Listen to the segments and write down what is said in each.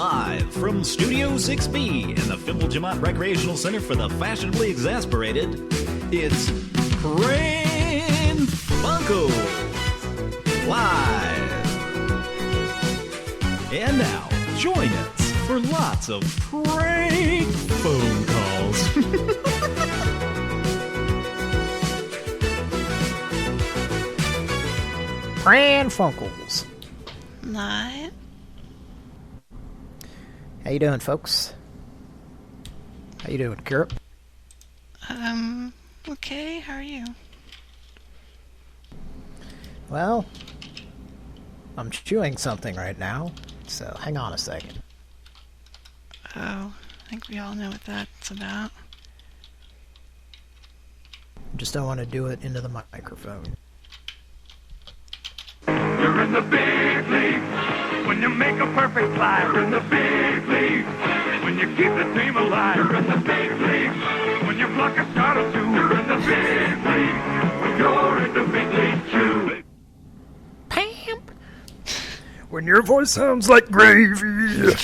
Live from Studio 6B in the Fimble-Jamont Recreational Center for the Fashionably Exasperated, it's Pran Funkels Live. And now, join us for lots of prank phone calls. Pran Funkels. Live. How you doing, folks? How you doing, Kira? Okay, how are you? Well, I'm chewing something right now, so hang on a second. Oh, I think we all know what that's about. Just don't want to do it into the microphone. You're in the big leagues when you make a perfect play. You're in the big leagues when you keep the team alive. You're in the big leagues when you block a shot or two. You're in the big leagues when you're in the big league too. Pam! When your voice sounds like gravy.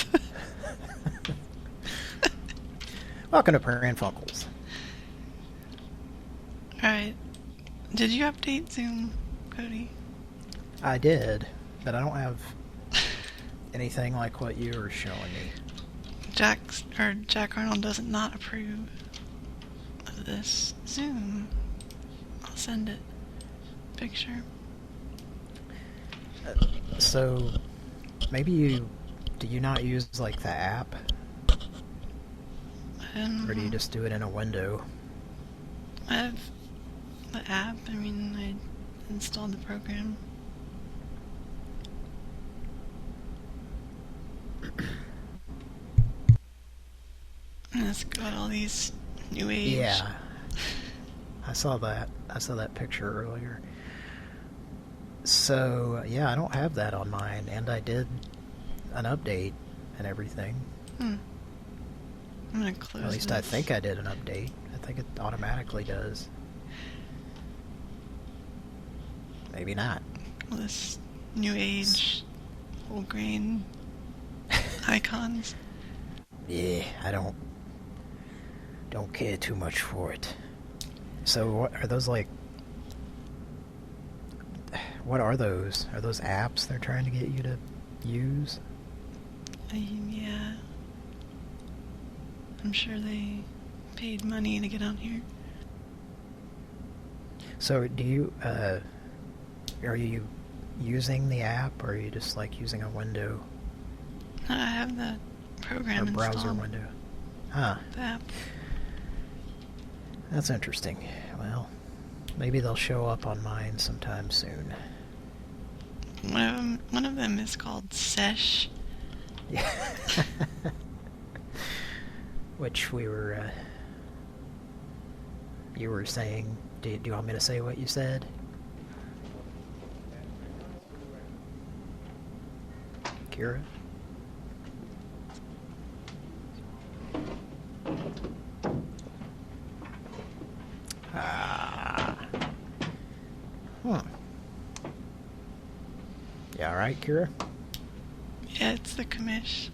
Welcome to Pran Funkels. Alright. Did you update Zoom, Cody? I did, but I don't have anything like what you were showing me. Jack Arnold doesn't not approve of this Zoom. I'll send it. Picture. So, maybe do you not use, like, the app? Or do you just do it in a window? I have the app. I mean, I installed the program. And it's got all these new age. Yeah. I saw that. I saw that picture earlier. So, yeah, I don't have that on mine, and I did an update and everything. I'm gonna close At least this. I think I did an update. I think it automatically does. Maybe not. All this new age, whole grain icons. Yeah, I don't care too much for it. So what are those, like, what are those? Are those apps they're trying to get you to use? Yeah. I'm sure they paid money to get on here. So do you, are you using the app, or are you just, like, using a window? I have the program Or browser installed. window? Huh. The app. That's interesting. Well, maybe they'll show up on mine sometime soon. One of them is called Sesh. Yeah. Which we were, you were saying, do you want me to say what you said? Kira? Yeah, alright, Kira? Yeah, it's the commish.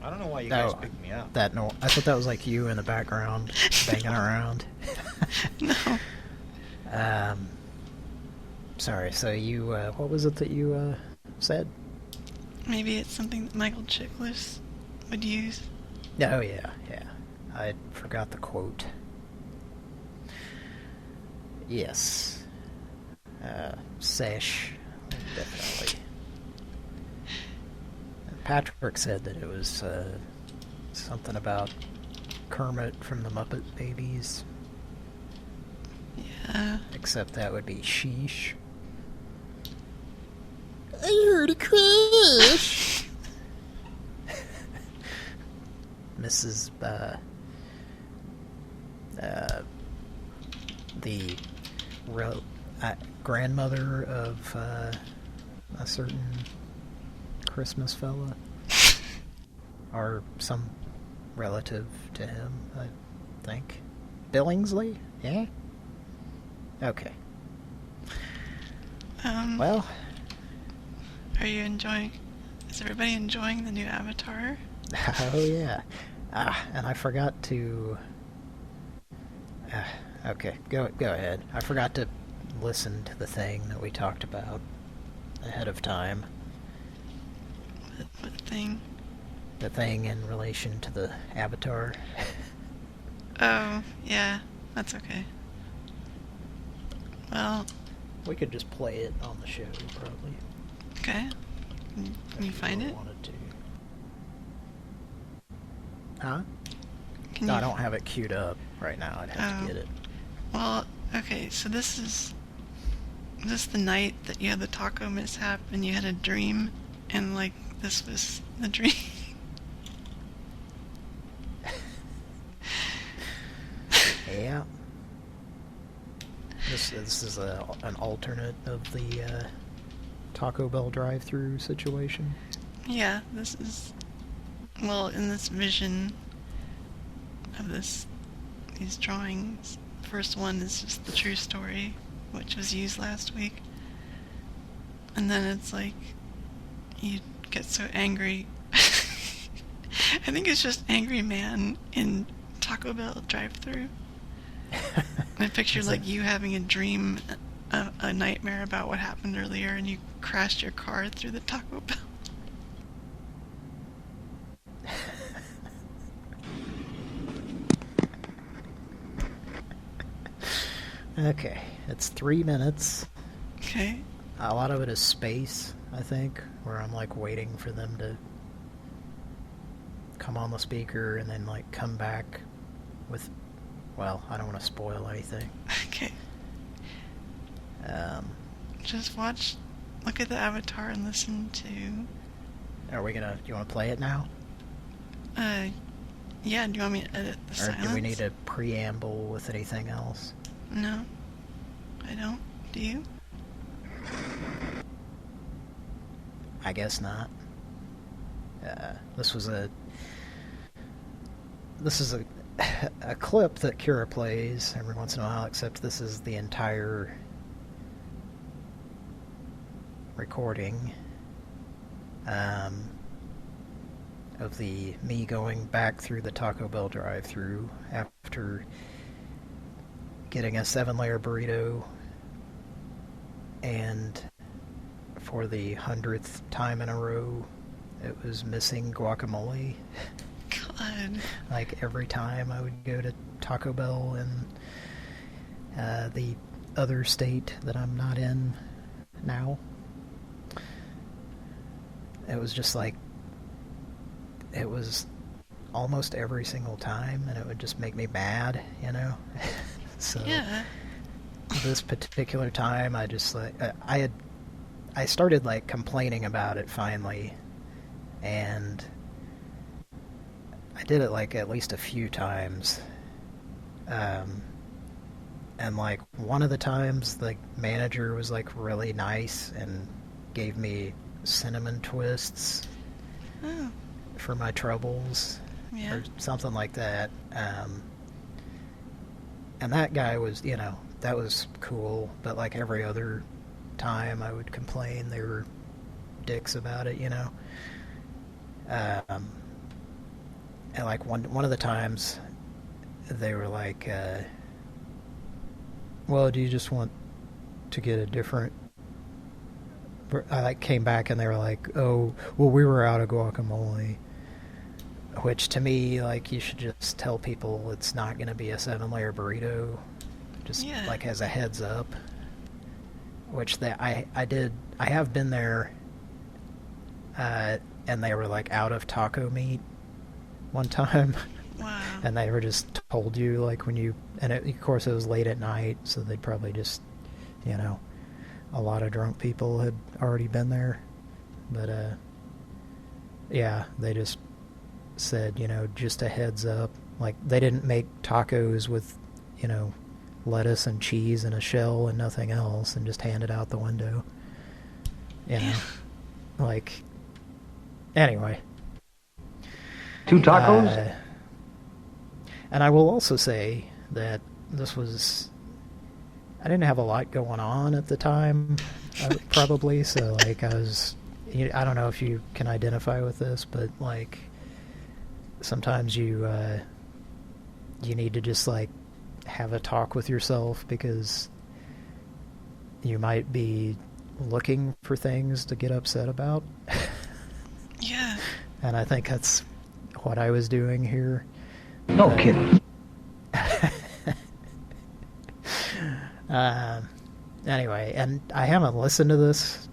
I don't know why you guys picked me up. I thought that was like you in the background, banging around. No. Sorry, so you, what was it that you, said? Maybe it's something that Michael Chiklis would use. Oh, yeah. I forgot the quote. Yes. Sesh, definitely. Patrick said that it was, something about Kermit from the Muppet Babies. Yeah. Except that would be sheesh. I heard a crash! Mrs. The grandmother of a certain Christmas fella, or some relative to him, I think. Billingsley? Yeah? Okay. Well, Are you enjoying Is everybody enjoying the new avatar? Oh yeah. And I forgot to... okay, go ahead. I forgot to listen to the thing that we talked about ahead of time. What thing? The thing in relation to the avatar. Oh, yeah. That's okay. Well... We could just play it on the show, probably. Okay. Can you find it? Wanted to. Huh? Can No, you... I don't have it queued up right now. I'd have to get it. Well, okay, so this is the night that you had the taco mishap and you had a dream, and, like, this was the dream. Yeah. This is an alternate of the Taco Bell drive-thru situation. Yeah, this is... Well, in this vision of these drawings, the first one is just the true story, which was used last week. And then it's like, you get so angry. I think it's just Angry Man in Taco Bell drive-thru. I pictured like you having a dream, a nightmare about what happened earlier, and you crashed your car through the Taco Bell. Okay, it's 3 minutes. Okay. A lot of it is space, I think, where I'm like waiting for them to come on the speaker and then like come back with, well, I don't want to spoil anything. Okay. Just look at the avatar and listen to... Are we gonna, do you want to play it now? Yeah, do you want me to edit the silence? Or do we need a preamble with anything else? No, I don't. Do you? I guess not. This is a clip that Kira plays every once in a while, except this is the entire recording of me going back through the Taco Bell drive-thru after getting a 7-layer burrito, and for the 100th time in a row it was missing guacamole. God. Like every time I would go to Taco Bell in the other state that I'm not in now, it was just like, it was almost every single time, and it would just make me mad, you know? So yeah. This particular time, I just like, I started like complaining about it finally, and I did it like at least a few times, and like one of the times the manager was like really nice and gave me cinnamon twists for my troubles, Yeah. or something like that. And that guy was, you know, that was cool, but like every other time I would complain, they were dicks about it, you know. And like one of the times they were like, well, do you just want to get a different... I like came back and they were like, oh, well, we were out of guacamole. Which to me, like, you should just tell people it's not going to be a 7-layer burrito, just like as a heads up. Which I have been there, and they were like out of taco meat one time. Wow. And they were just told you, like, when you, and of course it was late at night, so they'd probably just, you know, a lot of drunk people had already been there. But yeah, they just said, you know, just a heads up. Like, they didn't make tacos with, you know, lettuce and cheese and a shell and nothing else, and just hand it out the window. You know? Like, anyway. 2 tacos? And I will also say that this was... I didn't have a lot going on at the time, probably, so, like, I was I don't know if you can identify with this, but like sometimes you need to just like have a talk with yourself because you might be looking for things to get upset about. Yeah. And I think that's what I was doing here. No kidding. Anyway, and I haven't listened to this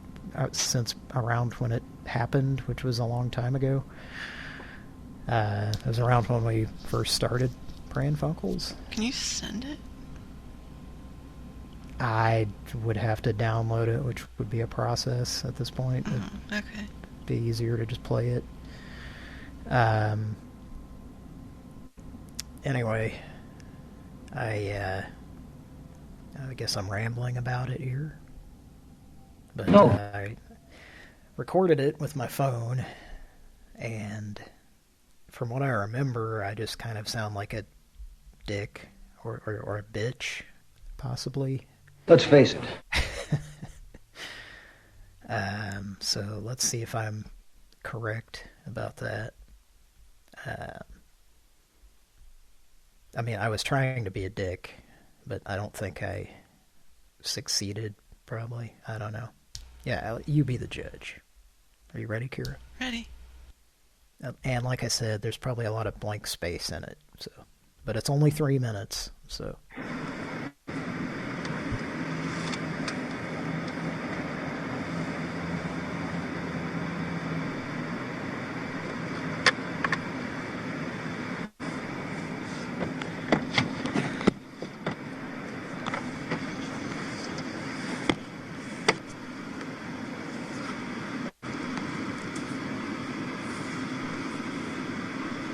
since around when it happened, which was a long time ago. It was around when we first started Pran Funkels. Can you send it? I would have to download it, which would be a process at this point. Okay. It'd be easier to just play it. Anyway, I guess I'm rambling about it here. But No. I recorded it with my phone, and from what I remember, I just kind of sound like a dick or a bitch, possibly. Let's face it. So let's see if I'm correct about that. I mean, I was trying to be a dick, but I don't think I succeeded, probably. I don't know. Yeah, you be the judge. Are you ready, Kira? Ready. And like I said, there's probably a lot of blank space in it, so. But it's only 3 minutes, so.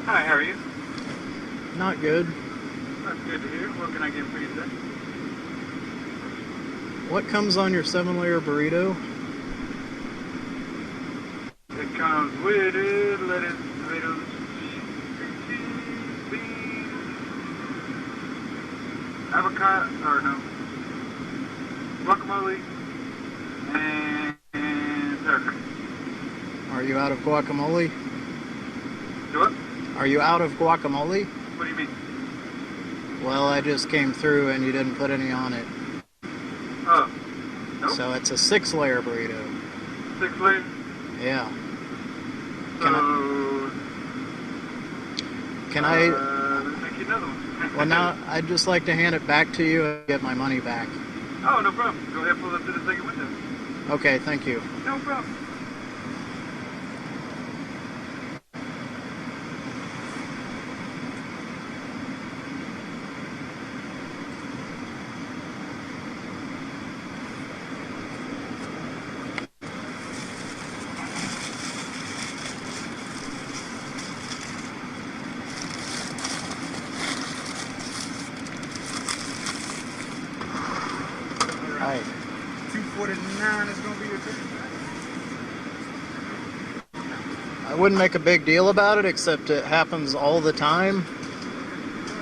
Hi, how are you? Not good. That's good to hear. What can I get for you today? What comes on your 7-layer burrito? It comes with lettuce, tomatoes, cheese, beans, avocado, or no, guacamole, and sour cream. Are you out of guacamole? Do what? Are you out of guacamole? What do you mean? Well, I just came through and you didn't put any on it. Oh, nope. So it's a 6-layer burrito. 6 layers? Yeah. So, Can I... let's make you another one. Well, now I'd just like to hand it back to you and get my money back. Oh, no problem. Go ahead, pull up to the second window. Okay, thank you. No problem. Hi. 249 is going to be your ticket. I wouldn't make a big deal about it, except it happens all the time.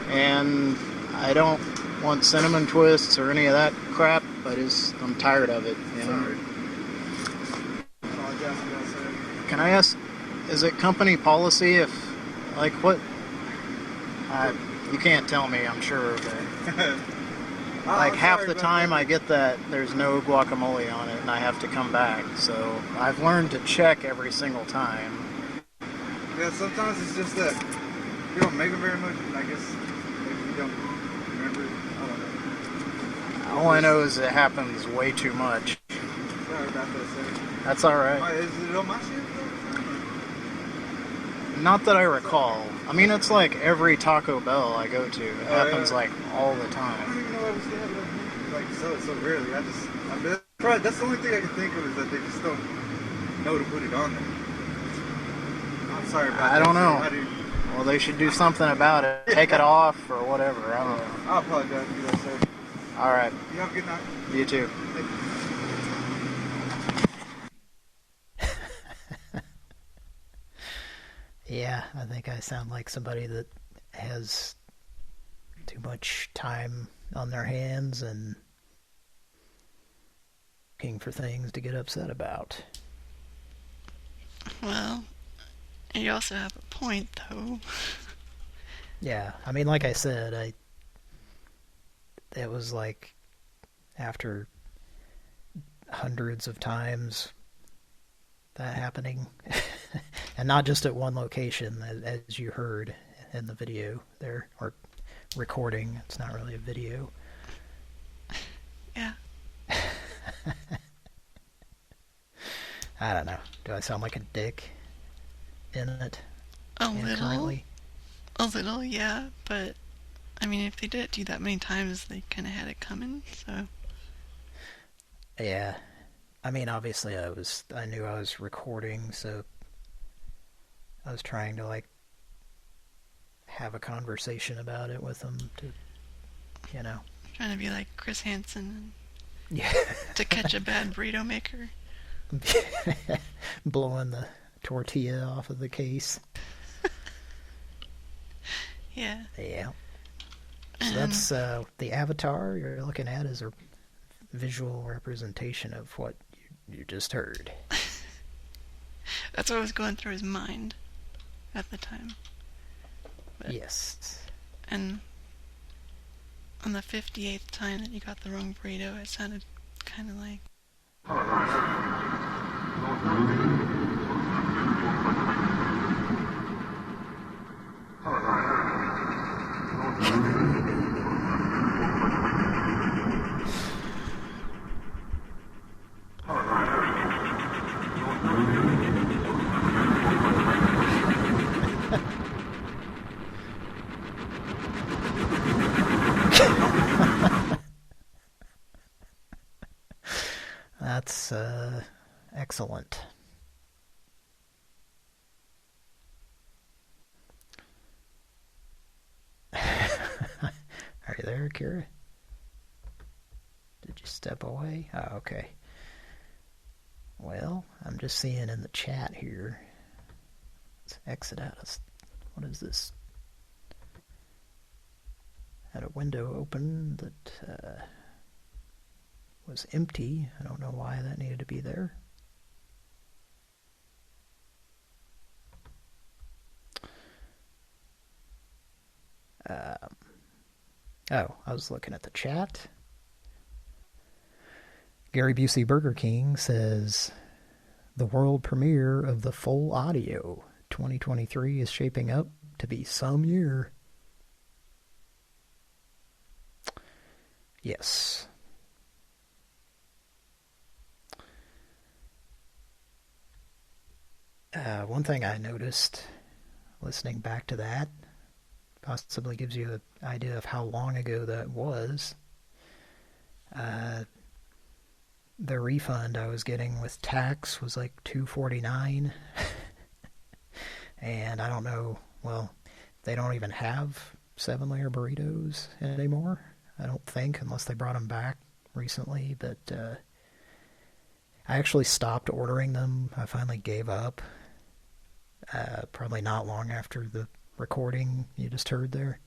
And I don't want cinnamon twists or any of that crap. I'm tired of it, you know. Sorry. Apologize for that, sir. Can I ask, is it company policy if, like, what? You can't tell me, I'm sure, but like half the time I get that there's no guacamole on it and I have to come back. So I've learned to check every single time. Yeah, sometimes it's just that you don't make them very much, and I guess maybe you don't remember. I don't know. All I know is it happens way too much. Sorry about that, sir. That's alright. Is it on my shift? Not that I recall. I mean, it's like every Taco Bell I go to. It happens yeah. like all the I don't time. even know why we still have it on here. Like, so rarely. I bet, probably, that's the only thing I can think of is that they just don't know to put it on there. I'm sorry about that. I don't sir. know. How do you- Well, they should do something about it. Take it off or whatever. I don't know. I apologize for that, sir. Alright. You have a good night. You too. Thank you. Yeah, I think I sound like somebody that has too much time on their hands and looking for things to get upset about. Well, you also have a point, though. Yeah, I mean, like I said, it was like after hundreds of times that happening, and not just at one location, as you heard in the video there, or recording. It's not really a video. Yeah. I don't know. Do I sound like a dick in it? A little. Currently? A little, yeah, but I mean, if they did it to you that many times, they kind of had it coming, so. Yeah. I mean, obviously I knew I was recording, so I was trying to, like, have a conversation about it with them to, you know. Trying to be like Chris Hansen. Yeah. To catch a bad burrito maker. Blowing the tortilla off of the case. Yeah. Yeah. So that's the avatar you're looking at is a visual representation of what you just heard. That's what was going through his mind at the time. But, yes. And on the 58th time that you got the wrong burrito, it sounded kind of like... That's excellent. Are you there, Kira? Did you step away? Oh, okay. Well, I'm just seeing in the chat here. Let's exit out of... What is this? Had a window open that was empty. I don't know why that needed to be there. Oh, I was looking at the chat. Gary Busey Burger King says, the world premiere of the full audio 2023 is shaping up to be some year. Yes. One thing I noticed listening back to that possibly gives you an idea of how long ago that was. The refund I was getting with tax was like $2.49. And I don't know, well, they don't even have 7-layer burritos anymore, I don't think, unless they brought them back recently. But I actually stopped ordering them. I finally gave up. Probably not long after the recording you just heard there.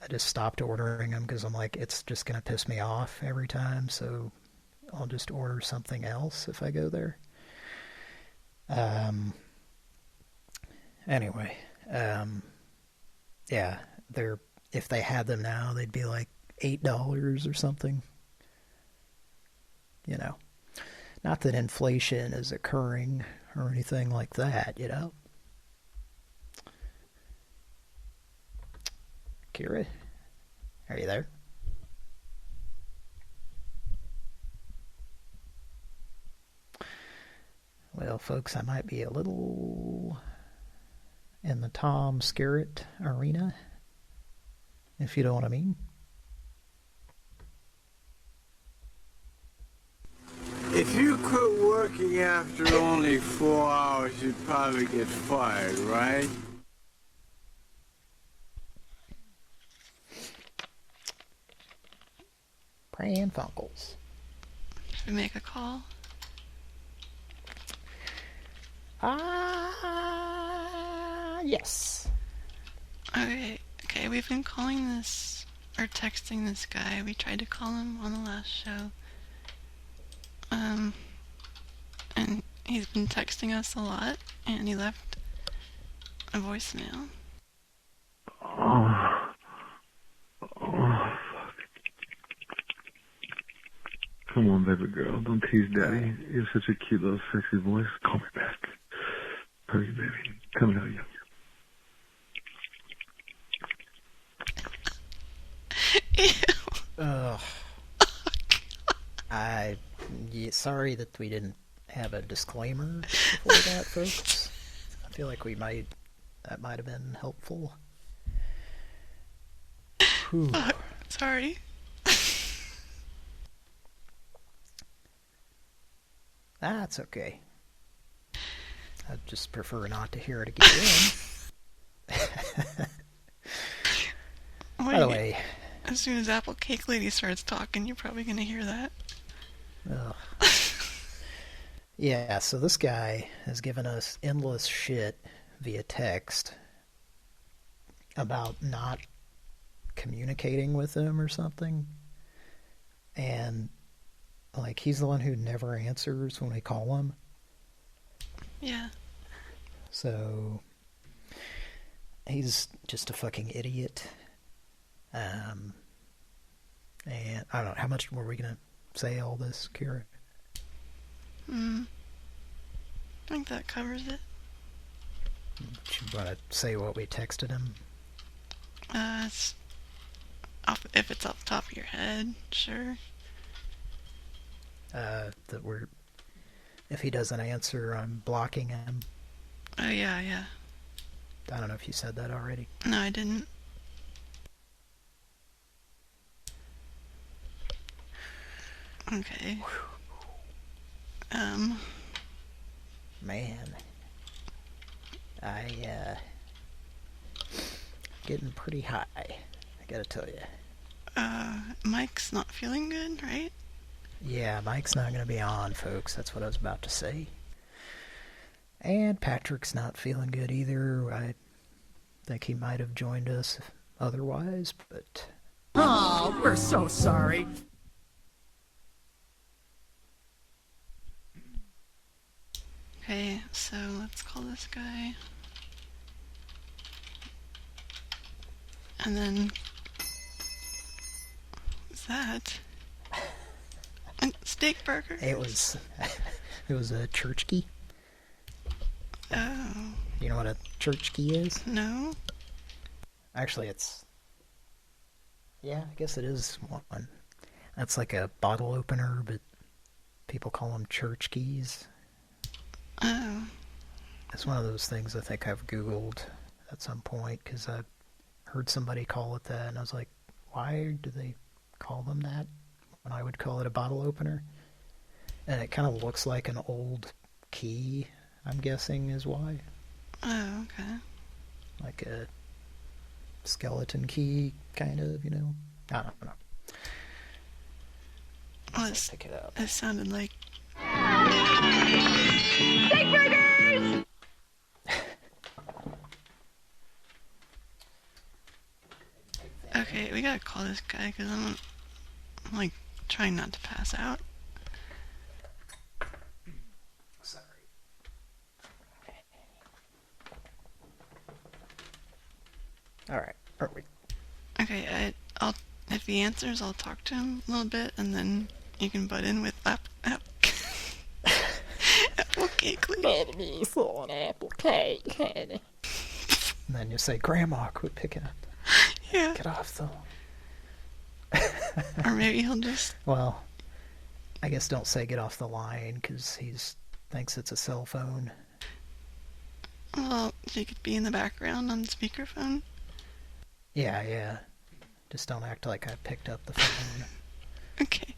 I just stopped ordering them because I'm like, it's just going to piss me off every time, so I'll just order something else if I go there. Anyway, yeah, if they had them now, they'd be like $8 or something. You know, not that inflation is occurring or anything like that, you know. Kira, are you there? Well, folks, I might be a little in the Tom Skerritt arena, if you know what I mean. If you quit working after only 4 hours, you'd probably get fired, right? Pran Funkels. Should we make a call? Yes. Okay, we've been calling this, or texting this guy. We tried to call him on the last show. And he's been texting us a lot, and he left a voicemail. Oh, fuck. Come on, baby girl. Don't tease daddy. You have such a cute little sexy voice. Call me back. Hurry, baby. Come here, you. Ugh. Sorry that we didn't have a disclaimer before that, folks. I feel like that might have been helpful. Sorry. That's okay. I'd just prefer not to hear it again. By the way, as soon as Apple Cake Lady starts talking, you're probably going to hear that. Ugh. Yeah, so this guy has given us endless shit via text about not communicating with him or something. And, like, he's the one who never answers when we call him. Yeah. So, he's just a fucking idiot. And I don't know, how much were we going to say all this, Kira? I think that covers it. Do you want to say what we texted him? If it's off the top of your head, sure. If he doesn't answer, I'm blocking him. Oh, yeah. I don't know if you said that already. No, I didn't. Okay. Man. Getting pretty high, I gotta tell you. Mike's not feeling good, right? Yeah, Mike's not gonna be on, folks. That's what I was about to say. And Patrick's not feeling good either. I think he might have joined us otherwise, but... Oh, we're so sorry. Okay, so let's call this guy. And then... What's that? Steak burger? It was a church key. Oh. You know what a church key is? No. Actually, yeah, I guess it is one. That's like a bottle opener, but people call them church keys. Oh. It's one of those things I think I've Googled at some point, because I heard somebody call it that, and I was like, why do they call them that when I would call it a bottle opener? And it kind of looks like an old key, I'm guessing is why. Oh, okay. Like a skeleton key, kind of, you know? I don't know. Well, Let's pick it up. It sounded like... Steak burgers! Okay, we gotta call this guy, because I'm like, trying not to pass out. Sorry. Alright, are we? Okay, if he answers, I'll talk to him a little bit, and then you can butt in with apple cake. Let me for an apple cake, honey. And then you say, Grandma, quit picking up. Yeah. Get off the... Or maybe he'll just... Well, I guess don't say get off the line, because he thinks it's a cell phone. Well, she could be in the background on the speakerphone. Yeah. Just don't act like I picked up the phone. Okay.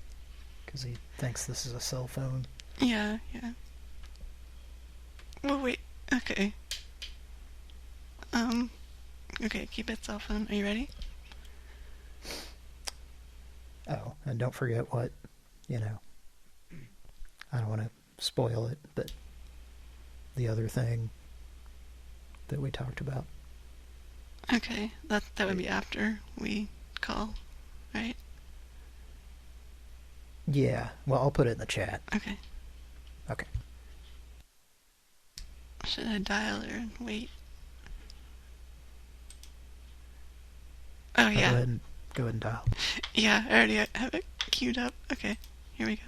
Because he thinks this is a cell phone. Yeah. Well, wait. Okay. Okay, keep it cell phone. Are you ready? Oh, and don't forget what, I don't want to spoil it, but the other thing that we talked about. Okay, that would be after we call, right? Yeah, well, I'll put it in the chat. Okay. Okay. Should I dial or wait? Oh, yeah. Go ahead and dial. Yeah, I already have it queued up. Okay, here we go.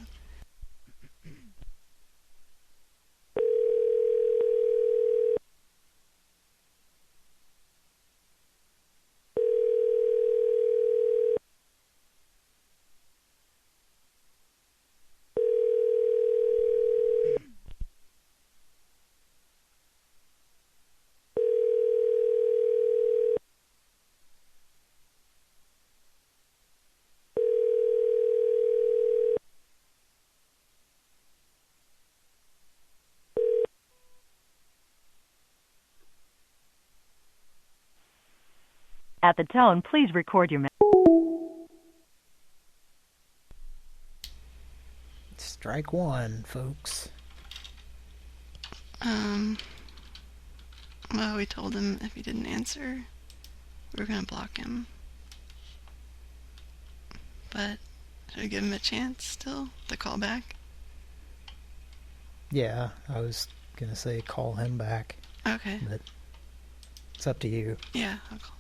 At the tone, please record your message. Strike one, folks. Well, we told him if he didn't answer, we were gonna block him. But should we give him a chance still to call back? Yeah, I was gonna say call him back. Okay. But it's up to you. Yeah, I'll call back.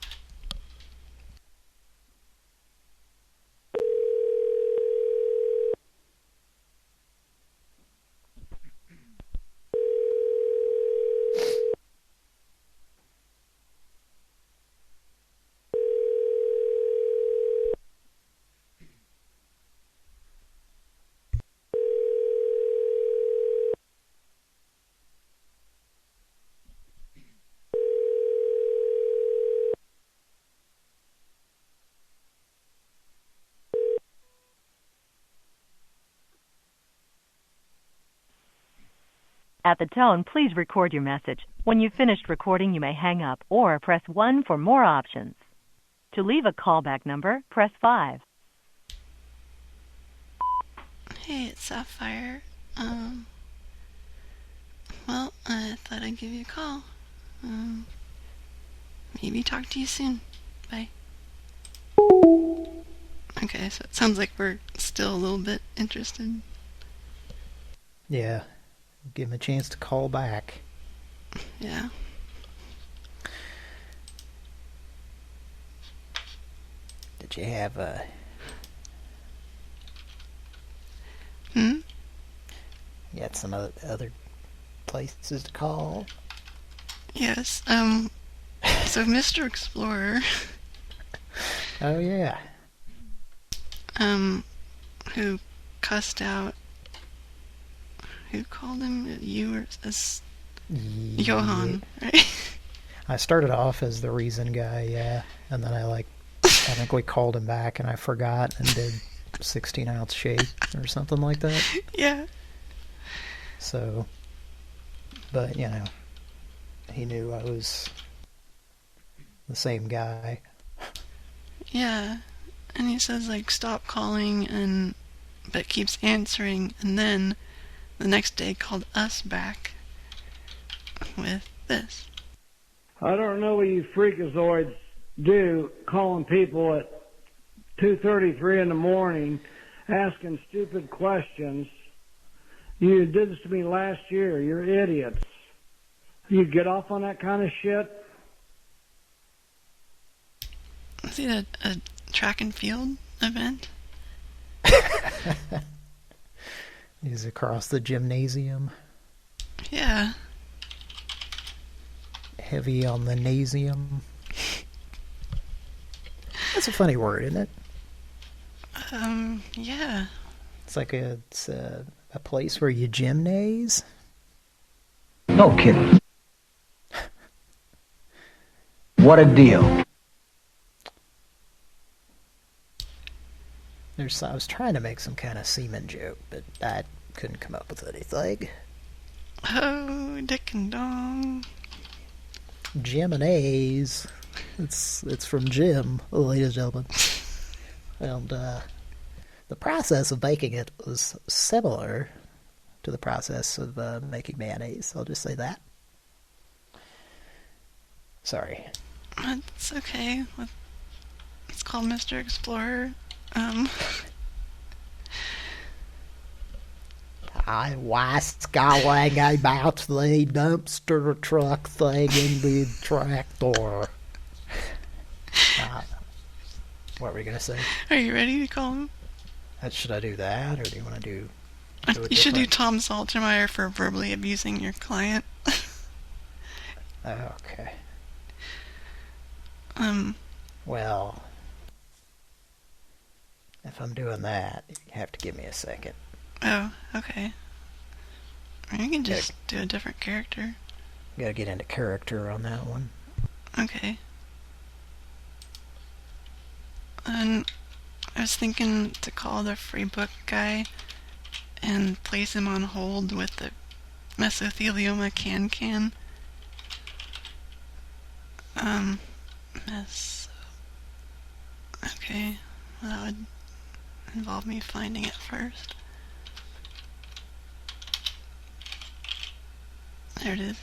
At the tone, please record your message. When you've finished recording, you may hang up or press 1 for more options. To leave a callback number, press 5. Hey, it's Sapphire. Well, I thought I'd give you a call. Maybe talk to you soon. Bye. Okay, so it sounds like we're still a little bit interested. Yeah. Give him a chance to call back. Yeah. Did you have You had some other places to call? Yes, so Mr. Explorer... Oh, yeah. Who cussed out... Who called him? You or as Johan, right? I started off as the reason guy, yeah. And then I think we called him back and I forgot and did 16-ounce shake or something like that. Yeah. So, but, you know, he knew I was the same guy. Yeah. And he says, like, stop calling, but keeps answering, and then the next day called us back with this. I don't know what you freakazoids do calling people at 2:33 in the morning asking stupid questions. You did this to me last year. You're idiots. You get off on that kind of shit? Is it a track and field event? He's across the gymnasium. Yeah. Heavy on the nasium. That's a funny word, isn't it? Yeah. It's like a place where you gymnase. No kidding. What a deal. I was trying to make some kind of semen joke, but I couldn't come up with anything. Oh, dick and dong. Gymnase. It's from Jim, ladies and gentlemen. And the process of making it was similar to the process of making mayonnaise. I'll just say that. Sorry. It's okay. It's called Mr. Explorer. What's going about the dumpster truck thing in the tractor? What were you going to say? Are you ready to call him? Should I do that, or do you want to do You should do Tom Saltermeyer for verbally abusing your client. Okay. Well, if I'm doing that, you have to give me a second. Oh, okay. Or you can just do a different character. Gotta get into character on that one. Okay. And I was thinking to call the free book guy and place him on hold with the mesothelioma can. Okay. Well, that would involve me finding it first. There it is.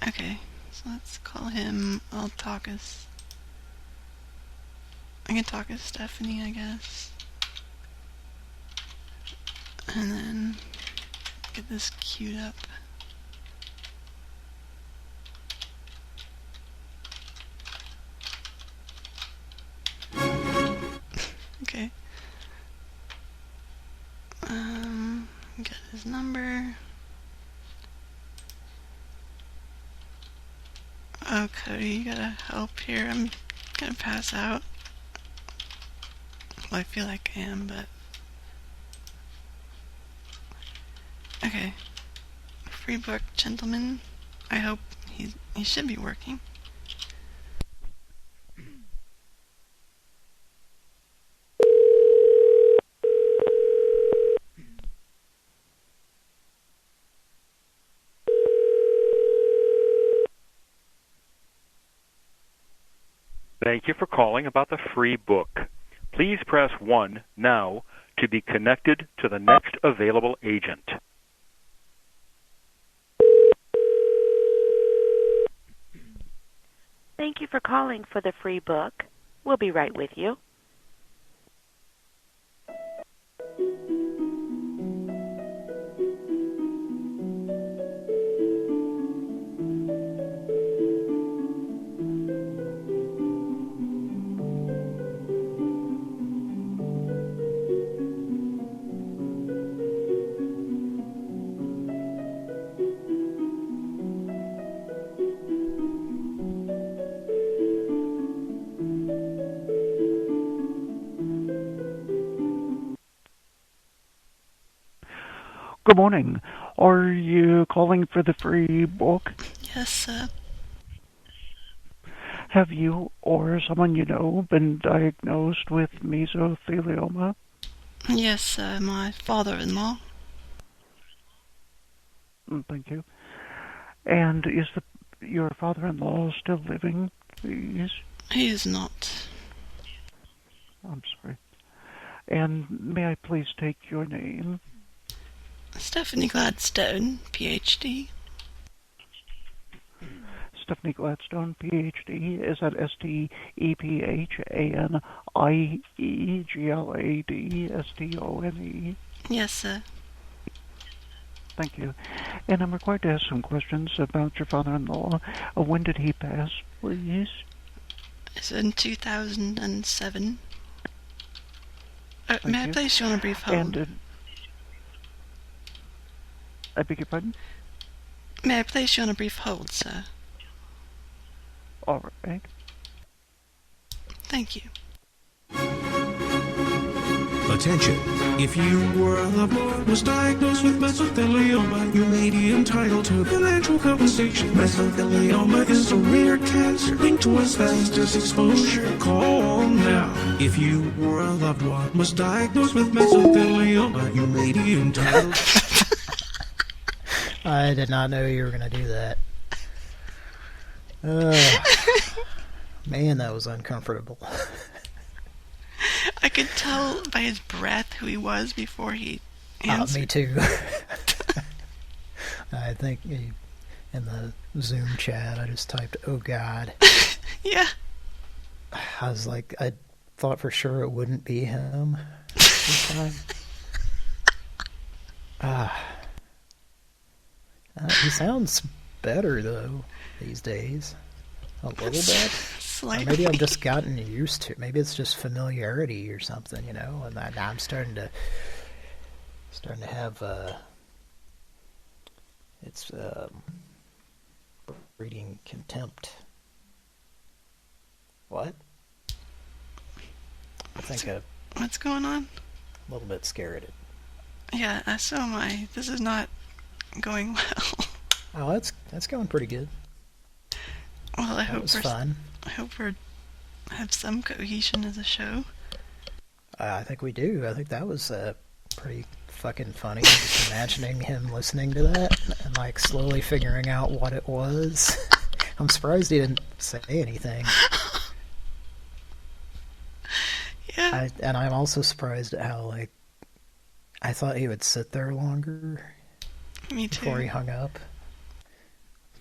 Okay, so let's call him Altakis. I can talk to Stephanie, I guess. And then get this queued up. Okay. Get his number. Oh, Cody, you gotta help here. I'm gonna pass out. Well, I feel like I am, but... Okay. Free book, gentlemen. I hope he should be working. Thank you for calling about the free book. Please press 1 now to be connected to the next available agent. Thank you for calling for the free book. We'll be right with you. Good morning. Are you calling for the free book? Yes, sir. Have you or someone you know been diagnosed with mesothelioma? Yes, my father-in-law. Thank you. And is your father-in-law still living, please? He is not. I'm sorry. And may I please take your name? Stephanie Gladstone, PhD. Stephanie Gladstone, PhD. Is that StephanieGladstone? Yes, sir. Thank you. And I'm required to ask some questions about your father-in-law. When did he pass, please? It's in 2007. May I you. place you on a brief hold? And, I beg your pardon? May I place you on a brief hold, sir? All right. Thank you. Attention. If you were a loved one was diagnosed with mesothelioma, you may be entitled to financial compensation. Mesothelioma is a rare cancer linked to asbestos exposure. Call now. If you or a loved one was diagnosed with mesothelioma, you may be entitled. I did not know you were going to do that. Man, that was uncomfortable. I could tell by his breath who he was before he answered. Me too. I think in the Zoom chat I just typed, "Oh God." Yeah. I was like, I thought for sure it wouldn't be him this time. He sounds better, though, these days. A little bit. Or maybe I've just gotten used to it. Maybe it's just familiarity or something, you know? And I'm starting to have, it's breeding contempt. What? I think what's going on? A little bit scared. Yeah, so am I. This is not going well. Oh, that's going pretty good. Well, I hope it was fun. I hope we have some cohesion as a show. I think we do. I think that was pretty fucking funny. Just imagining him listening to that and like slowly figuring out what it was. I'm surprised he didn't say anything. Yeah. And I'm also surprised at how like I thought he would sit there longer. Me too. Before he hung up.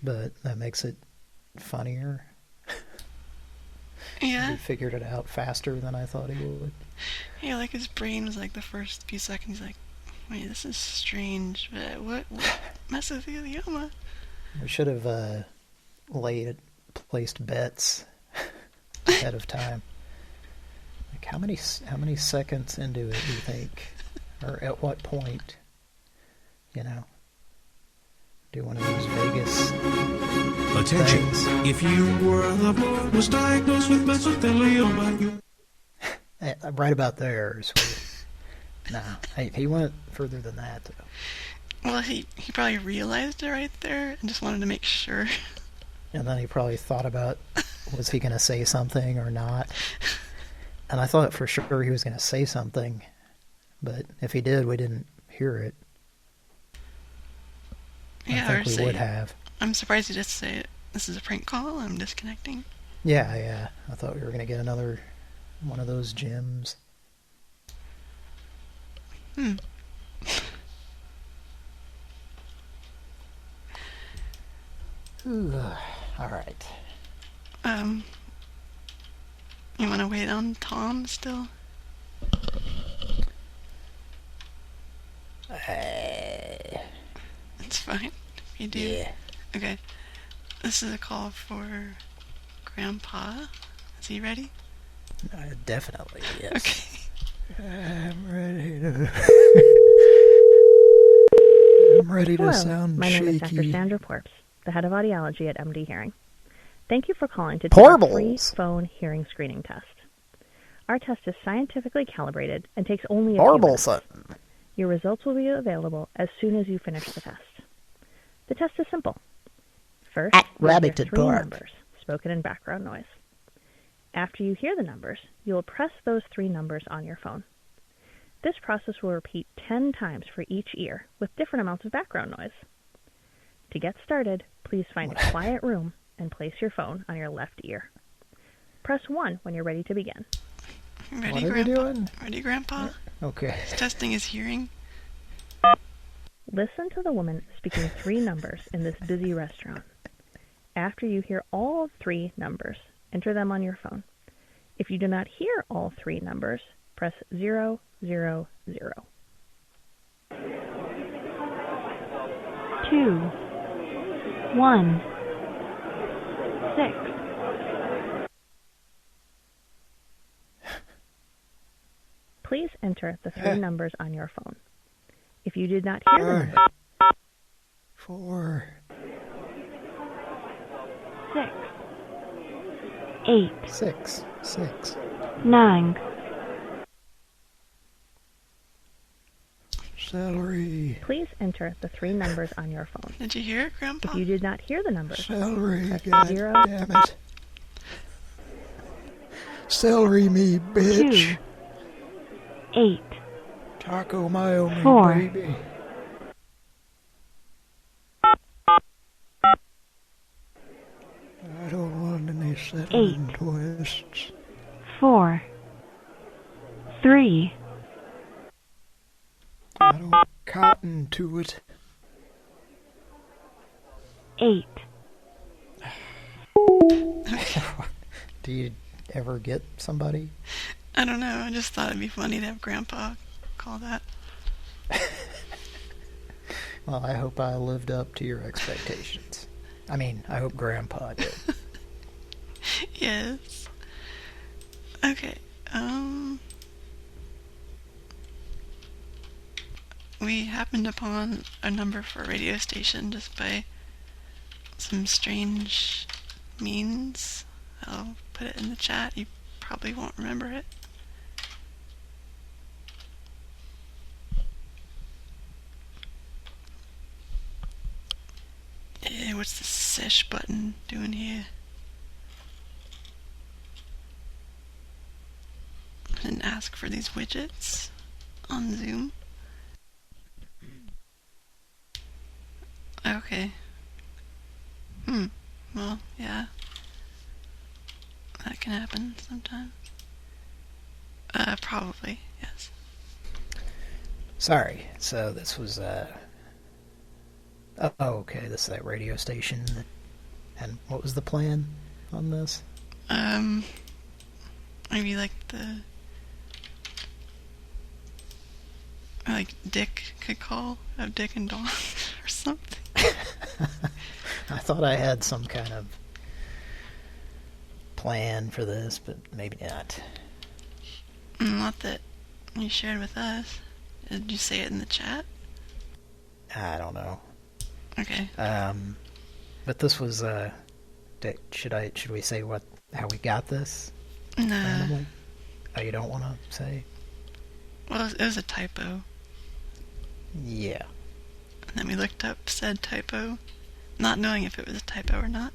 But that makes it funnier. Yeah. He figured it out faster than I thought he would. Yeah, like his brain was like the first few seconds like, wait, this is strange, but what mesothelioma? We should have placed bets ahead of time. Like how many seconds into it do you think? Or at what point? You know? Do one of those Vegas Attention, things. if you were a loved one was diagnosed with mesothelioma, you... Right about there is where... Nah, he went further than that, though. Well, he probably realized it right there and just wanted to make sure. And then he probably thought about, was he going to say something or not? And I thought for sure he was going to say something. But if he did, we didn't hear it. Yeah, I think we would have. I'm surprised he just say, this is a prank call, I'm disconnecting. Yeah. I thought we were going to get another one of those gems. All right. You want to wait on Tom still? It's fine if you do. Yeah. Okay. This is a call for Grandpa. Is he ready? Definitely, yes. Okay. I'm ready to Hello, sound my name is Dr. shaky. Sandra Porps, the head of audiology at MD Hearing. Thank you for calling to take a free phone hearing screening test. Our test is scientifically calibrated and takes only a few minutes. Your results will be available as soon as you finish the test. The test is simple. First, you'll hear 3 numbers spoken in background noise. After you hear the numbers, you will press those 3 numbers on your phone. This process will repeat 10 times for each ear with different amounts of background noise. To get started, please find a quiet room and place your phone on your left ear. Press 1 when you're ready to begin. Ready, What are Grandpa? we doing? Ready, Grandpa? Okay. He's testing his hearing. Listen to the woman speaking 3 numbers in this busy restaurant. After you hear all 3 numbers, enter them on your phone. If you do not hear all 3 numbers, press 0, 0, 0. 2, 1, 6. Please enter the 3 numbers on your phone. If you did not hear the numbers, 4, 6, 8, 6, 9. Celery. Please enter the 3 numbers on your phone. Did you hear it, Grandpa? If you did not hear the numbers, Celery, press God 0. damn it. Celery me, bitch. 2, 8, Taco mayo me, 4. baby. I don't want any cinnamon twists. 4, 3. I don't cotton to it. 8. Do you ever get somebody? I don't know. I just thought it'd be funny to have Grandpa call that. Well, I hope I lived up to your expectations. I mean, I hope Grandpa did. Yes. Okay. We happened upon a number for a radio station just by some strange means. I'll put it in the chat. You probably won't remember it. What's the sesh button doing here? I didn't ask for these widgets on Zoom. Okay. Well, yeah. That can happen sometimes. Probably, yes. Sorry. So this was, Oh, okay, this is that radio station. And what was the plan on this? Maybe like like Dick could call, have Dick and Dawn or something. I thought I had some kind of plan for this, but maybe not. Not that you shared with us. Did you say it in the chat? I don't know. Okay. But this was, should we say how we got this? No. Randomly? Oh, you don't want to say? Well, it was a typo. Yeah. And then we looked up said typo, not knowing if it was a typo or not.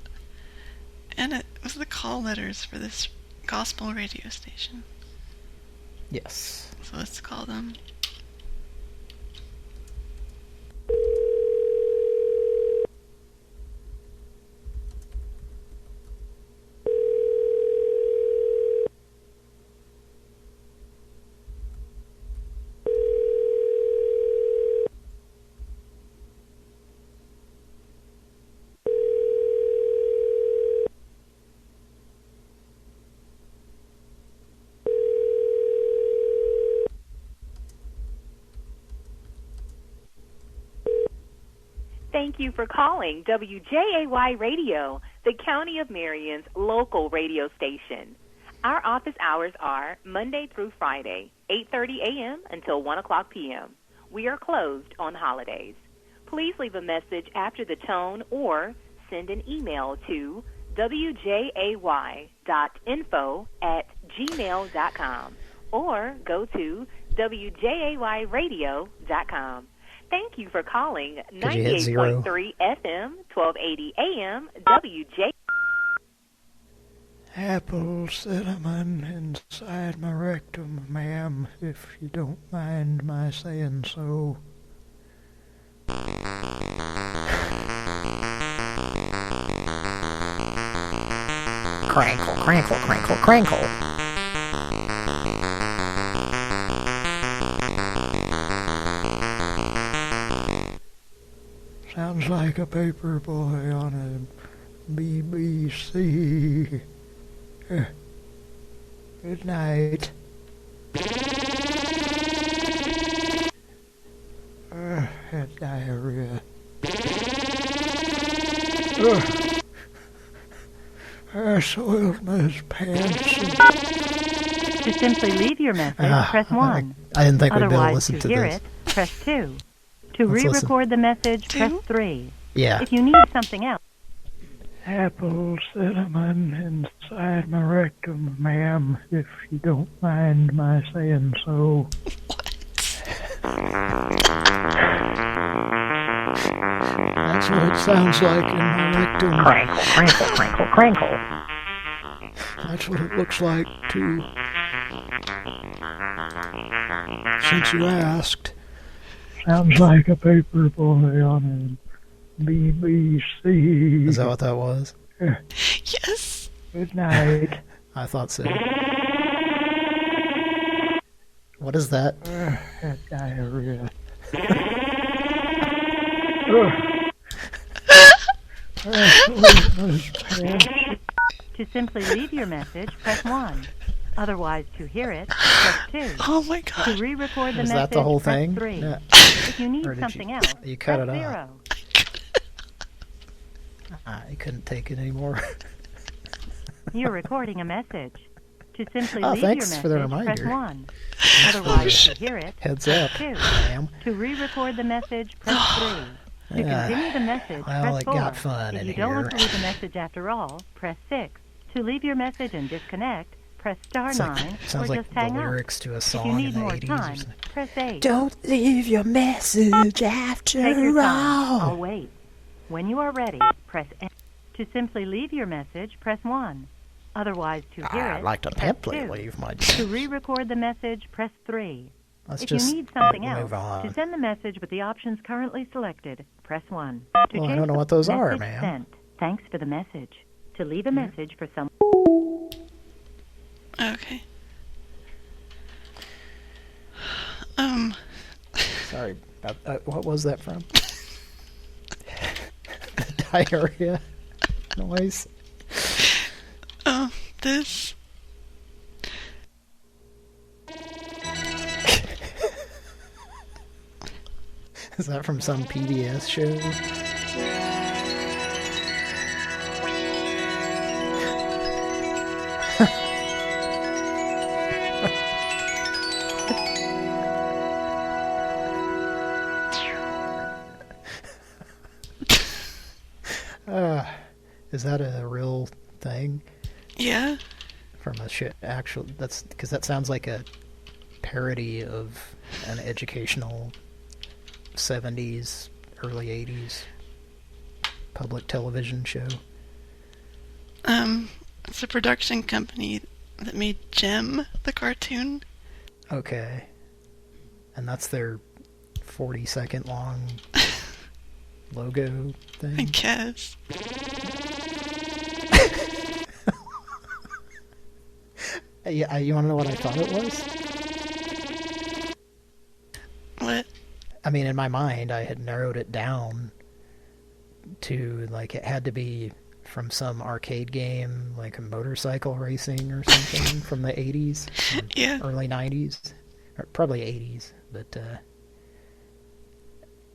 And it was the call letters for this gospel radio station. Yes. So let's call them. Thank you for calling WJAY Radio, the County of Marion's local radio station. Our office hours are Monday through Friday, 8:30 a.m. until 1 o'clock p.m. We are closed on holidays. Please leave a message after the tone or send an email to wjay.info@gmail.com or go to wjayradio.com. Thank you for calling 98.3 FM, 1280 AM, WJ. Apple cinnamon inside my rectum, ma'am, if you don't mind my saying so. Crankle, crankle, crankle, crankle. Sounds like a paper boy on a BBC. Good night. Had diarrhea. I soiled my pants. To simply leave your message, press 1. I didn't think we'd be able to Otherwise, listen to hear this. it, press 2. To Let's re-record the message, press 3. Yeah. If you need something else. Apple cinnamon inside my rectum, ma'am, if you don't mind my saying so. That's what it sounds like in my rectum. Crankle, crankle, crankle, crankle. That's what it looks like, too. Since you asked. Sounds like a paper boy on a BBC. Is that what that was? Yes. Good night. I thought so. What is that? Had diarrhea. To simply leave your message, press 1. Otherwise, to hear it, press 2. Oh my god. To re-record the Is message, that the whole press thing? 3. Yeah. If you need Or did something you, else, you cut press it 0. You couldn't take it anymore. You're recording a message. To simply Oh, leave your thanks message, for the reminder. press 1. Otherwise, to hear it, Heads press up, 2. ma'am. To re-record the message, press 3. To continue the message, well, press it 4. got fun if in you don't want to here. leave a message after all, press 6. To leave your message and disconnect, press star It's 9, like, sounds or like just hang the up. lyrics to a If song you in need the more 80s. time, press 8. Don't leave your message after Take your time. all. I'll wait. When you are ready, press Enter. To simply leave your message, press 1. Otherwise, to hear I'd it, like to press simply 2. leave my... To re-record the message, press 3. Let's if you just need something move else, on. to send the message with the options currently selected, press 1. To Well, I change don't know the what those are, message ma'am. sent. Thanks for the message. To leave a message for some... Okay. Sorry, what was that from? The diarrhea noise? Oh, this. Is that from some PBS show? Is that a real thing? Yeah. From a shit actual... That's because that sounds like a parody of an educational 70s, early 80s public television show. It's a production company that made Gem, the cartoon. Okay. And that's their 40-second long logo thing? I guess. Yeah, you want to know what I thought it was? What? I mean, in my mind, I had narrowed it down to, like, it had to be from some arcade game, like a motorcycle racing or something from the 80s. Yeah. Early 90s. Or probably 80s, but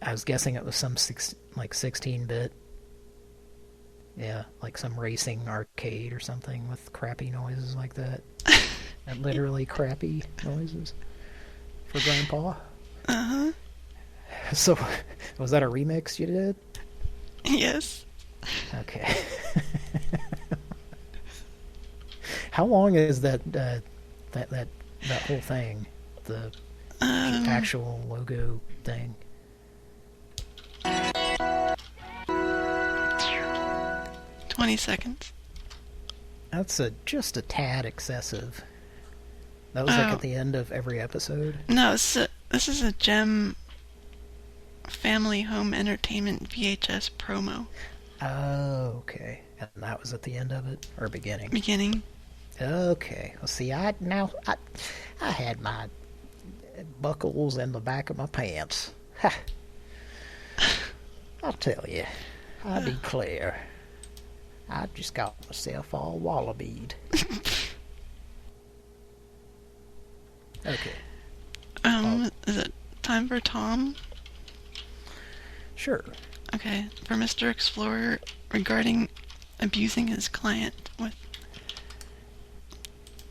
I was guessing it was some 16-bit. Yeah, like some racing arcade or something with crappy noises like that. And literally crappy noises for Grandpa. Uh-huh. So, was that a remix you did? Yes. Okay. How long is that whole thing? The actual logo thing? 20 seconds. That's just a tad excessive. That was like at the end of every episode? No, this is a Gem Family Home Entertainment VHS promo. Oh, okay. And that was at the end of it? Or beginning? Beginning. Okay. Well, see, I had my buckles in the back of my pants. Ha! I'll tell you. I declare. I just got myself all wallabied. Okay. Is it time for Tom? Sure. Okay. For Mr. Explorer regarding abusing his client with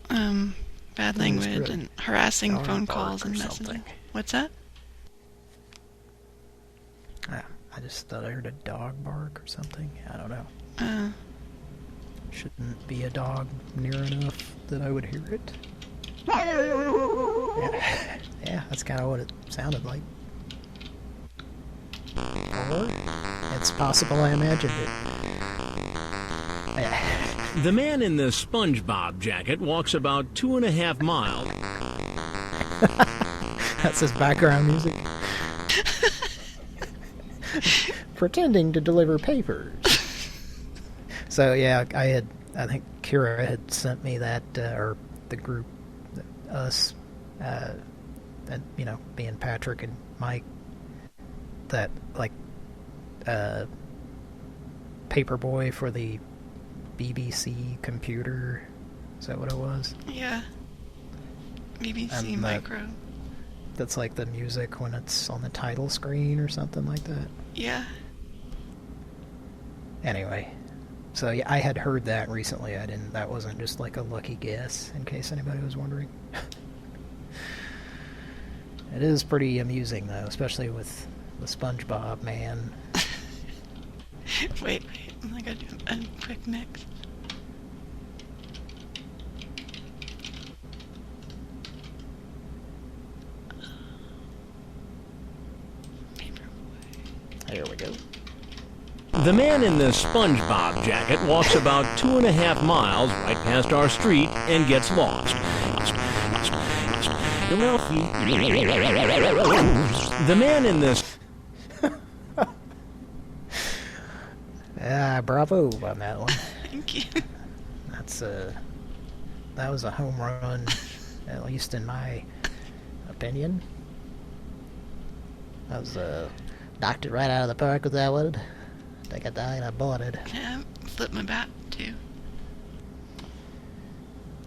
bad language and harassing phone calls and messaging. What's that? I just thought I heard a dog bark or something. I don't know. Shouldn't be a dog near enough that I would hear it. Yeah, that's kind of what it sounded like. Or it's possible I imagined it. The man in the SpongeBob jacket walks about 2.5 miles. That's his background music. Pretending to deliver papers. So yeah, I think Kira had sent me that, or the group, us, and me and Patrick and Mike, that like Paperboy for the BBC computer. Is that what it was? Yeah. BBC Micro. That's like the music when it's on the title screen or something like that. Yeah. Anyway, so yeah, I had heard that recently. That wasn't just like a lucky guess, in case anybody was wondering. It is pretty amusing though, especially with the SpongeBob man. Wait, I gotta do a quick mix. Here we go. The man in the SpongeBob jacket walks about 2.5 miles right past our street and gets lost. The man in this... Bravo on that one. Thank you. That was a home run, at least in my opinion. That was knocked it right out of the park with that one. I think I died, I bought it. Yeah, flipped my bat too.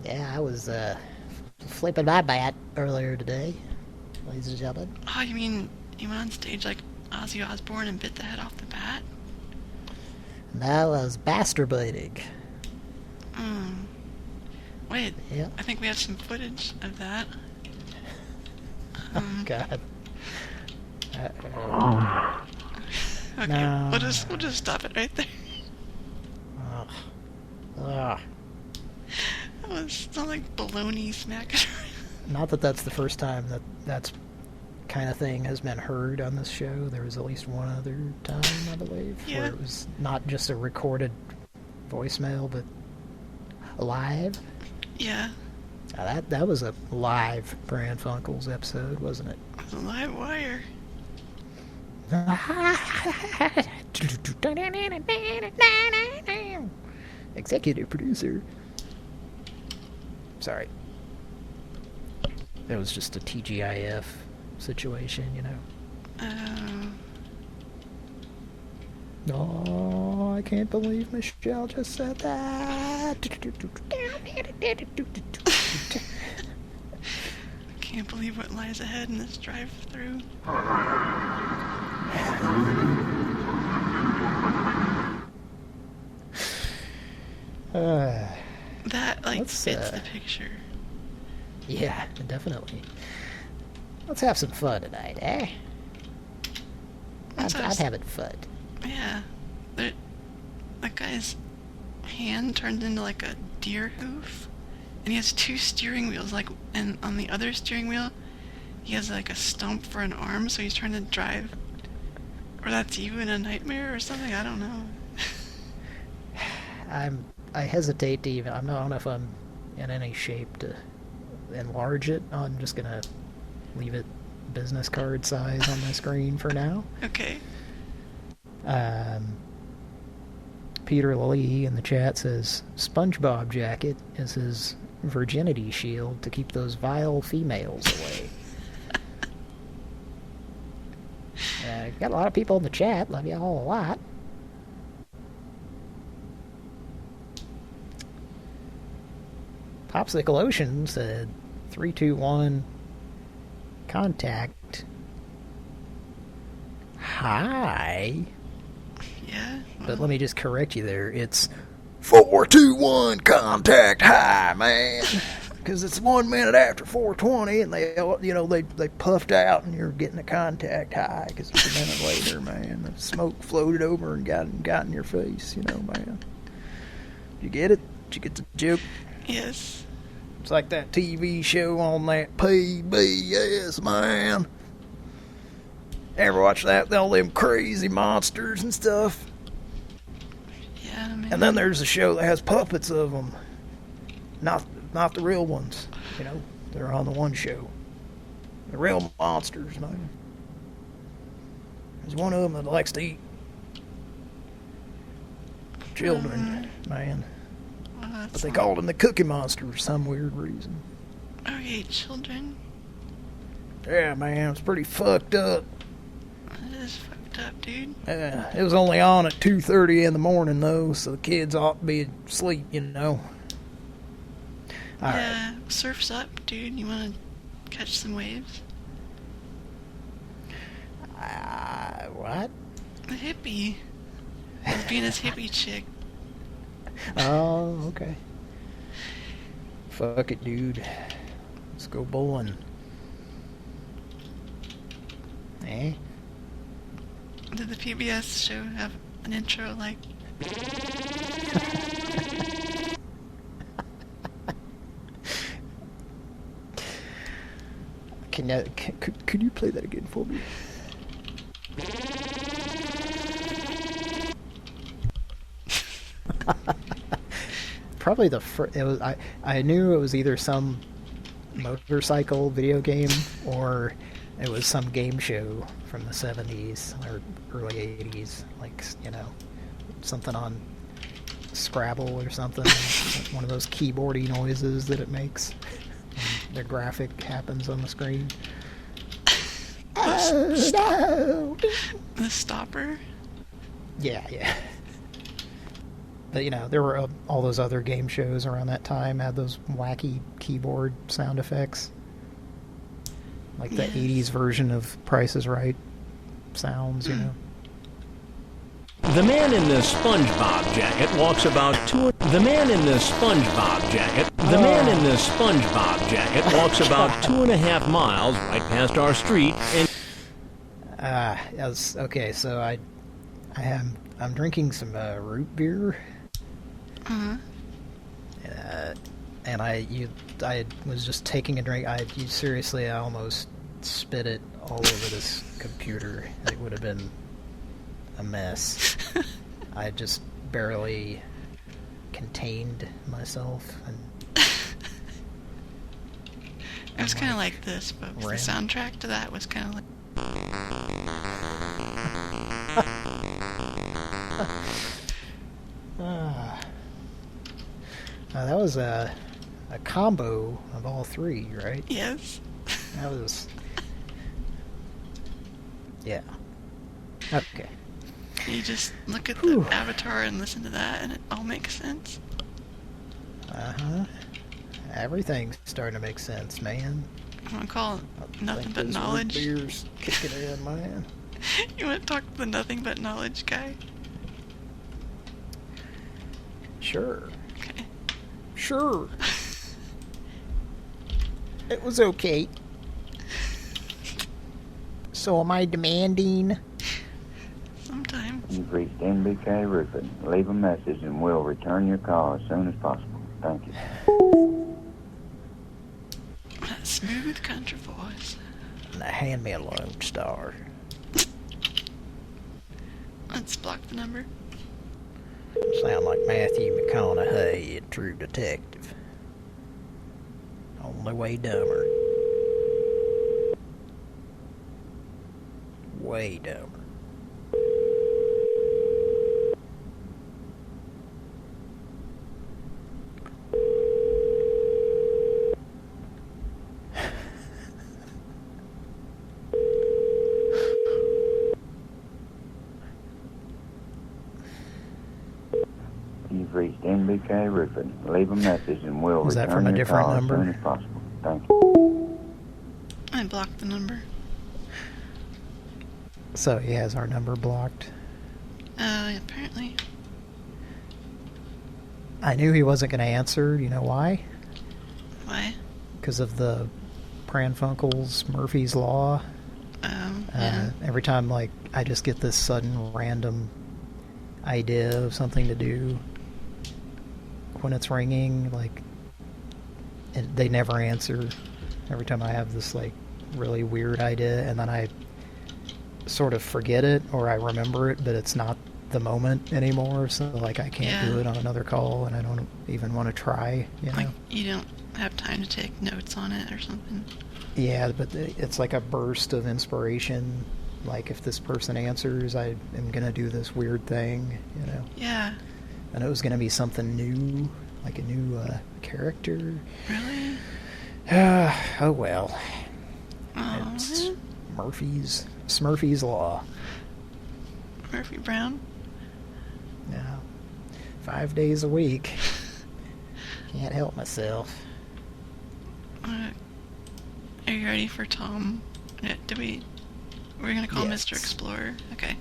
Yeah, I was flipping my bat earlier today, ladies and gentlemen. Oh, you mean you went on stage like Ozzy Osbourne and bit the head off the bat? No, I was masturbating. Wait, yeah. I think we have some footage of that. Oh, God. Okay, no. we'll just stop it right there. That was not like baloney smack. Not that that's the first time that's kind of thing has been heard on this show. There was at least one other time, I believe, where it was not just a recorded voicemail, but live. Yeah. Now that was a live Pran Funkels episode, wasn't it? It was a live wire. Executive producer. Sorry. It was just a TGIF situation, you know. Oh, I can't believe Michelle just said that. Can't believe what lies ahead in this drive-through. That fits the picture. Yeah, definitely. Let's have some fun tonight, eh? I'd have it fun. Yeah. That guy's hand turned into like a deer hoof. And he has 2 steering wheels, and on the other steering wheel, he has like a stump for an arm, so he's trying to drive. Or that's you in a nightmare or something, I don't know. I hesitate to even, I don't know if I'm in any shape to enlarge it. I'm just gonna leave it business card size on my screen for now. Okay. Peter Lee in the chat says SpongeBob jacket is his virginity shield to keep those vile females away. Got a lot of people in the chat. Love you all a lot. Popsicle Ocean said 321 contact. Hi. Yeah. But let me just correct you there. It's 421 contact high, man. Because it's 1 minute after 420, and they puffed out, and you're getting a contact high. Because it's a minute later, man. The smoke floated over and got in your face, man. You get it? Did you get the joke? Yes. It's like that TV show on that PBS, man. Ever watch that? All them crazy monsters and stuff. Yeah, man. And then there's a show that has puppets of them. Not the real ones. They're on the one show. The real monsters, man. There's one of them that likes to eat children, man. Well, but they called them the Cookie Monster for some weird reason. Okay, children. Yeah, man, it's pretty fucked up. It is fucked up, dude. It was only on at 2:30 in the morning, though, so the kids ought to be asleep, I Yeah, surf's up, dude. You want to catch some waves? What? A hippie. Was being his hippie chick. Oh, okay. Fuck it, dude. Let's go bowling. Eh? Did the PBS show have an intro like... Could you play that again for me? Probably the first. It was. I knew it was either some motorcycle video game or it was some game show from the 70s or early 80s, like, you know, something on Scrabble or something. One of those keyboardy noises that it makes. The graphic happens on the screen. No. The stopper? Yeah. But, you know, there were all those other game shows around that time had those wacky keyboard sound effects. Like the 80s version of Price is Right sounds, you know. The man in the SpongeBob jacket walks about The man in the SpongeBob jacket walks about 2.5 miles right past our street and... okay, so I'm drinking some root beer. Uh-huh. And I was just taking a drink. I almost spit it all over this computer. It would have been a mess. I just barely contained myself. And it was kind of like this, but the soundtrack to that was kind of like... That was a combo of all three, right? Yes. That was... Yeah. Okay. You just look at the avatar and listen to that, and it all makes sense. Uh-huh. Everything's starting to make sense, man. I'm gonna call it Nothing But Knowledge. Beer's kicking in, man. You want to talk to the Nothing But Knowledge guy? Sure. Okay. Sure. It was okay. So am I demanding? Sometimes. You've reached NBK Roofing. Leave a message and we'll return your call as soon as possible. Thank you. That smooth country voice. Now hand me a Lone Star. Let's block the number. Sound like Matthew McConaughey in True Detective. Only way dumber. Way dumber. You've reached NBK Roofing. Leave a message and we'll Is that return from a your different call number? as soon as possible. Thank you. I blocked the number. So he has our number blocked. Apparently. I knew he wasn't going to answer. You know why? Why? Because of the Pran Funkels Murphy's Law. Yeah. Every time, like, I just get this sudden random idea of something to do when it's ringing, like, they never answer. Every time I have this, like, really weird idea, and then I sort of forget it, or I remember it, but it's not the moment anymore, so, like, I can't do it on another call, and I don't even want to try, you know? Like, you don't have time to take notes on it or something? Yeah, but it's like a burst of inspiration. Like, if this person answers, I am going to do this weird thing, you know? Yeah. And it was going to be something new, like a new character. Really? Oh, well. Oh, it's Smurfy's Law. Murphy Brown? Yeah. 5 days a week. Can't help myself. Are you ready for Tom? We're gonna call Yes. Mr. Explorer. Okay.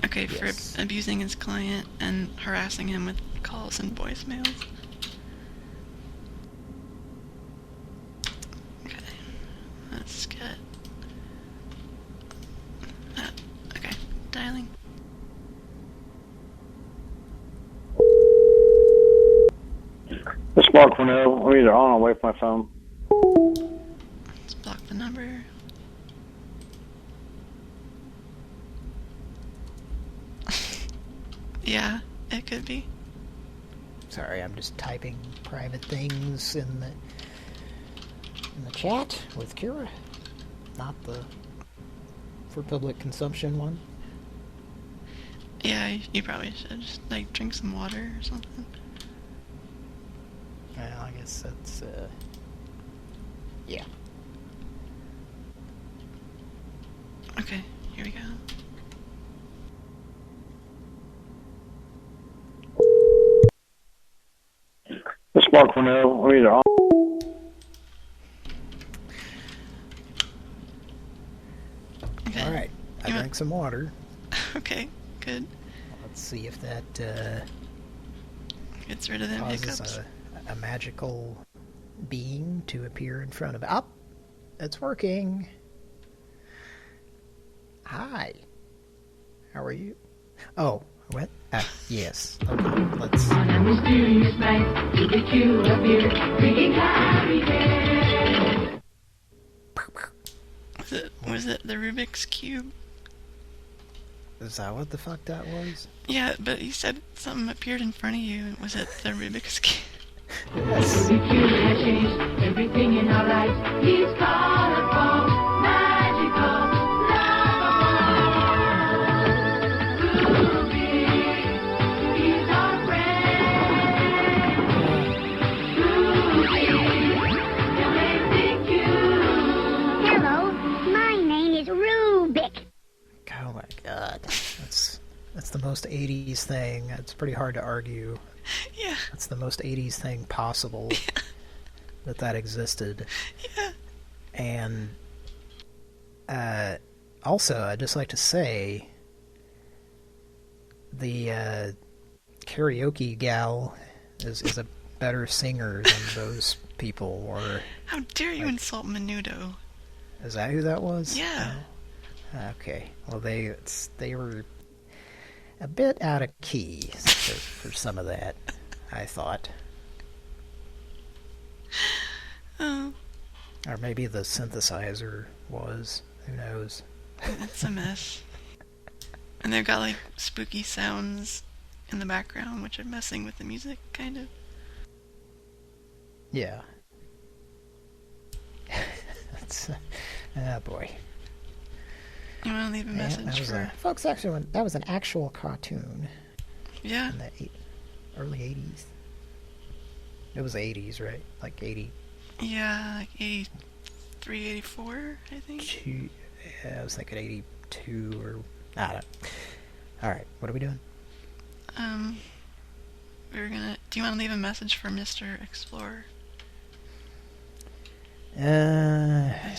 Okay, Yes. for abusing his client and harassing him with calls and voicemails. Okay. Let's get... okay. Dialing. This is Mark Cornell. I'm either on or away from my phone. Let's block the number. Yeah, it could be. Sorry, I'm just typing private things in the chat with Kira. Not the for public consumption one. Yeah, you probably should just, like, drink some water or something. Well, I guess that's, yeah. Okay, here we go. This is Mark Cornell. I'm either on. Okay. All right, I drank some water. Okay, good. Let's see if that Gets rid of them hiccups. causes a magical being to appear in front of it. Up, it's working. Hi. How are you? Oh, what? Yes. Okay, let's. On a mysterious night, you appear, bringing happy day. Was it the Rubik's Cube? Is that what the fuck that was? Yeah, but he said something appeared in front of you. Was it the Rubik's Cube? Yes. The cube has changed everything in our lives. He's colorful, magical, lovable. Ruby, he's our friend. Ruby, he'll make me cute. Hello, my name is Rubik. Oh my god. That's the most 80s thing. It's pretty hard to argue. Yeah. That's the most 80s thing possible. Yeah. that existed. Yeah. And also, I'd just like to say the karaoke gal is a better singer than those people were. How dare you insult Menudo? Is that who that was? Yeah. Okay. Well, they were a bit out of key for some of that, I thought. Oh. Or maybe the synthesizer was. Who knows? It's a mess. And they've got, like, spooky sounds in the background, which are messing with the music, kind of. Yeah. That's... oh, boy. You want to leave a message for... folks, actually, that was an actual cartoon. Yeah. In the early 80s. It was 80s, right? Like 80... Yeah, like 83, 84, I think. Yeah, I was thinking 82 or... I don't know. Alright, what are we doing? We were gonna... Do you want to leave a message for Mr. Explorer?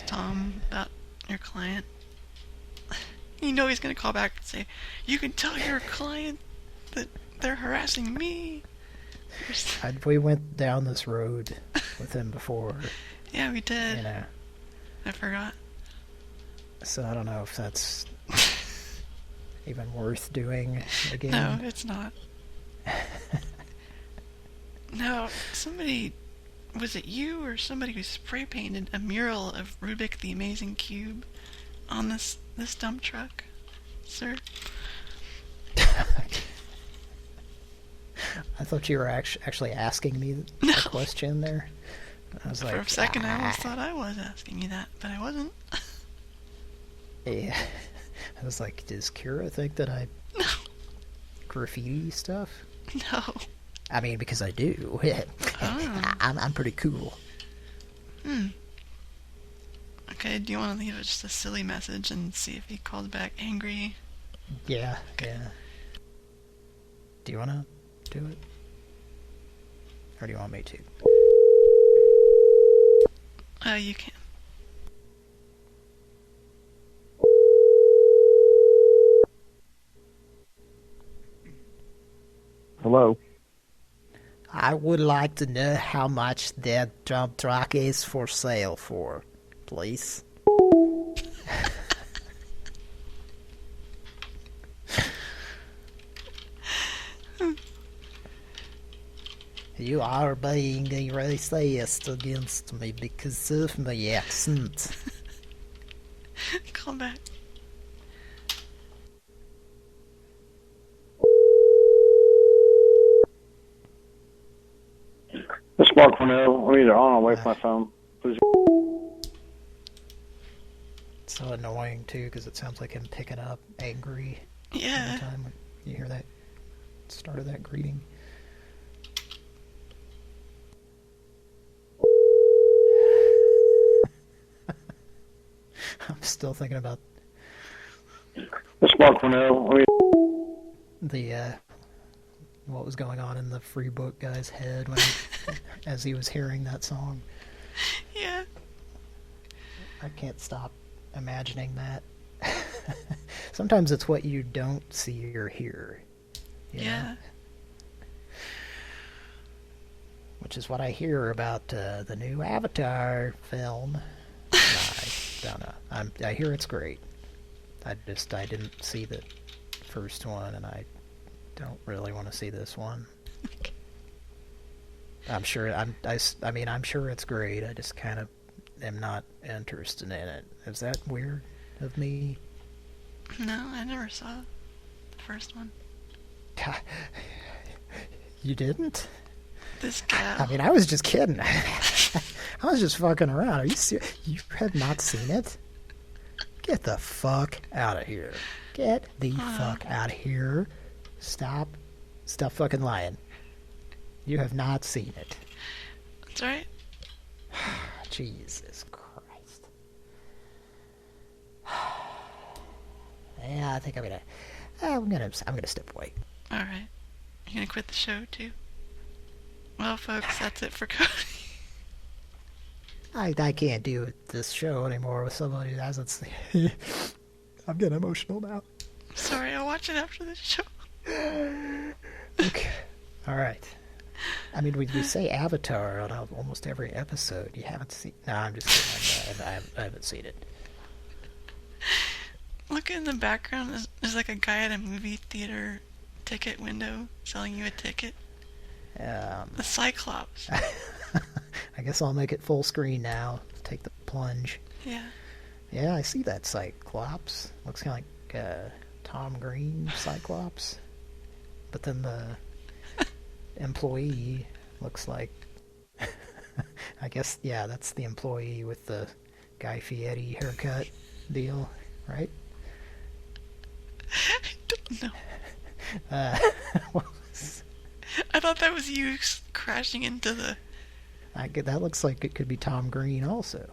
Tom, about your client. You know he's gonna call back and say, "You can tell your client that they're harassing me." We went down this road with him before. Yeah, we did. You know. I forgot. So I don't know if that's even worth doing again. No, it's not. No, somebody... Was it you or somebody who spray painted a mural of Rubik the Amazing Cube on this dump truck, sir? I thought you were actually asking me a question there. I was like, for a second, I almost thought I was asking you that, but I wasn't. Yeah. I was like, does Kira think that I graffiti stuff? No. I mean, because I do. Oh. I'm pretty cool. Okay, do you want to leave just a silly message and see if he calls back angry? Yeah, yeah. Do you want to do it? Or do you want me to? You can. Hello? I would like to know how much that dump truck is for sale for, please. You are being a racist against me because of my accent. Call back. This is Mark Cornell. I'm either on or away from my phone. Please. It's so annoying too because it sounds like him picking up angry. Yeah. Every time you hear that start of that greeting. I'm still thinking about This is Mark Cornell. the what was going on in the free book guy's head when as he was hearing that song. Yeah. I can't stop imagining that. Sometimes it's what you don't see or hear. You know? Which is what I hear about the new Avatar film. I don't know. I hear it's great. I didn't see the first one, and I don't really want to see this one. I'm sure it's great. I just kind of am not interested in it. Is that weird of me? No, I never saw the first one. You didn't? This gal. I mean, I was just kidding. I was just fucking around. Are you serious? You have not seen it? Get the fuck out of here. Get the fuck out of here. Stop fucking lying. You have not seen it. That's right. Jesus Christ. Yeah, I think I'm gonna step away. All right. You gonna quit the show too? Well, folks, that's it for Cody. I can't do this show anymore with somebody who hasn't seen. I'm getting emotional now. Sorry, I'll watch it after the show. Okay. All right. I mean, we say Avatar on almost every episode. You haven't seen... No, I'm just kidding. I haven't seen it. Look in the background. There's like a guy at a movie theater ticket window selling you a ticket. The Cyclops. I guess I'll make it full screen now. Take the plunge. Yeah. Yeah, I see that Cyclops. Looks kind of like Tom Green Cyclops. But then the employee looks like... I guess, yeah, that's the employee with the Guy Fieri haircut deal, right? I don't know. I thought that was you crashing into the... That looks like it could be Tom Green also.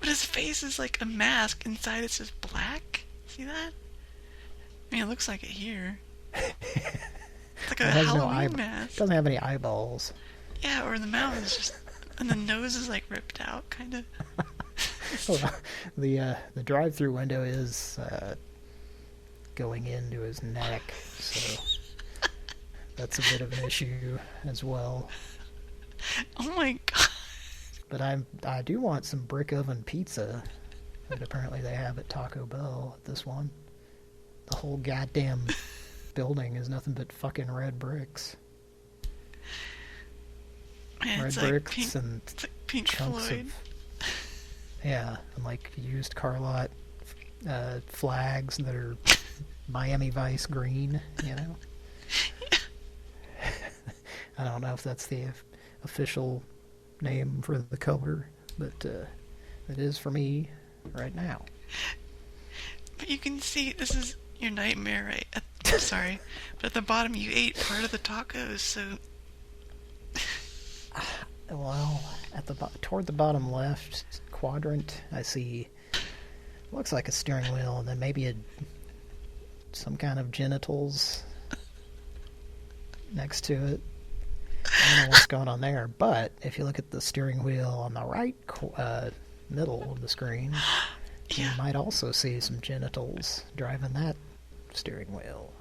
But his face is like a mask. Inside it's just black. See that? I mean, it looks like it here. It's like a Halloween mask. It doesn't have any eyeballs. Yeah, or the mouth is just... And the nose is like ripped out, kind of. The drive-through window is going into his neck, so that's a bit of an issue as well. Oh my god! But I do want some brick oven pizza that apparently they have at Taco Bell at this one. The whole goddamn building is nothing but fucking red bricks. Man, red bricks and Pink chunks Floyd. Yeah, and like used car lot flags that are Miami Vice green, you know? I don't know if that's the official name for the color, but it is for me right now. But you can see, this is your nightmare, right? Sorry, but at the bottom you ate part of the tacos, so... Well, toward the bottom left quadrant, I see looks like a steering wheel, and then maybe some kind of genitals next to it. don't know what's going on there. But if you look at the steering wheel on the right middle of the screen, you might also see some genitals driving that steering wheel.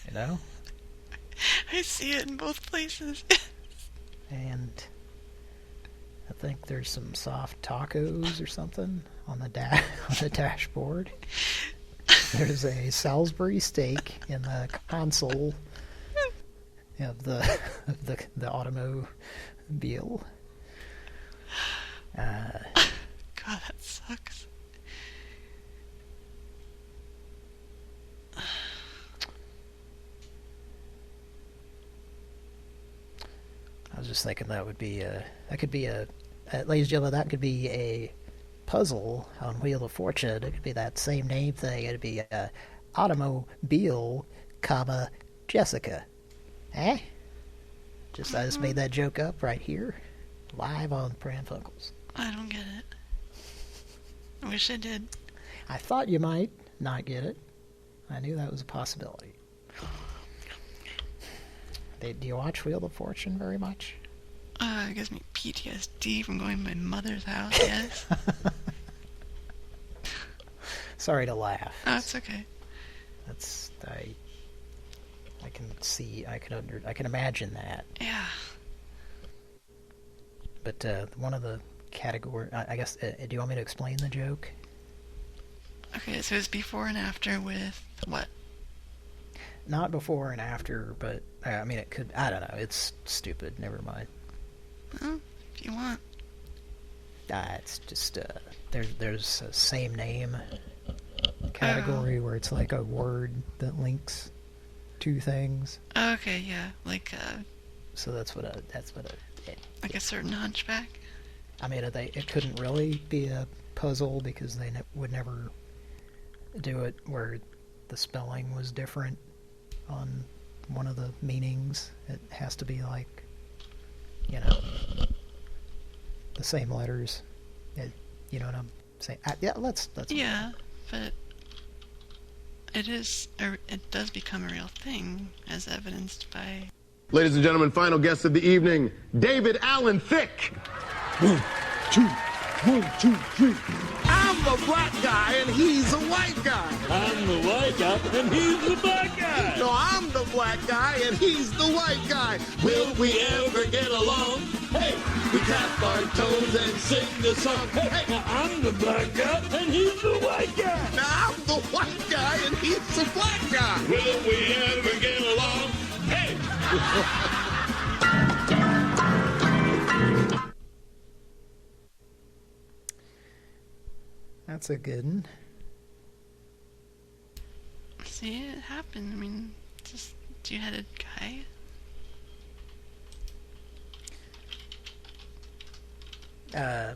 You know? I see it in both places. And I think there's some soft tacos or something on the dashboard. There's a Salisbury steak in the console of the automobile. God, that sucks. I was just thinking that could be a, ladies and gentlemen, that could be a puzzle on Wheel of Fortune. It could be that same name thing. It'd be automobile, Jessica. Eh? I just made that joke up right here, live on Pran Funkels. I don't get it. I wish I did. I thought you might not get it. I knew that was a possibility. Do you watch Wheel of Fortune very much? It gives me PTSD from going to my mother's house, yes. Sorry to laugh. Oh, it's okay. I can see, I can imagine that. Yeah. But one of the categories, I guess, do you want me to explain the joke? Okay, so it's before and after with what? Not before and after, but I mean, it could. I don't know. It's stupid. Never mind. Well, if you want. It's just there's a same name category where it's like a word that links two things. Okay, yeah, like So that's what a like a certain hunchback. I mean, it couldn't really be a puzzle because they would never do it where the spelling was different on one of the meanings. It has to be like, you know, the same letters. You know what I'm saying? Yeah, let's. Yeah, but it does become a real thing, as evidenced by. Ladies and gentlemen, final guest of the evening, David Allen Thick. 1, 2, 1, 2, 3. I'm the black guy and he's the white guy. I'm the white guy and he's the black guy. No, I'm the black guy and he's the white guy. Will we ever get along? Hey, we tap our toes and sing the song. Hey, now I'm the black guy and he's the white guy. Now I'm the white guy and he's the black guy. Will we ever get along? Hey. That's a good one. See, it happened. I mean, just two-headed guy. Yeah,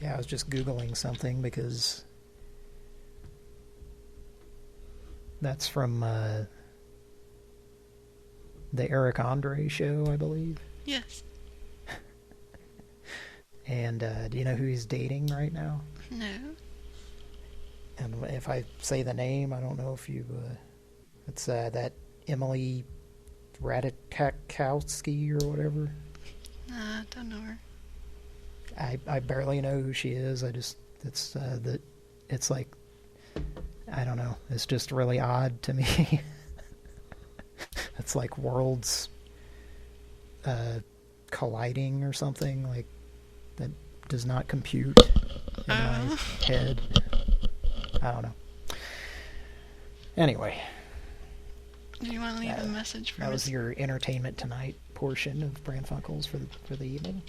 I was just Googling something because that's from the Eric Andre show, I believe. Yes. And do you know who he's dating right now? No. And if I say the name, I don't know if you... it's that Emily Ratajkowski or whatever. Nah, don't know her. I barely know who she is. It's like, I don't know. It's just really odd to me. It's like worlds colliding or something like that does not compute in my head. I don't know. Anyway. Do you want to leave a message for us? That was your entertainment tonight portion of Pran Funkels for the evening.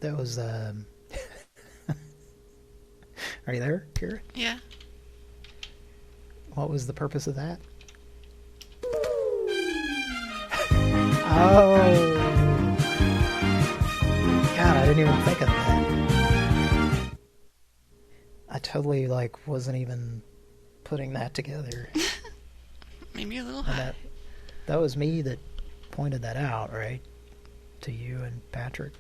That was are you there, Kira? Yeah. What was the purpose of that? Oh. God, I didn't even think of that. I totally, like, wasn't even putting that together. Maybe a little high. That was me that pointed that out, right? To you and Patrick.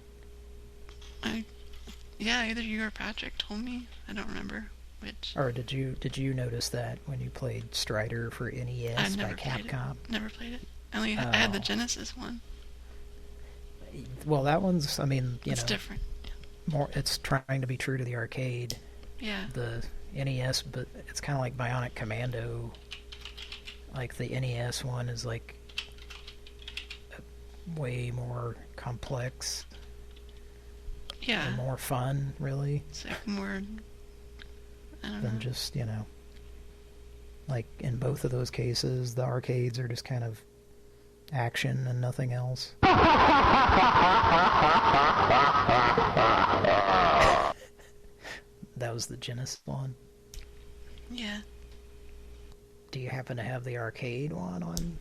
Yeah, either you or Patrick told me. I don't remember which. Or did you notice that when you played Strider for NES by Capcom? Never played it. I had the Genesis one. Well, that one's, I mean, it's different. More, it's trying to be true to the arcade. Yeah. The NES, but it's kind of like Bionic Commando. Like the NES one is like way more complex. Yeah. And more fun, really. It's like more, I don't than know. Just, like in both of those cases, the arcades are just kind of action and nothing else. That was the Genesis one. Yeah. Do you happen to have the arcade one on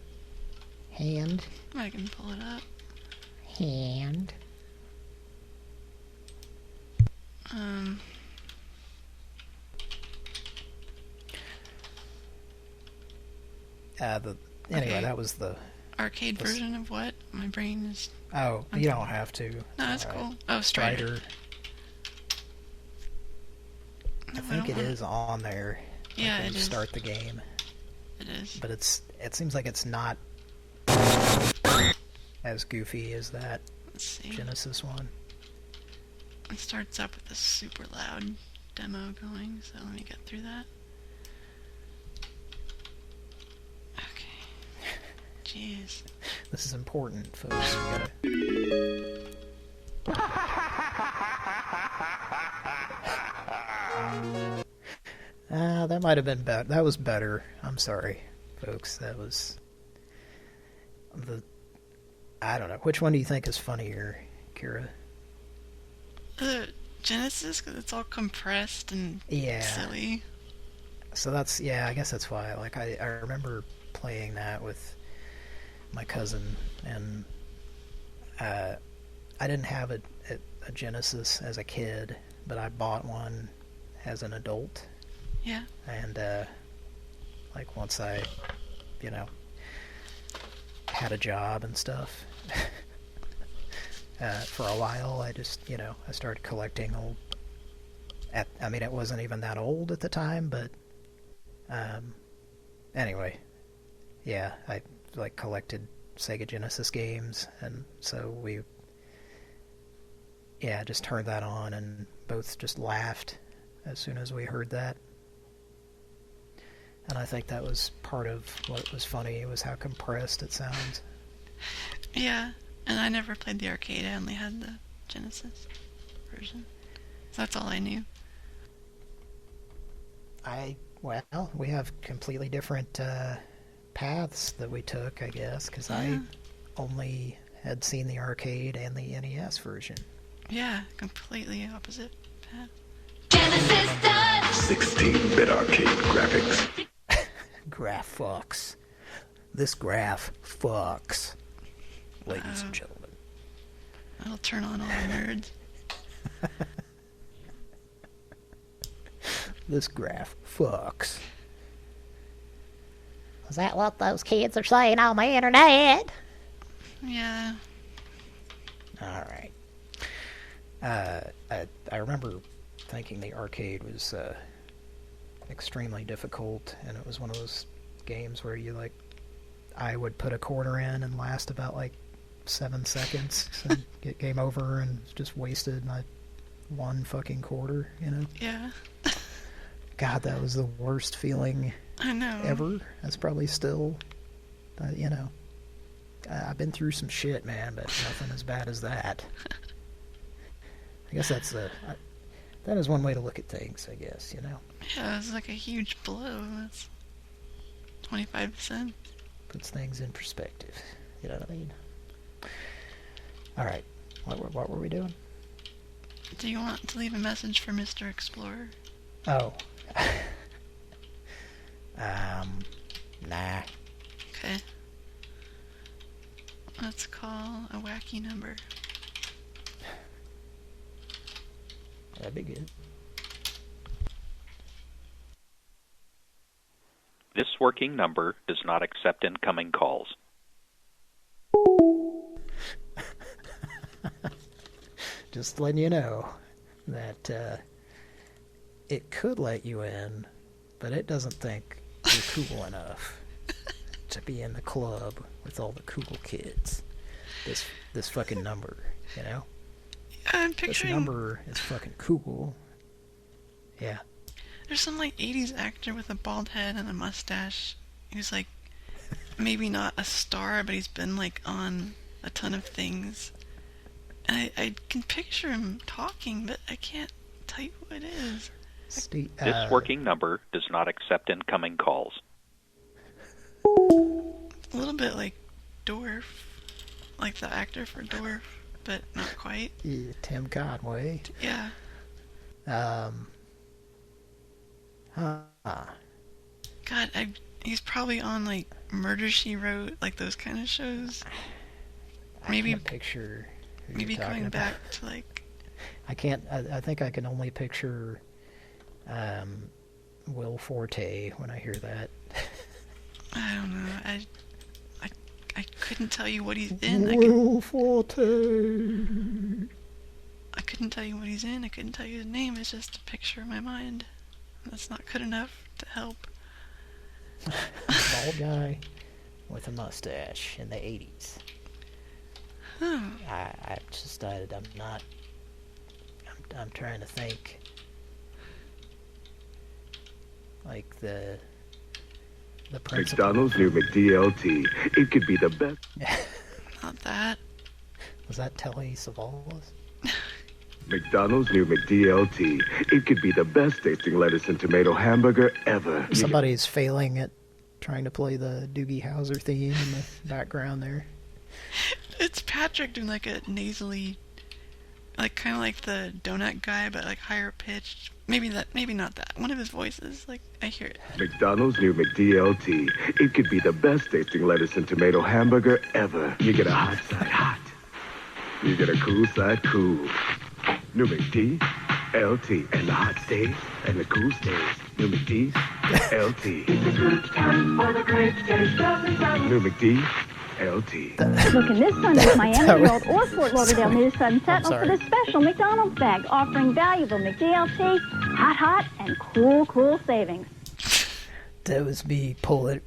hand? I can pull it up. Hand. Anyway, that was the arcade version of what? My brain is. Oh, you don't have to. No, that's cool. Oh, Strider. I think it is on there. Yeah, it is. Start the game. It is. But it seems like it's not as goofy as that Genesis one. It starts up with a super loud demo going, so let me get through that. Okay. Jeez. This is important, folks. That might have been better. That was better. I'm sorry, folks. That was I don't know. Which one do you think is funnier, Kira? Genesis, because it's all compressed and silly. So that's, I guess that's why. Like, I remember playing that with my cousin, and I didn't have a Genesis as a kid, but I bought one as an adult. Yeah. And, like, once I, had a job and stuff, for a while, I just, I started collecting old, I mean, it wasn't even that old at the time, but, anyway, yeah, I, like, collected Sega Genesis games, and so we, just turned that on, and both just laughed as soon as we heard that. And I think that was part of what was funny, was how compressed it sounds. Yeah, and I never played the arcade, I only had the Genesis version. So that's all I knew. Well, we have completely different paths that we took, I guess, because I only had seen the arcade and the NES version. Yeah, completely opposite path. Genesis done! 16-bit arcade graphics. Graph fucks. This graph fucks. Ladies and gentlemen. That'll turn on all the nerds. This graph fucks. Is that what those kids are saying on the internet? Yeah. Alright. I remember thinking the arcade was extremely difficult, and it was one of those games where you, like, I would put a quarter in and last about, like, 7 seconds and get game over and just wasted my one fucking quarter, Yeah. God, that was the worst feeling I know. ever. That's probably still, I've been through some shit, man, but nothing as bad as that. I guess that is one way to look at things, I guess, Yeah, it was like a huge blow. That's 25%. Puts things in perspective. You know what I mean? Alright. What were we doing? Do you want to leave a message for Mr. Explorer? Oh. Nah. Okay. Let's call a wacky number. That'd be good. working number does not accept incoming calls. Just letting you know that it could let you in, but it doesn't think you're cool enough to be in the club with all the cool kids. This fucking number, you know? I'm picturing... This number is fucking cool. Yeah. There's some, like, 80s actor with a bald head and a mustache who's, like, maybe not a star, but he's been, like, on a ton of things. And I can picture him talking, but I can't tell you who it is. This working number does not accept incoming calls. A little bit like Dwarf, like the actor for Dwarf, but not quite. Yeah, Tim Conway. Yeah. God, he's probably on like Murder, She Wrote, like those kind of shows. Maybe I can't picture. Maybe going back to like. I can't. I think I can only picture Will Forte when I hear that. I don't know. I couldn't tell you what he's in. Will Forte. I couldn't tell you what he's in. I couldn't tell you his name. It's just a picture in my mind. That's not good enough to help. Bald guy with a mustache in the 80s. Huh. I just decided I'm not. I'm trying to think. Like the principal. McDonald's new McDLT. It could be the best. Not that. Was that Telly Savalas? McDonald's new McDLT. It could be the best tasting lettuce and tomato hamburger ever. Somebody's failing at trying to play the Doogie Howser theme in the background there. It's Patrick doing like a nasally, like kind of like the donut guy, but like higher pitched. Maybe not that. One of his voices, like I hear it. McDonald's new McDLT. It could be the best tasting lettuce and tomato hamburger ever. You get a hot side hot. You get a cool side cool. New McDLT. And the hot stays and the cool stays. New McDLT. New McDLT. Look in this Sunday's Miami Herald or Fort Lauderdale News Sun Sentinel for the special McDonald's bag offering valuable McDLT, hot, and cool savings. That was me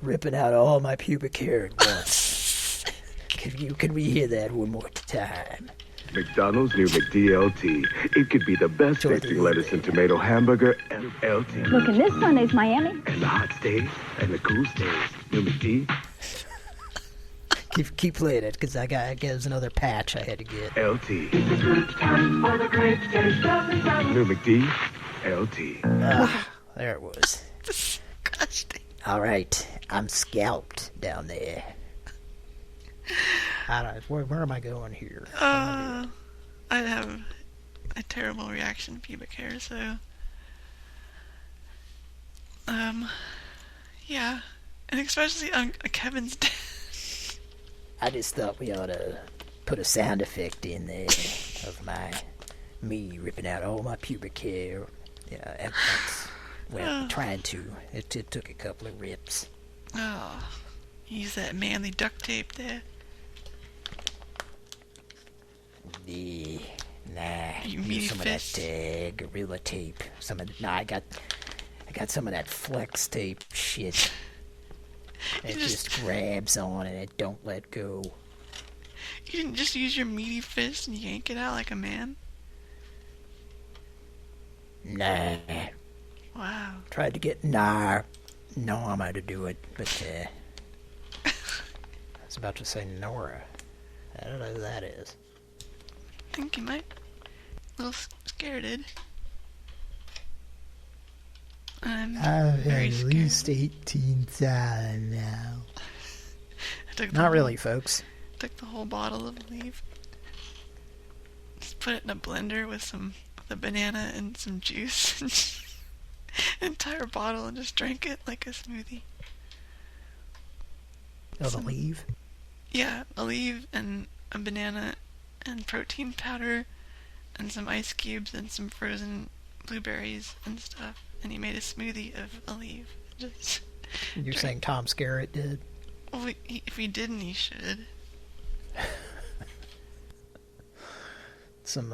ripping out all my pubic hair at once. Can we hear that one more time? McDonald's new McDLT. It could be the best tasting lettuce and tomato hamburger ever. LT. Look in this Sunday's Miami. And the hot stays and the cool stays. New McD. Keep playing it, because there's another patch I had to get. LT. New McD. LT. There it was. Disgusting. All right, I'm scalped down there. Where am I going here? I have a terrible reaction to pubic hair, so yeah, and especially on Kevin's death. I just thought we ought to put a sound effect in there of me ripping out all my pubic hair. Yeah, trying to. It took a couple of rips. Oh, use that manly duct tape there. Nah, use some of that Gorilla tape. I got some of that flex tape shit. It just grabs on and it don't let go. You didn't just use your meaty fist and yank it out like a man? Nah. Wow. Tried to get Norma to do it, but I was about to say Nora. I don't know who that is. I think you might. A little scareded. I'm very at scared. least 18 times now. Not really, folks. Took the whole bottle of Aleve. Just put it in a blender with a banana and some juice. Entire bottle and just drank it like a smoothie. Aleve? Yeah, Aleve and a banana and protein powder and some ice cubes and some frozen blueberries and stuff. And he made a smoothie of Aleve. Just You're saying Tom Skerritt did? Well, if he didn't, he should. Some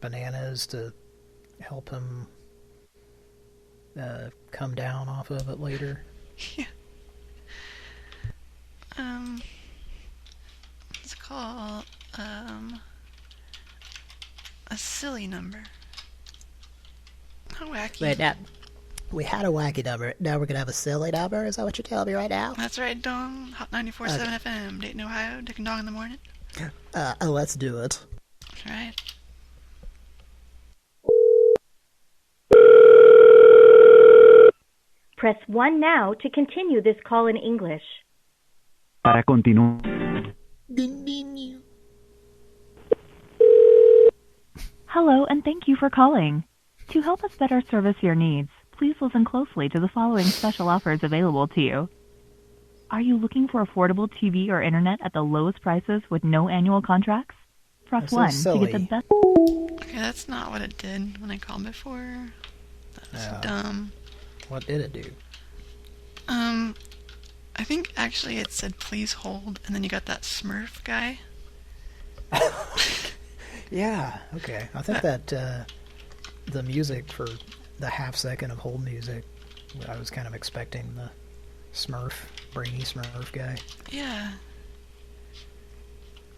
bananas to help him come down off of it later. Yeah. Let's call a silly number. How wacky. Wait, now, we had a wacky number. Now we're going to have a silly number? Is that what you're telling me right now? That's right, Dong. Hot 94.7 Okay. FM, Dayton, Ohio. Dick and Dong in the morning. Let's do it. That's right. Press 1 now to continue this call in English. Para continuar. Hello, and thank you for calling. To help us better service your needs, please listen closely to the following special offers available to you. Are you looking for affordable TV or internet at the lowest prices with no annual contracts? Press 1 to get the best. Okay, that's not what it did when I called before. That was dumb. What did it do? I think actually it said please hold, and then you got that Smurf guy. Yeah, okay. I think that the music for the half second of hold music, I was kind of expecting the Smurf, brainy Smurf guy. Yeah.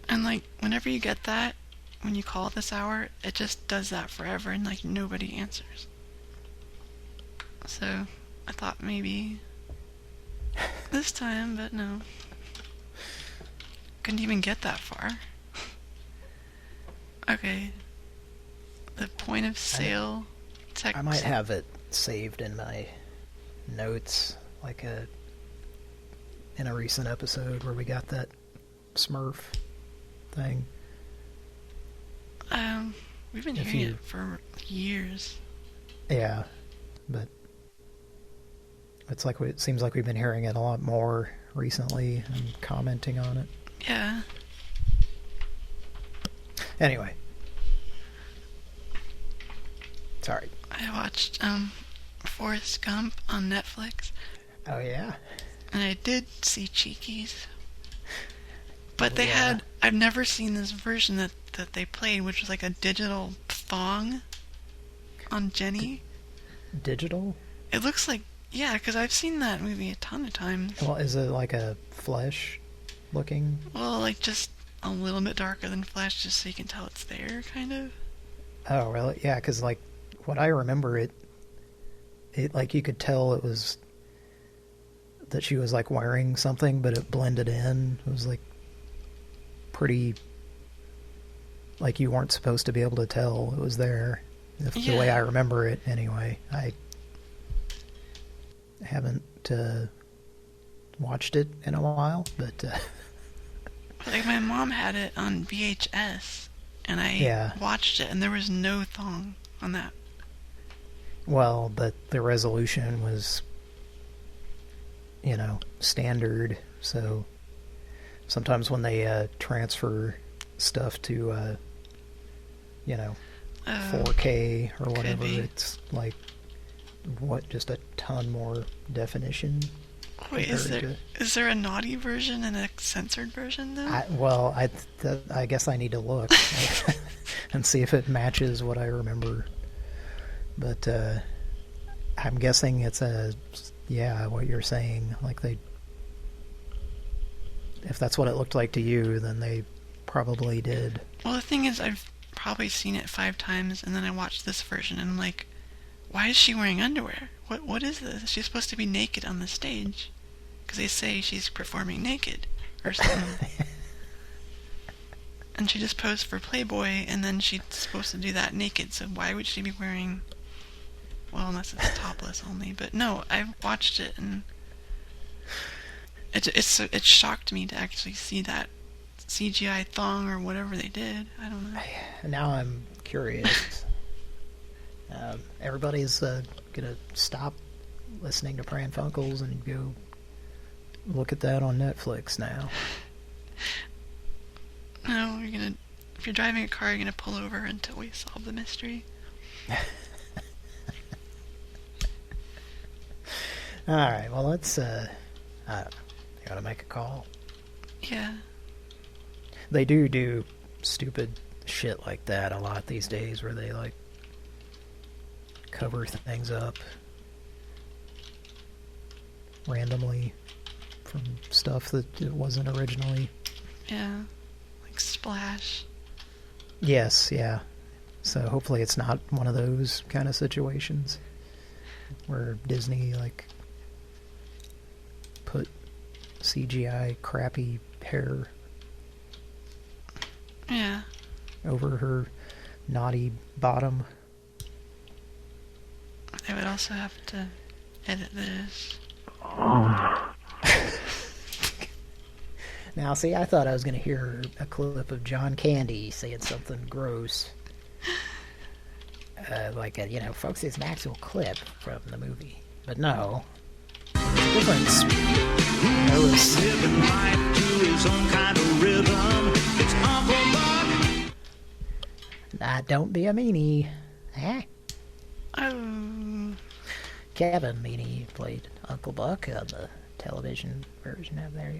And like, whenever you get that, when you call this hour, it just does that forever, and like nobody answers. So, I thought maybe this time, but no. Couldn't even get that far. Okay. The point of sale text. I might have it saved in my notes, like in a recent episode where we got that Smurf thing. We've been hearing it for years. Yeah, but it seems like we've been hearing it a lot more recently and commenting on it. Yeah. Anyway. Sorry. I watched Forrest Gump on Netflix. Oh yeah? And I did see Cheekies. But they had, I've never seen this version that they played, which was like a digital thong on Jenny. Digital? It looks like, yeah, because I've seen that movie a ton of times. Well, is it like a flesh looking? Well, like just a little bit darker than flesh, just so you can tell it's there, kind of. Oh, really? Yeah, because like what I remember, it like you could tell it was that she was like wearing something, but it blended in. It was like pretty, like you weren't supposed to be able to tell it was there. The way I remember it, anyway. I haven't watched it in a while, but like my mom had it on VHS, and I watched it, and there was no thong on that. Well, but the resolution was, standard, so sometimes when they transfer stuff to, 4K or whatever, it's like, just a ton more definition. Wait, is there a naughty version and a censored version, though? I guess I need to look and see if it matches what I remember. But I'm guessing it's what you're saying. Like if that's what it looked like to you, then they probably did. Well, the thing is, I've probably seen it 5 times, and then I watched this version, and I'm like, why is she wearing underwear? What is this? She's supposed to be naked on the stage, because they say she's performing naked or something. And she just posed for Playboy, and then she's supposed to do that naked, so why would she be wearing... Well, unless it's topless only. But no, I watched it, and it shocked me to actually see that CGI thong or whatever they did. I don't know. Now I'm curious. Everybody's gonna stop listening to Pran Funkels and go look at that on Netflix now. No, if you're driving a car, you're gonna pull over until we solve the mystery. Alright, well, let's, I don't know. You want to make a call? Yeah. They do stupid shit like that a lot these days, where they, like, cover things up randomly from stuff that it wasn't originally. Yeah. Like Splash. Yes, yeah. So hopefully it's not one of those kind of situations where Disney, like, put CGI crappy hair over her naughty bottom. They would also have to edit this. Now, see, I thought I was going to hear a clip of John Candy saying something gross. Like a, folks, it's an actual clip from the movie. But no. There's a difference. There was... living life to his own kind of rhythm. It's Uncle Buck. Nah, don't be a meanie. Huh? Oh. Kevin Meany played Uncle Buck on the television version of there.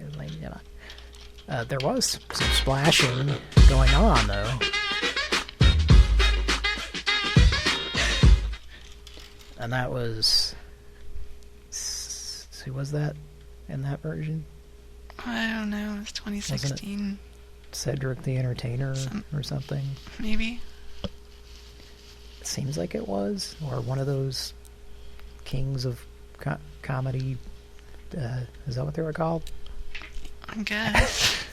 There was some splashing going on, though. And that was... Who was that in that version? I don't know. It was 2016. Wasn't it Cedric the Entertainer or something? Maybe. It seems like it was. Or one of those kings of comedy. Is that what they were called? I guess.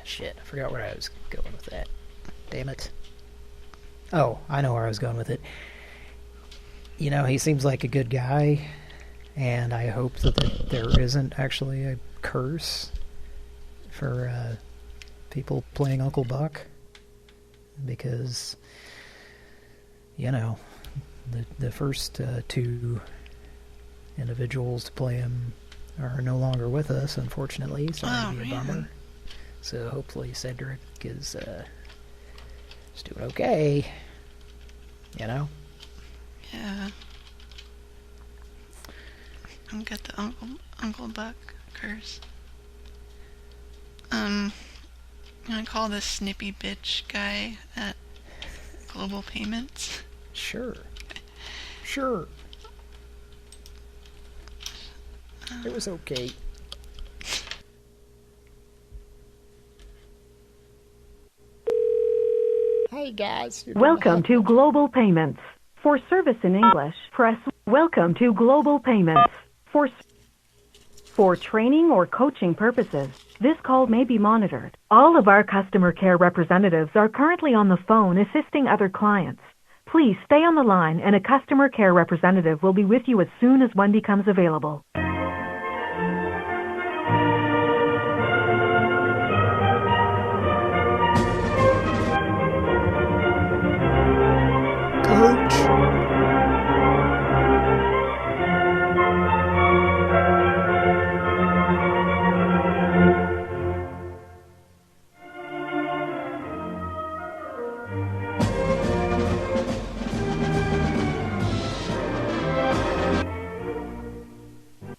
Shit, I forgot where I was going with that. Damn it. Oh, I know where I was going with it. He seems like a good guy, and I hope that there isn't actually a curse for people playing Uncle Buck, because, the first two individuals to play him are no longer with us, unfortunately. Sorry to be a bummer. So hopefully Cedric is doing okay. Yeah. Don't get the Uncle Buck curse. You want to call this snippy bitch guy at Global Payments? Sure. It was okay. Hey guys. Welcome to Global Payments. For service in English, press Welcome to Global Payments. For training or coaching purposes, this call may be monitored. All of our customer care representatives are currently on the phone assisting other clients. Please stay on the line and a customer care representative will be with you as soon as one becomes available.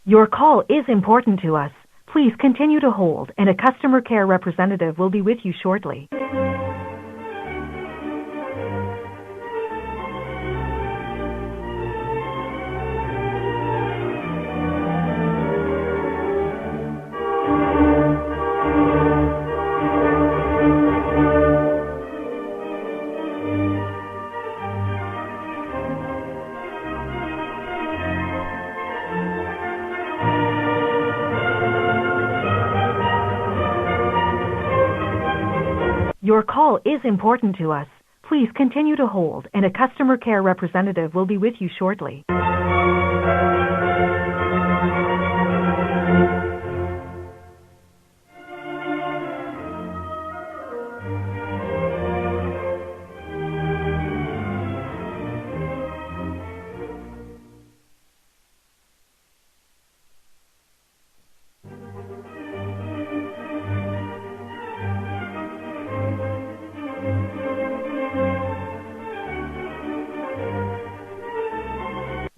Your call is important to us. Please continue to hold, and a customer care representative will be with you shortly. Your call is important to us. Please continue to hold, and a customer care representative will be with you shortly.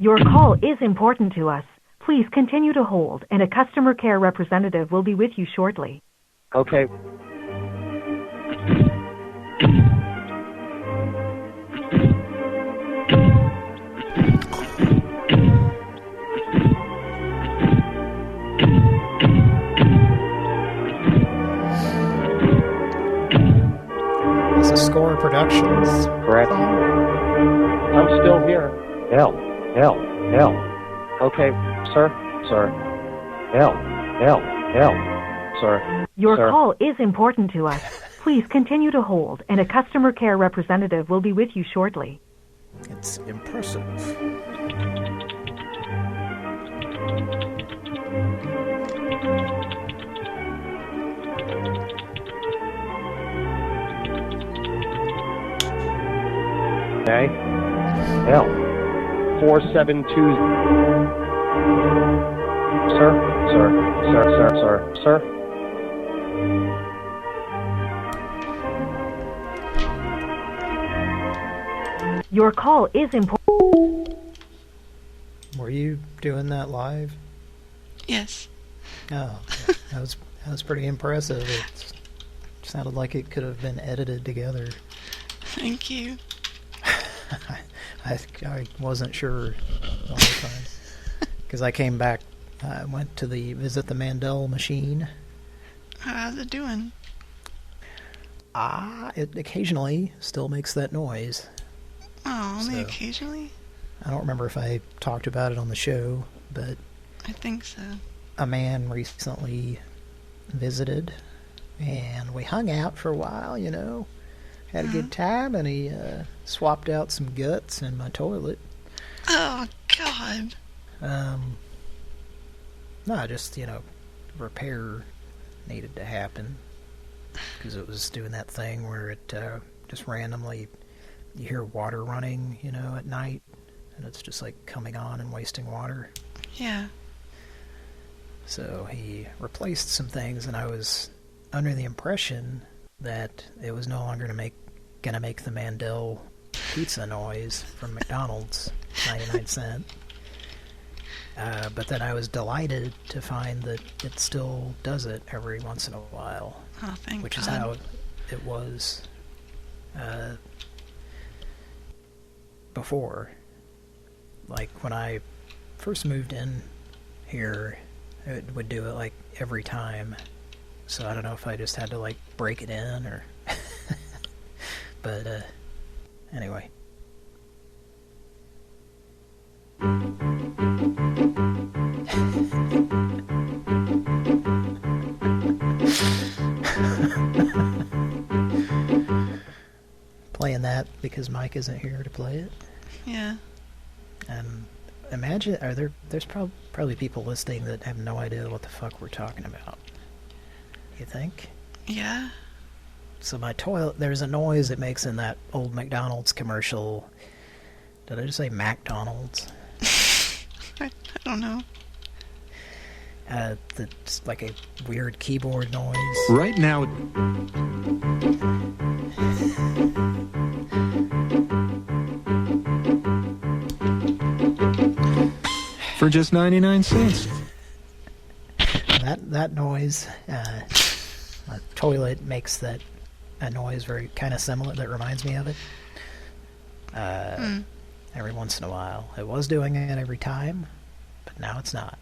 Your call is important to us. Please continue to hold, and a customer care representative will be with you shortly. Okay. This is Score Productions. Correct. I'm still here. L. Okay, sir. L. Sir. Your sir. call is important to us. Please continue to hold, and a customer care representative will be with you shortly. It's impressive. Okay. L. 472. Sir. Your call is important. Were you doing that live? Yes. Oh, that was pretty impressive. It sounded like it could have been edited together. Thank you. I wasn't sure all the time because I came back. I went to visit the Mandel machine. How's it doing? It occasionally still makes that noise. Oh, only occasionally? I don't remember if I talked about it on the show, but I think so. A man recently visited, and we hung out for a while, you know. Had a good time, and he swapped out some guts in my toilet. Oh, God. No, just, you know, repair needed to happen. Because it was doing that thing where it just randomly, you hear water running, you know, at night. And it's just like coming on and wasting water. Yeah. So he replaced some things, and I was under the impression that it was no longer gonna make the Mandel pizza noise from McDonald's, 99 cent. But then I was delighted to find that it still does it every once in a while. Oh, thank which God. is how it was before. Like when I first moved in here, it would do it like every time. So I don't know if I just had to like break it in or but anyway. Playing that because Mike isn't here to play it. Yeah. Imagine, there's probably people listening that have no idea what the fuck we're talking about. You think? Yeah. So my toilet, there's a noise it makes in that old McDonald's commercial. Did I just say McDonald's? I don't know. That's like a weird keyboard noise. Right now. For just 99 cents. That noise, a toilet makes that a noise very kind of similar that reminds me of it. Every once in a while. It was doing it every time, but now it's not.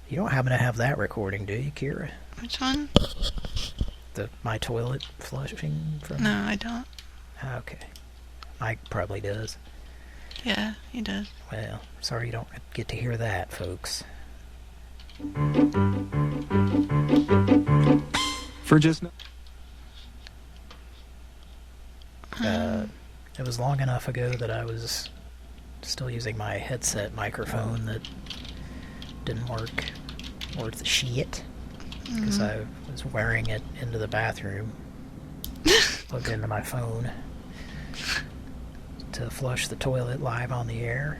You don't happen to have that recording, do you, Kira? Which one? My toilet flushing from... No, I don't. Okay. Mike probably does. Yeah, he does. Well, sorry you don't get to hear that, folks. For just... It was long enough ago that I was still using my headset microphone that didn't work worth the shit because I was wearing it into the bathroom, plugged into my phone to flush the toilet live on the air.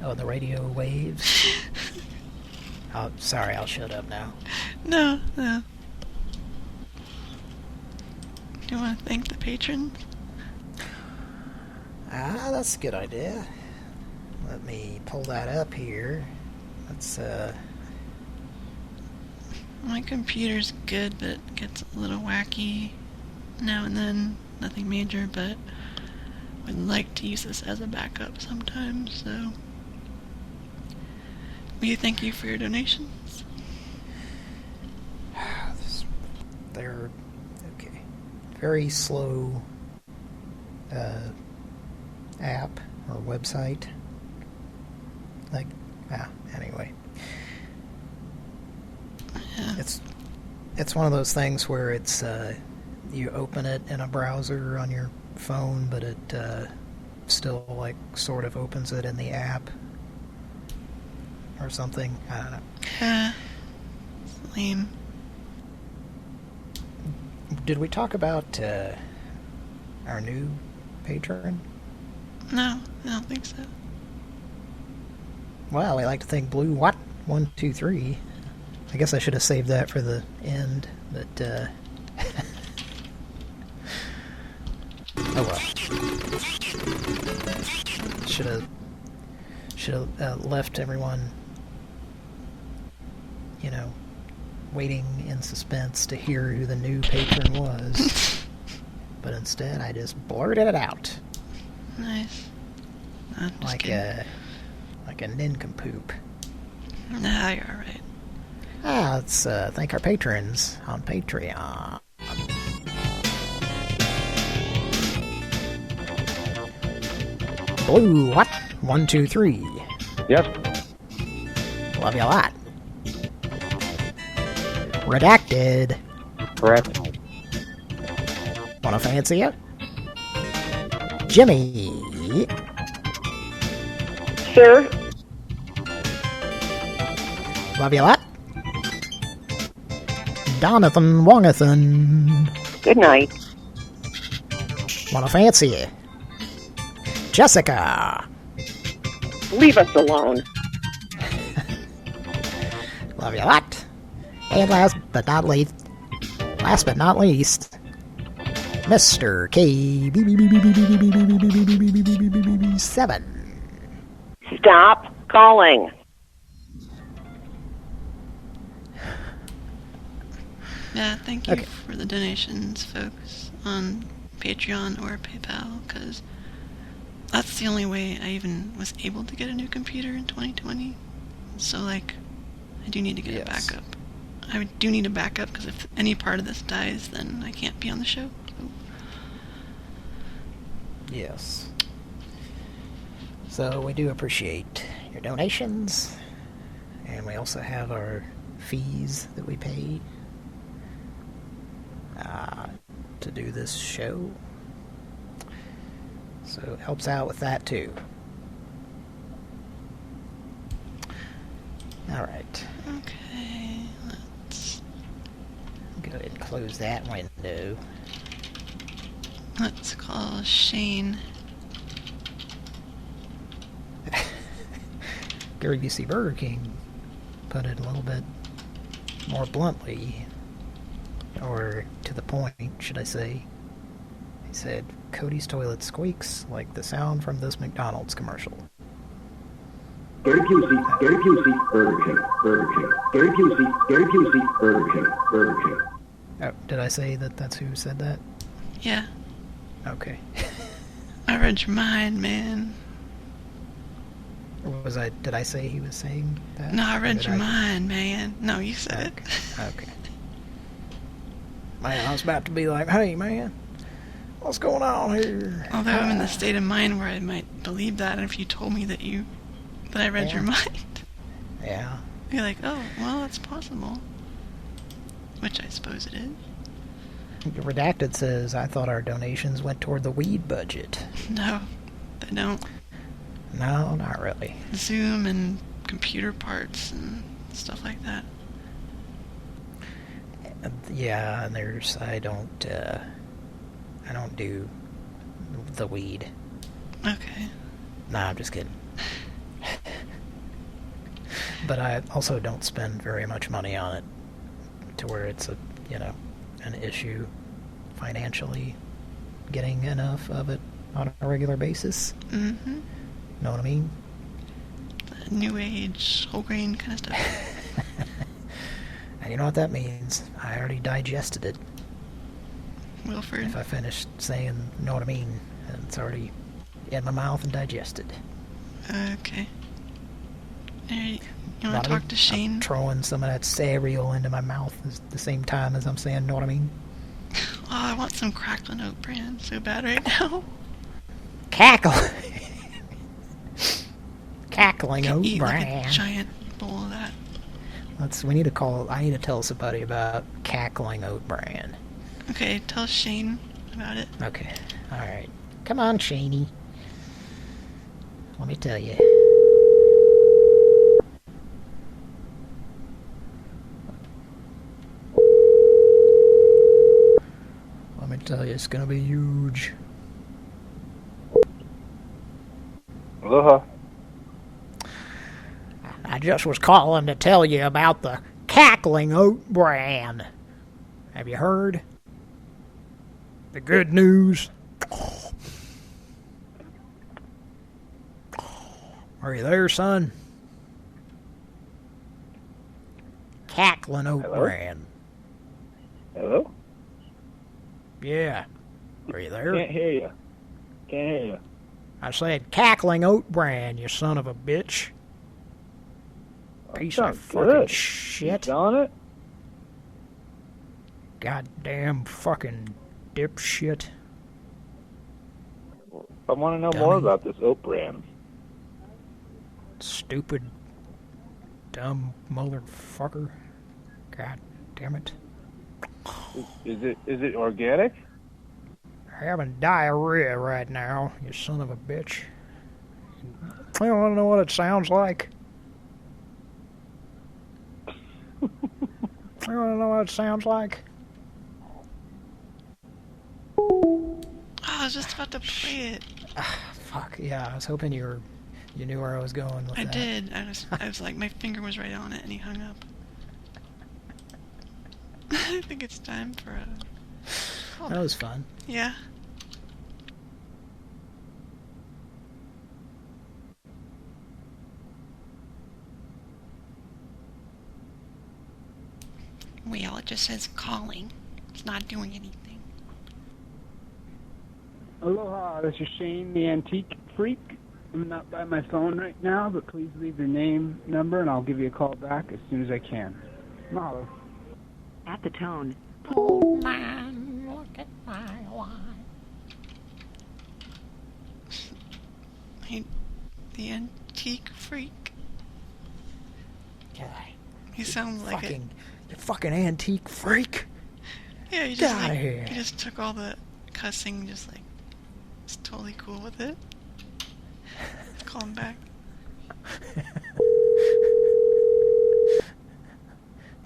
Oh, the radio waves. Sorry, I'll shut up now. No. Do you want to thank the patrons? That's a good idea. Let me pull that up here. Let's, My computer's good, but it gets a little wacky now and then. Nothing major, but would like to use this as a backup sometimes, so... We thank you for your donations. They're, okay, very slow app or website. Like, anyway. Yeah. It's one of those things where it's, you open it in a browser on your phone, but it still, like, sort of opens it in the app or something. I don't know. Yeah. Lame. Did we talk about our new patron? No, I don't think so. Well, we like to think Blue, what? 1, 2, 3. I guess I should have saved that for the end, but, oh well. Should have left everyone, you know, waiting in suspense to hear who the new patron was. But instead, I just blurted it out. Nice. Like a nincompoop. Nah, you're alright. Let's thank our patrons on Patreon. Blue, what? 1, 2, 3. Yes. Love you a lot. Redacted. Correct. Wanna fancy it? Jimmy. Sure. Love you a lot. Donathan Wongathan. Good night. Wanna fancy it? Jessica. Leave us alone. Love you a lot. And last but not least, Mr. KB7. Stop calling. Yeah, thank you for the donations, folks, on Patreon or PayPal, because that's the only way I even was able to get a new computer in 2020. So, like, I do need to get a backup. I do need a backup, because if any part of this dies, then I can't be on the show. So. Yes. So we do appreciate your donations, and we also have our fees that we pay to do this show. So it helps out with that too. Alright. Okay, let's go ahead and close that window. Let's call Shane. Gary Busey Burger King put it a little bit more bluntly, or to the point, should I say. He said, Cody's toilet squeaks like the sound from this McDonald's commercial. Gary Busey, Burger King, Burger King. Gary Busey, Burger King, Burger King. Oh, did I say that that's who said that? Yeah. Okay. I read your mind, man. Did I say he was saying that? No, I read your mind, man. No, you said it. Okay. Man, I was about to be like, hey, man, what's going on here? Although I'm in the state of mind where I might believe that if you told me that I read your mind. Yeah. You're like, oh, well, that's possible. Which I suppose it is. Redacted says, I thought our donations went toward the weed budget. No, they don't. No, not really. Zoom and computer parts and stuff like that. Yeah, and I don't do the weed. Okay. Nah, I'm just kidding. But I also don't spend very much money on it to where it's an issue financially getting enough of it on a regular basis. Mm-hmm. Know what I mean? new age, whole grain kind of stuff. And you know what that means. I already digested it. Wilford. If I finish saying, know what I mean, it's already in my mouth and digested. Okay. Alright, you want to talk to Shane? I'm throwing some of that cereal into my mouth at the same time as I'm saying, know what I mean? Oh, I want some crackling oat bran so bad right now. Cackling oat eat bran. Like a giant bowl of that. I need to tell somebody about cackling oat bran. Okay, tell Shane about it. Okay, alright. Come on, Shaney. Let me tell you. Let me tell you, it's gonna be huge. Aloha. I just was calling to tell you about the cackling oat bran. Have you heard? The good news. Are you there, son? Cackling oat bran. Hello? Yeah. Are you there? Can't hear you. Can't hear you. I said cackling oat bran, you son of a bitch. Piece of fucking shit. You selling it? Goddamn fucking dipshit. I want to know more about this oat bran. Stupid, dumb motherfucker. God damn it. Is it organic? Having diarrhea right now, you son of a bitch. I don't want to know what it sounds like. I want to know what it sounds like. Oh, I was just about to play it. Fuck, yeah, I was hoping you knew where I was going with that. I did. I was like, my finger was right on it, and he hung up. I think it's time for a... Oh. That was fun. Yeah. Well, it just says calling. It's not doing anything. Aloha, this is Shane, the Antique Freak. I'm not by my phone right now, but please leave your name, number, and I'll give you a call back as soon as I can. Mahalo. At the tone. Old man, look at my life. Hey, the Antique Freak. God. He sounds like it. You fucking antique freak. Yeah, he Get just out of here. He just took all the cussing, just like, was totally cool with it. Call him back.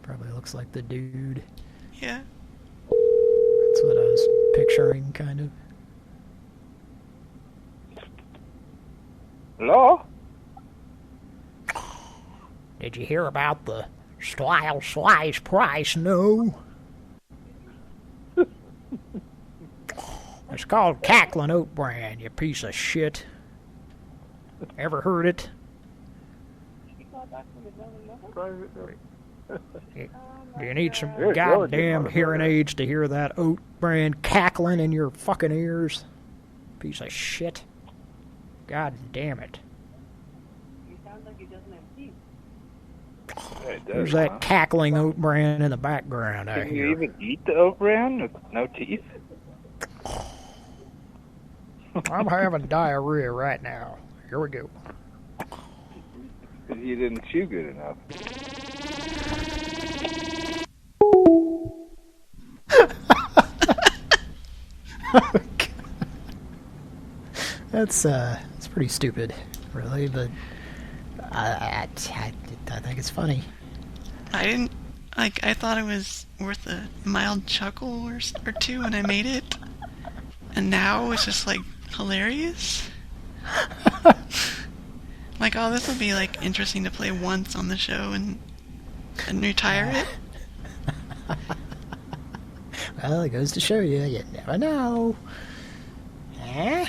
Probably looks like the dude. Yeah. That's what I was picturing, kind of. Hello? Did you hear about the style slice price? No. It's called cackling oat bran, you piece of shit. Ever heard it? Do you need some goddamn hearing aids to hear that oat bran cackling in your fucking ears? Piece of shit. God damn it. There's that cackling oat bran in the background out Can here. you even eat the oat bran with no teeth? I'm having diarrhea right now. Here we go. You didn't chew good enough. That's pretty stupid, really, but I think it's funny. I didn't, like, I thought it was worth a mild chuckle or two when I made it. And now it's just, like, hilarious. Like, oh, this will be, like, interesting to play once on the show and retire it. Well, it goes to show you never know. Huh?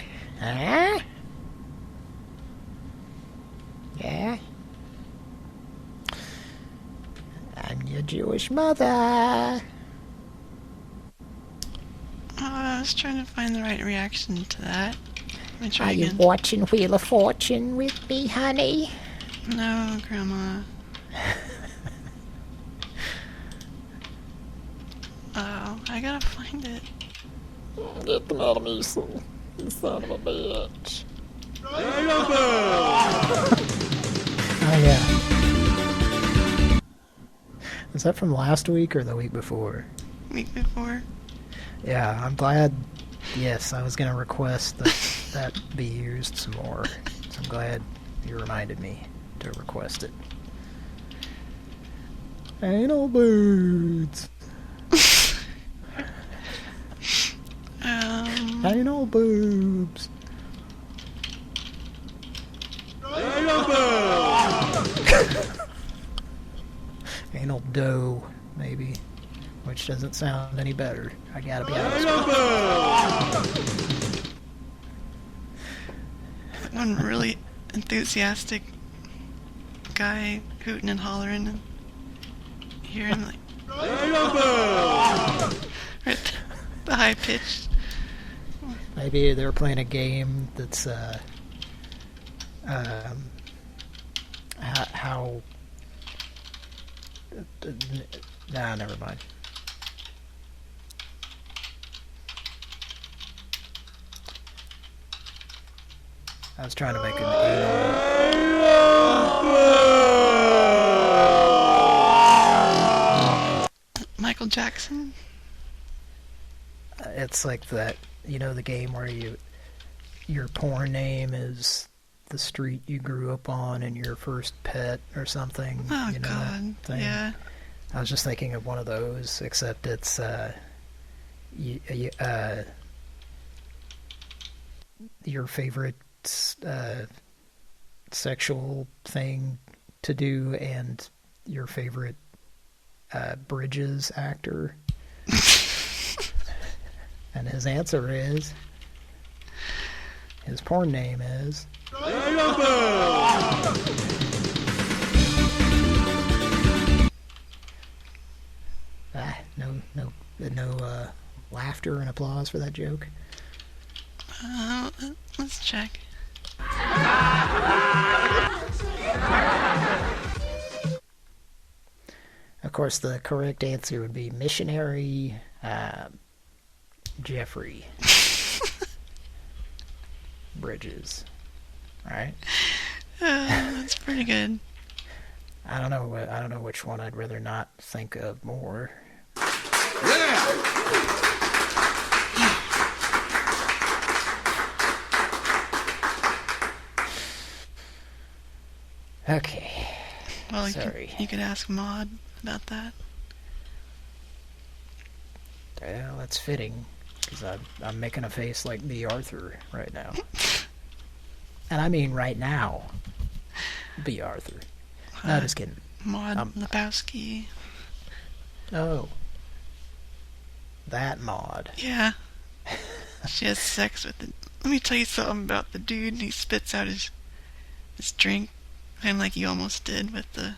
Yeah? Push mother. I was trying to find the right reaction to that. Let me try Are again. you watching Wheel of Fortune with me, honey? No, Grandma. Oh, I gotta find it. Get them out of me, son. You son of a bitch. Oh, yeah. Is that from last week or the week before? Week before. Yeah, I'm glad. Yes, I was going to request that that be used some more. So I'm glad you reminded me to request it. Anal boots. Anal boobs. Anal boobs. Anal dough, maybe. Which doesn't sound any better. I gotta be honest. One really enthusiastic guy hooting and hollering and hearing like right, the high pitch. Maybe they're playing a game that's how nah, never mind. I was trying to make an Michael Jackson? It's like that, you know, the game where your porn name is the street you grew up on and your first pet or something. Oh, you know, God. thing. Yeah. I was just thinking of one of those, except it's your favorite sexual thing to do and your favorite Bridges actor. And his answer is, his porn name is no laughter and applause for that joke. Let's check. Of course, the correct answer would be missionary Jeffrey Bridges. All right. That's pretty good. I don't know which one I'd rather not think of more. Okay. Well, sorry. You could ask Maud about that. Well, that's fitting, because I'm making a face like B. Arthur right now. And I mean right now. B. Arthur. No, just kidding. Maud Lebowski. Oh. That Maud. Yeah. She has sex with it. Let me tell you something about the dude. He spits out his drink, kind of like you almost did with the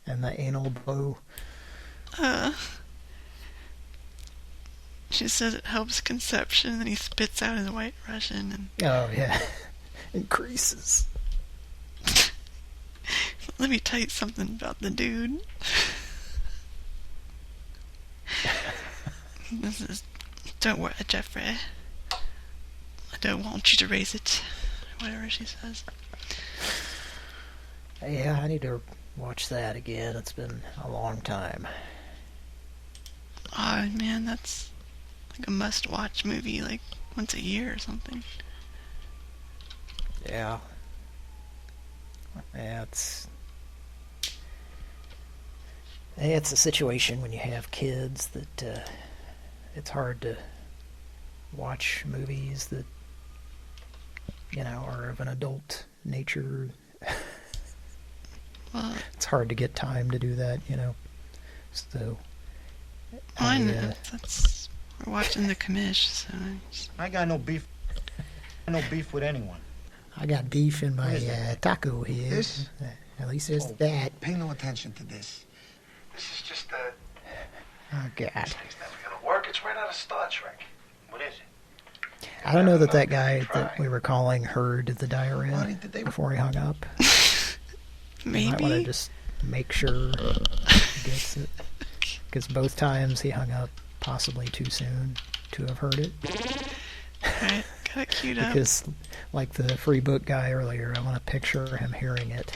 and the anal bow. She says it helps conception, and he spits out his White Russian. And oh yeah, increases. Let me tell you something about the dude. This is, don't worry, Jeffrey. I don't want you to raise it. Whatever she says. Yeah, I need to watch that again. It's been a long time. Oh man, that's like a must-watch movie, like once a year or something. Yeah. Yeah, it's a situation when you have kids that it's hard to watch movies that, you know, are of an adult nature. Well, it's hard to get time to do that, you know. So we're watching The Commish, so I got no beef. No beef with anyone. I got beef in my taco here. This? At least it's that. Pay no attention to this. This is just a... Oh, God. This thing's never gonna work. It's right out of Star Trek. What is it? I don't know that guy that we were calling heard the diarrhea before he hung up. Maybe. You might want to just make sure he gets it. Because both times he hung up possibly too soon to have heard it. Alright, got it queued up. Because, like the free book guy earlier, I want to picture him hearing it.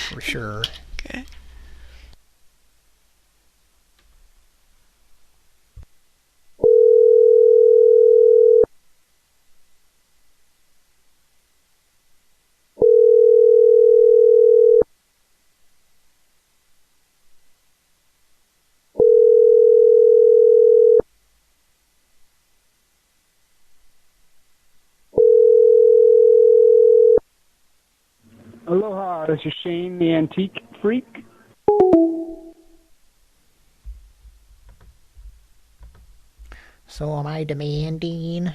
For sure. Okay. Aloha, this is Shane, the Antique Freak. So am I demanding?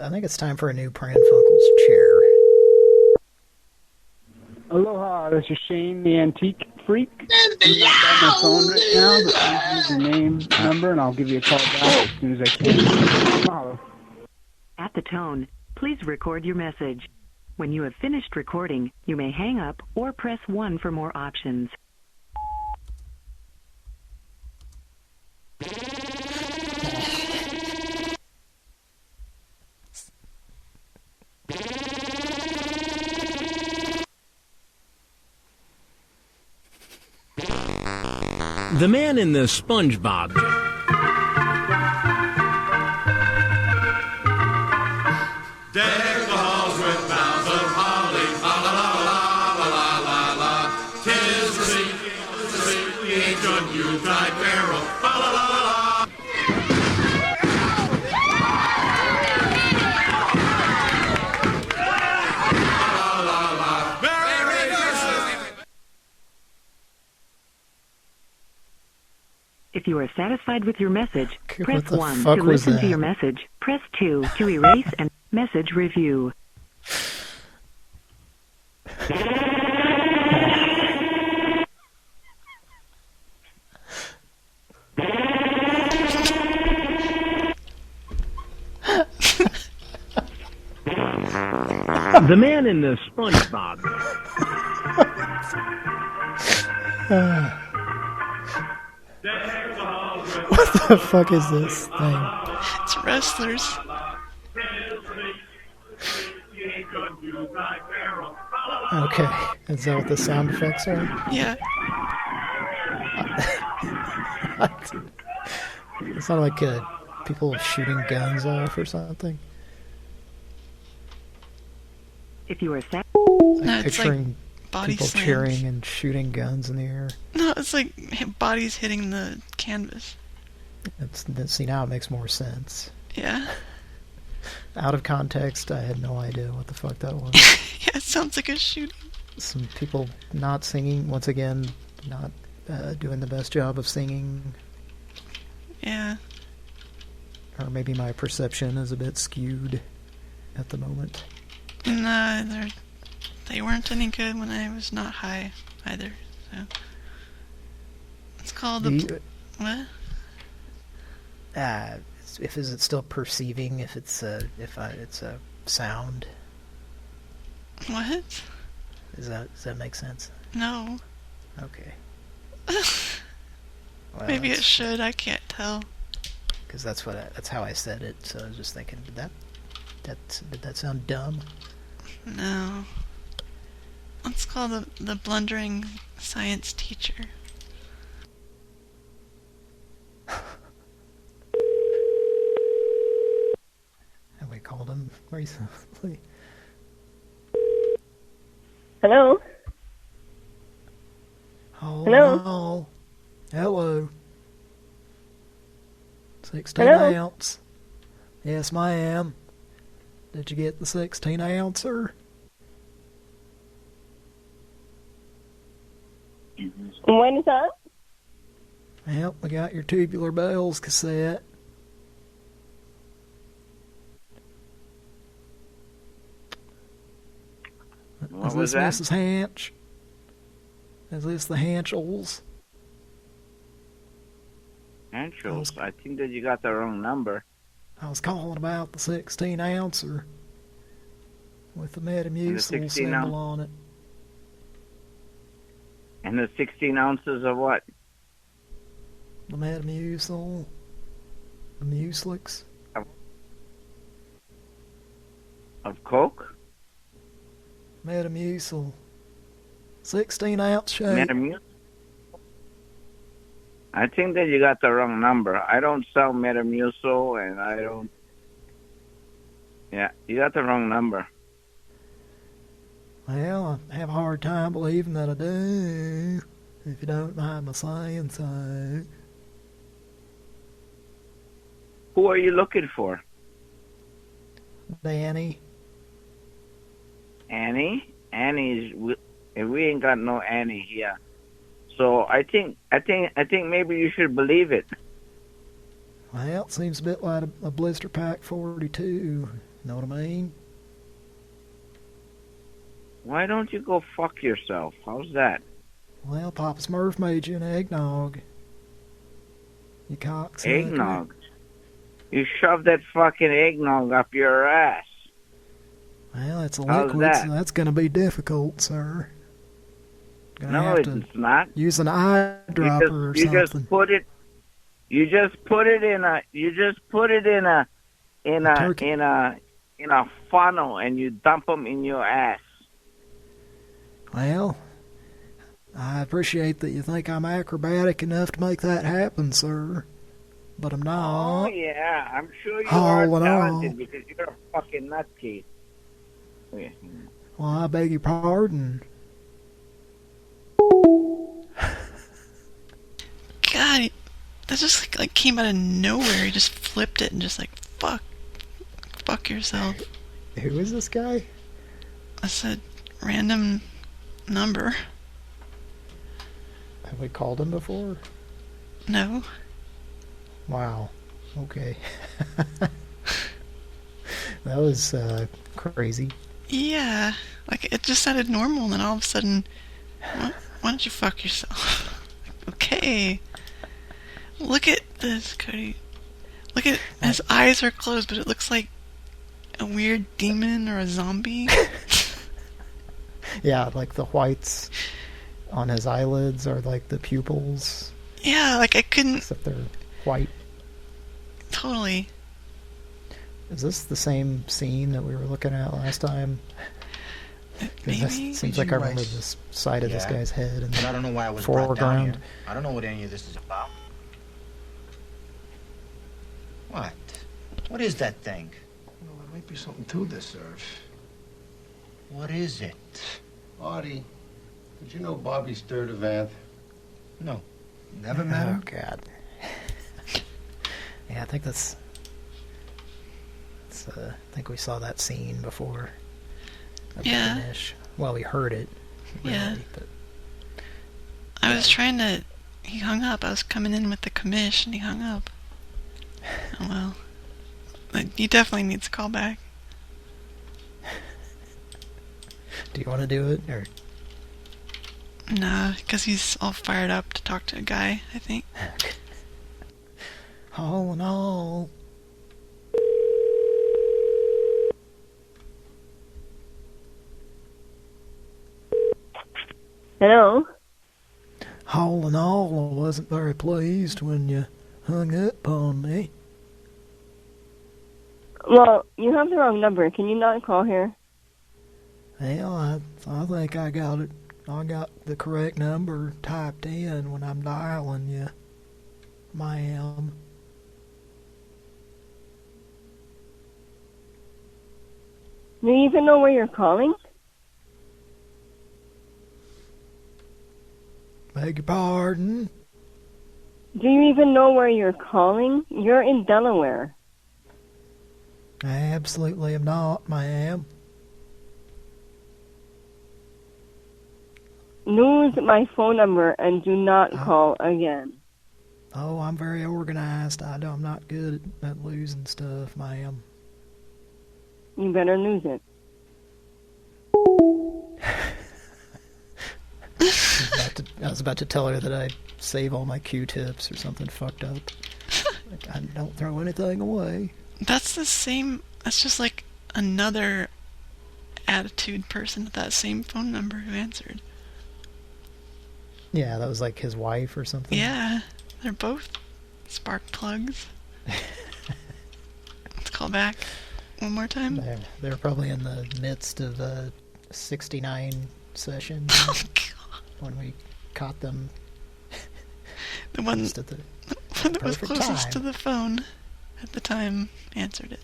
I think it's time for a new Pran Funkels chair. Aloha, this is Shane, the Antique Freak. I'm not by my phone right now, but please leave your name, number, and I'll give you a call back as soon as I can. Mahalo. At the tone, please record your message. When you have finished recording, you may hang up or press 1 for more options. The man in the SpongeBob. Deck the halls with boughs of holly, la la la la la la la la. 'Tis the sweet John Yuletide carol, la la la la la. If you are satisfied with your message, press the 1 fuck to was listen to that? your message. Press 2 to erase and message review. The man in the SpongeBob. What the fuck is this thing? It's wrestlers. Okay, is that what the sound effects are? Yeah. It sounded like people shooting guns off or something. If you are No, it's Picturing like body people slams. cheering and shooting guns in the air. No, it's like bodies hitting the canvas. See, now it makes more sense. Yeah. Out of context, I had no idea what the fuck that was. Yeah, it sounds like a shooting. Some people not singing, once again, not doing the best job of singing. Yeah. Or maybe my perception is a bit skewed at the moment. No, they weren't any good when I was not high either. So it's called what? Is it still perceiving if it's a sound? What? Does that make sense? No. Okay. Well, Maybe it should. I can't tell. Because that's how I said it. So I was just thinking, did that sound dumb? No. Let's call the blundering science teacher. Have we called him recently? Hello? Oh, Hello? no. Hello. 16 Hello? ounce. Yes, ma'am. Did you get the 16 ouncer? When is that? Yep, we got your Tubular Bells cassette. What Is was this that? Mrs. Hanch? Is this the Hanchels? Angels, I think that you got the wrong number. I was calling about the 16 ouncer with the And the Metamucil 16 symbol ounce? on it. And the 16 ounces of what? The Metamucil, the Mucilix. Of Coke? Metamucil. 16 ounce shape. Metamucil? I think that you got the wrong number. I don't sell Metamucil, and I don't... Yeah, you got the wrong number. Well, I have a hard time believing that I do, if you don't mind my saying so. Who are you looking for? Danny. Annie? Annie's... We ain't got no Annie here. So I think maybe you should believe it. Well, it seems a bit like a blister pack 42. You know what I mean? Why don't you go fuck yourself? How's that? Well, Papa Smurf made you an eggnog. You cocksucker. Eggnog? You shoved that fucking eggnog up your ass. Well, it's a How's liquid, that? so that's going to be difficult, sir. Gonna No, have to it's not. use an eyedropper or You something. just put it. You just put it in a. You just put it in a funnel, and you dump them in your ass. Well, I appreciate that you think I'm acrobatic enough to make that happen, sir. But I'm not. Oh yeah, I'm sure you All are in all. talented because you're a fucking nutcase. Yeah. Well, I beg your pardon. God, that just like came out of nowhere. He just flipped it and just like, fuck yourself. Who is this guy? I said, random number. Have we called him before? No. Wow. Okay. That was crazy. Yeah, like it just sounded normal, and then all of a sudden, why don't you fuck yourself? Okay. Look at this, Cody. Look at his eyes are closed, but it looks like a weird demon or a zombie. Yeah, like the whites on his eyelids are like the pupils. Yeah, like I couldn't. Except they're white. Totally. Is this the same scene that we were looking at last time? Maybe. It seems like I remember this side of this Yeah. guy's head and But I don't know why I was brought down foreground. here. I don't know what any of this is about. What? What is that thing? Well, there might be something to this, Irv. What is it? Artie, did you know Bobby Sturdivant? No. Never met him? Oh, God. Yeah, I think that's... I think we saw that scene before. Yeah. Finish. Well, we heard it. Really, Yeah. but I was trying to. He hung up. I was coming in with the commish, and he hung up. Oh well. But he definitely needs to call back. do you want to do it or? Nah, because he's all fired up to talk to a guy, I think. All in all. Hello? All in all, I wasn't very pleased when you hung up on me. Well, you have the wrong number. Can you not call here? Well, I think I got it. I got the correct number typed in when I'm dialing you, ma'am. Do you even know where you're calling? Beg your pardon? Do you even know where you're calling? You're in Delaware. I absolutely am not, ma'am. Lose my phone number and do not call again. Oh, I'm very organized. I'm not good at losing stuff, ma'am. You better lose it. I was about to tell her that I save all my Q-tips or something fucked up. Like, I don't throw anything away. That's the same. That's just like another attitude person with that same phone number who answered. Yeah, that was like his wife or something. Yeah, they're both spark plugs. Let's call back one more time. They're probably in the midst of a 69 session. Oh, God. When we caught them. The one that was closest to the phone at the time answered it.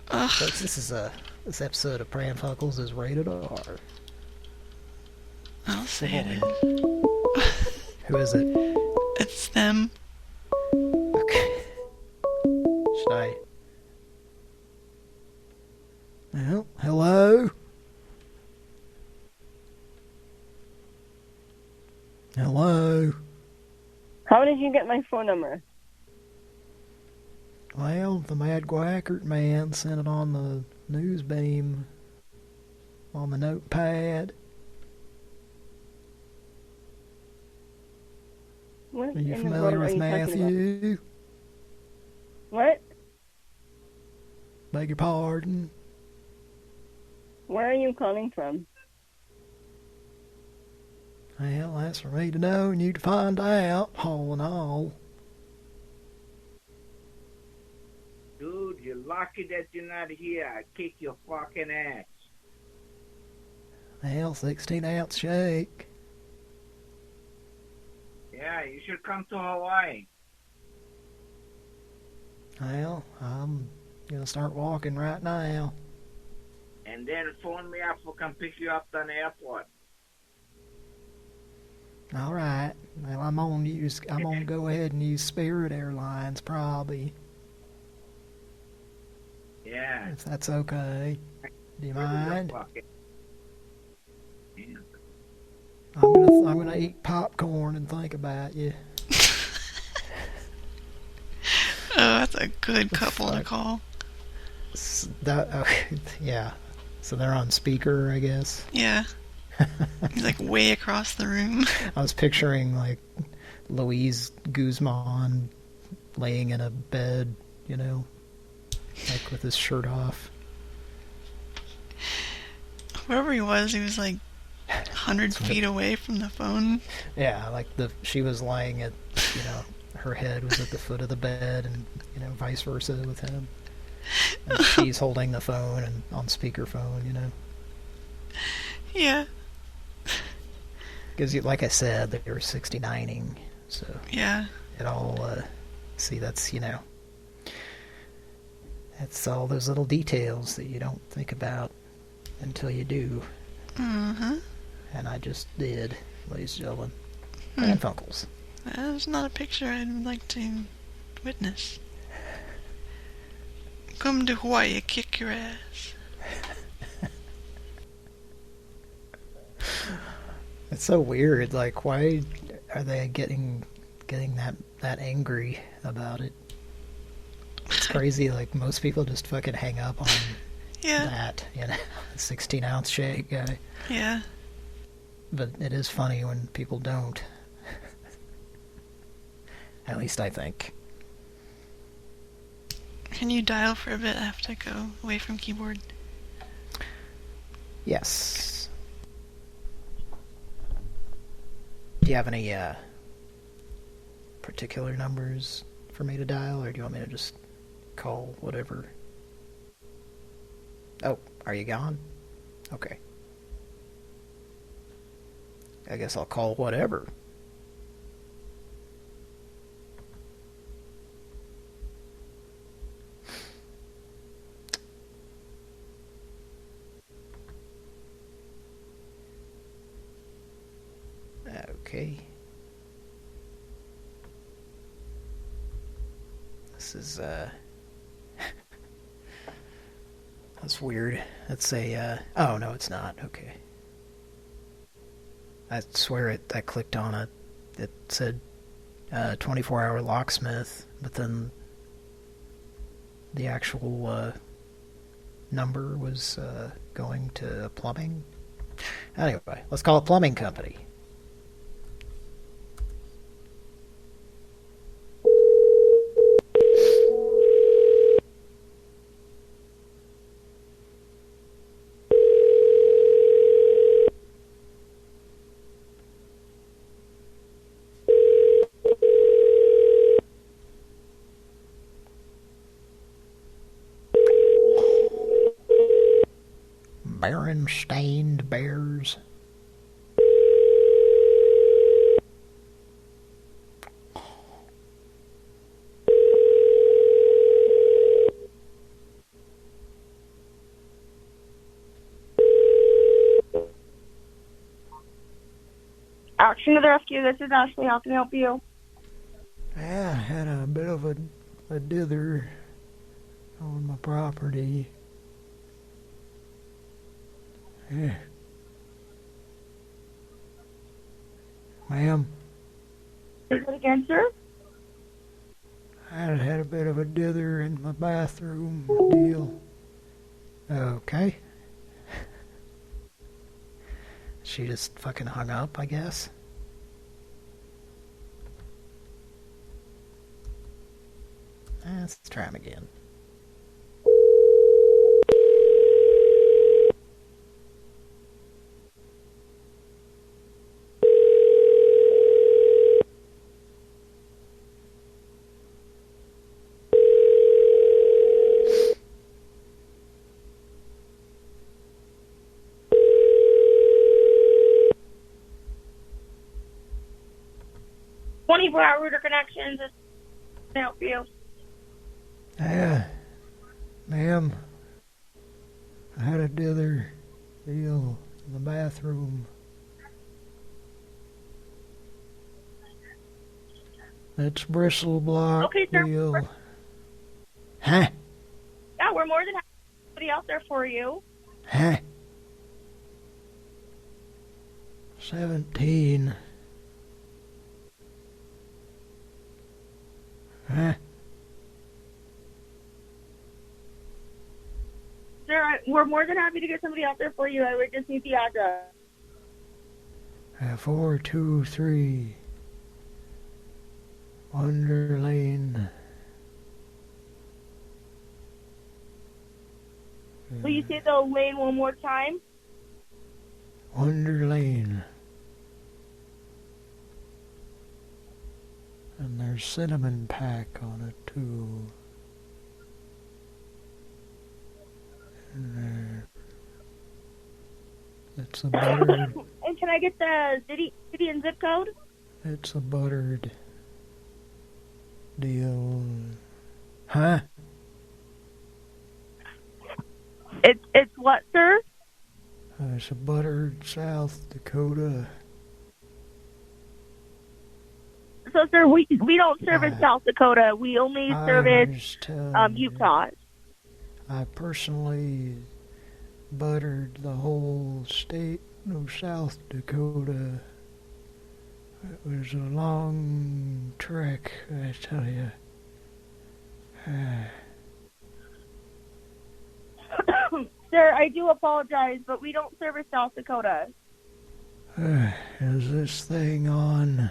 Folks, this episode of Pran Funkels is rated R. I'll say it is. Who is it? It's them. Okay. Should I? Well, hello? Hello? How did you get my phone number? Well, the Mad Quackert man sent it on the news beam on the notepad. What Are you in the familiar world with are you talking Matthew? about? What? Beg your pardon? Where are you calling from? Well, that's for me to know and you to find out, all in all. Dude, you're lucky that you're not here. I kick your fucking ass. Well, 16-ounce shake. Yeah, you should come to Hawaii. Well, I'm gonna start walking right now. And then phone me up so I can pick you up at the airport. All right. Well, I'm gonna go ahead and use Spirit Airlines probably. Yeah. If that's okay. Do you mind? Yeah. I'm gonna eat popcorn and think about you. Oh, that's a good couple to call. Yeah. So they're on speaker, I guess. Yeah. He's like way across the room. I was picturing like Luis Guzman laying in a bed, you know, like with his shirt off. Wherever he was like 100 feet away from the phone. Yeah, like she was lying at, you know, her head was at the foot of the bed, and you know, vice versa with him. And she's holding the phone and on speakerphone, you know. Yeah. Because, like I said, they were 69ing, so yeah, it all. See, that's, you know, that's all those little details that you don't think about until you do. Mm-hmm. And I just did, ladies and gentlemen. Pran Funkels. That's not a picture I'd like to witness. Come to Hawaii, kick your ass. It's so weird. Like, why are they getting that angry about it? It's crazy. Like, most people just fucking hang up on that, you know, 16-ounce shake guy. Yeah. But it is funny when people don't. At least I think. Can you dial for a bit? I have to go away from keyboard. Yes. Do you have any particular numbers for me to dial, or do you want me to just call whatever? Oh, are you gone? Okay. I guess I'll call whatever. Okay. This is, that's weird. That's a, oh, no, it's not. Okay. I swear I clicked on it. It said 24-hour locksmith, but then the actual number was going to plumbing. Anyway, let's call it plumbing company. Berenstain Bears. Action to the rescue. This is Ashley. How can I help you? Yeah, I had a bit of a dither on my property. Yeah. Ma'am? Say that again, sir? I had a bit of a dither in my bathroom deal. Okay. She just fucking hung up, I guess. Let's try him again. Hour router connections. This can help you. Yeah, ma'am. I had a dither deal in the bathroom. That's bristle block Okay, sir. deal. Huh? Yeah, we're more than happy to have somebody out there for you. Huh? 17. Huh? Sir, we're more than happy to get somebody out there for you. I would just need the address. 423 Wonder Lane. Will you say the lane one more time? Wonder Lane. And there's cinnamon pack on it too. And it's a buttered. And can I get the city and zip code? It's a buttered deal. Huh? It's what, sir? It's a buttered South Dakota. So, sir, we don't service South Dakota. We only service Utah. I personally buttered the whole state of South Dakota. It was a long trek, I tell you. Sir, I do apologize, but we don't service South Dakota. Is this thing on?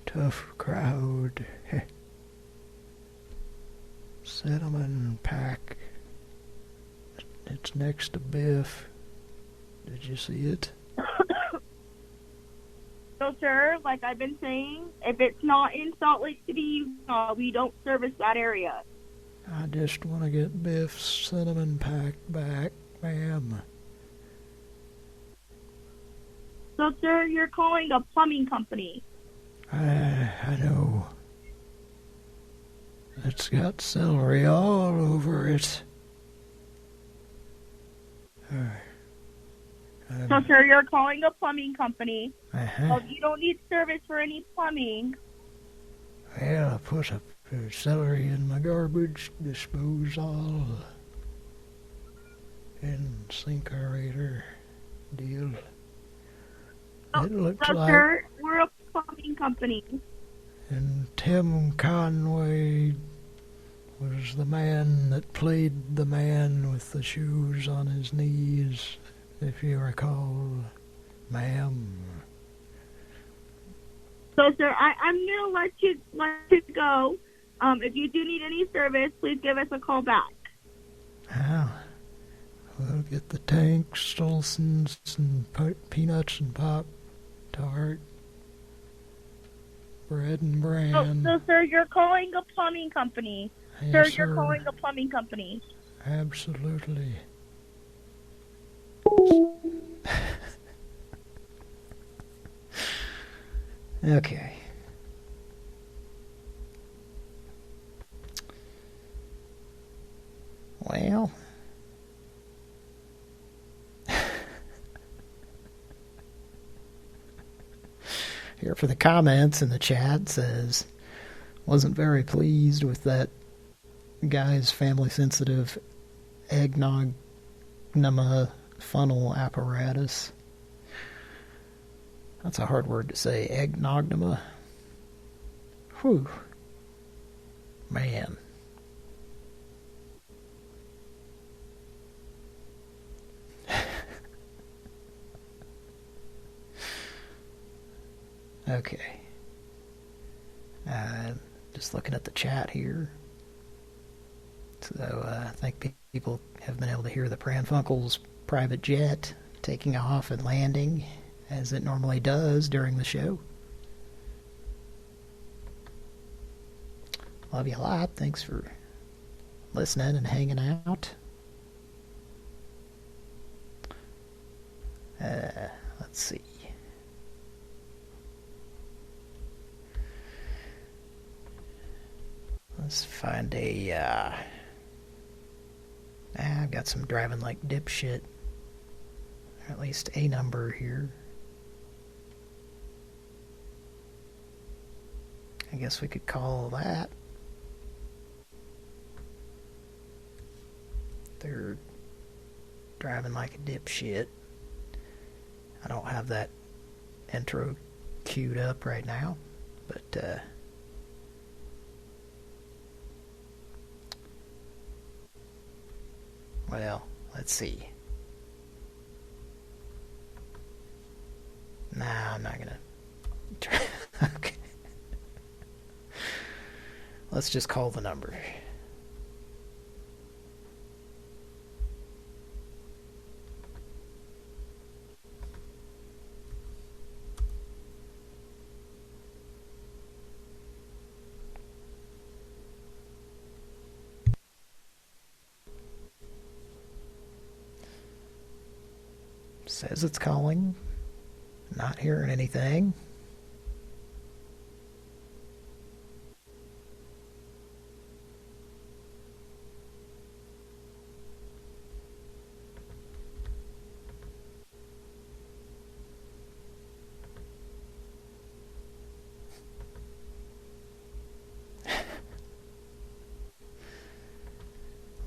Tough crowd. Cinnamon pack. It's next to Biff. Did you see it? So, sir, like I've been saying, if it's not in Salt Lake City, Utah, we don't service that area. I just want to get Biff's cinnamon pack back, ma'am. So, sir, you're calling a plumbing company. I know. It's got celery all over it. So, sir, you're calling a plumbing company. Uh-huh. Well, you don't need service for any plumbing. Well, I put a celery in my garbage disposal incinerator deal. It looks like... Sir, we're a plumbing company. And Tim Conway was the man that played the man with the shoes on his knees, if you recall, ma'am. So, sir, I'm going to let you go. If you do need any service, please give us a call back. We'll get the tanks, Stolzens, and peanuts and Pop-Tart. Bread and bran. So, sir, you're calling a plumbing company. Yes, You're calling a plumbing company. Absolutely. Okay. Well. Here for the comments in the chat says, wasn't very pleased with that guy's family-sensitive eggnog funnel apparatus. That's a hard word to say, eggnognema. Whew. Man. Okay. Just looking at the chat here. So I think people have been able to hear the Pran Funkels private jet taking off and landing as it normally does during the show. Love you a lot. Thanks for listening and hanging out. Let's see. Let's find a, I've got some driving like dipshit. Or at least a number here. I guess we could call that. They're driving like a dipshit. I don't have that intro queued up right now, but, well, let's see. Nah, I'm not gonna try. Okay. Let's just call the number. Says it's calling. Not hearing anything.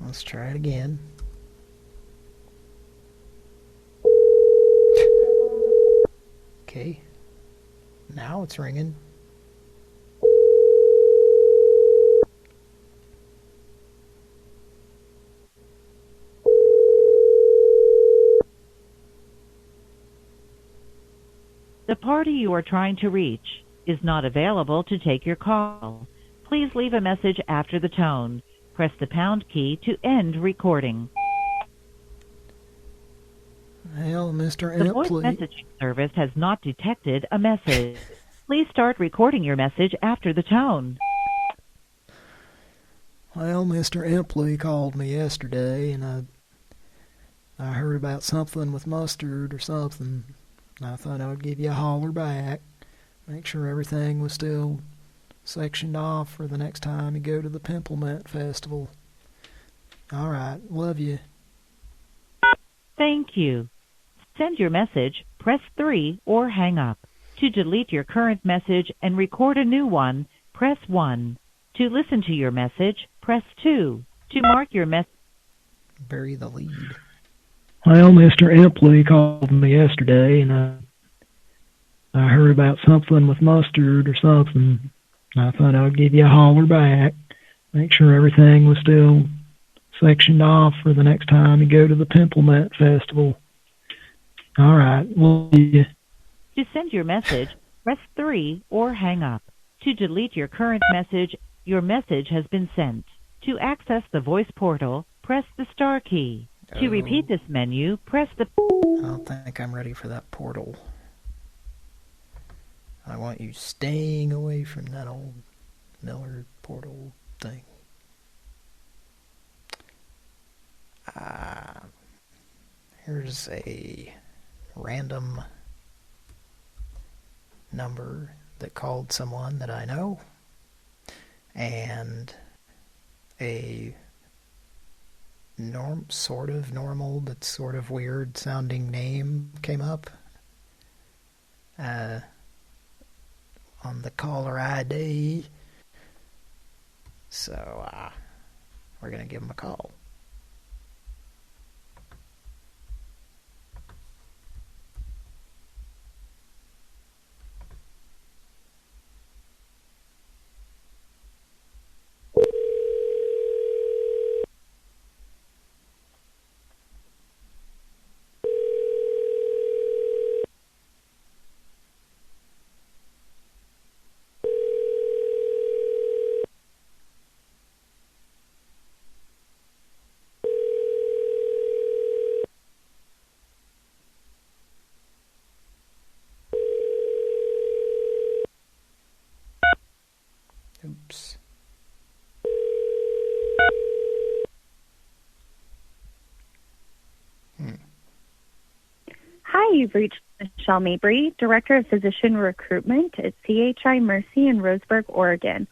Let's try it again. Okay. Now it's ringing. The party you are trying to reach is not available to take your call. Please leave a message after the tone. Press the pound key to end recording. Well, Mr. The voice messaging service has not detected a message. Please start recording your message after the tone. Well, Mr. Empley called me yesterday, and I heard about something with mustard or something. I thought I would give you a holler back, make sure everything was still sectioned off for the next time you go to the Pimplement Festival. All right, love you. Thank you. Send your message, press 3 or hang up. To delete your current message and record a new one, press 1. To listen to your message, press 2. To mark your message... Bury the lead. Well, Mr. Empley called me yesterday, and I heard about something with mustard or something. I thought I'd give you a holler back, make sure everything was still sectioned off for the next time you go to the Pimplemet Festival. All right, well, yeah. To send your message, press 3 or hang up. To delete your current message, your message has been sent. To access the voice portal, press the star key. To repeat this menu, press the... I don't think I'm ready for that portal. I want you staying away from that old Miller portal thing. Here's a random number that called someone that I know, and a sort of normal but sort of weird sounding name came up on the caller ID. So we're gonna give him a call. Oops. Hi, you've reached Michelle Mabry, Director of Physician Recruitment at CHI Mercy in Roseburg, Oregon.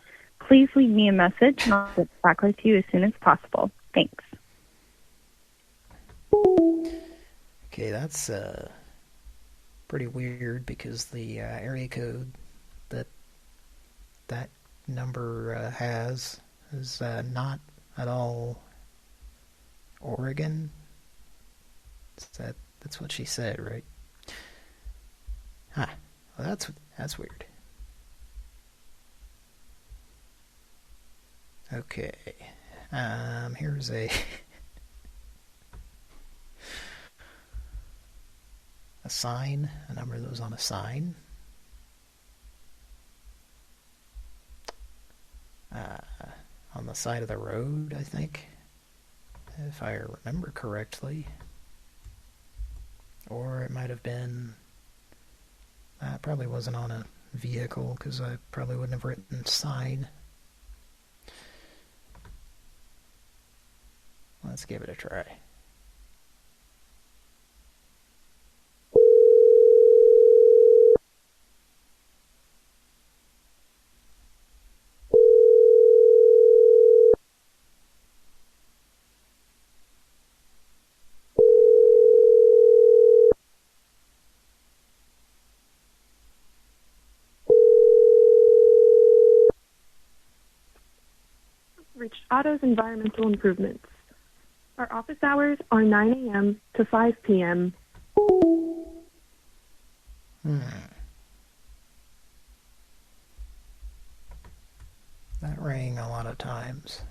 Please leave me a message and I'll get back with you as soon as possible. Thanks. Okay, that's pretty weird because the area code that number has is not at all Oregon. That's what she said, right? Huh. Well, that's weird. Okay. Here's a a sign, a number that was on a sign. On the side of the road, I think, if I remember correctly. Or it might have been... it probably wasn't on a vehicle, because I probably wouldn't have written sign. Let's give it a try. Reached Otto's Environmental Improvements. Our office hours are 9 a.m. to 5 p.m. That rang a lot of times.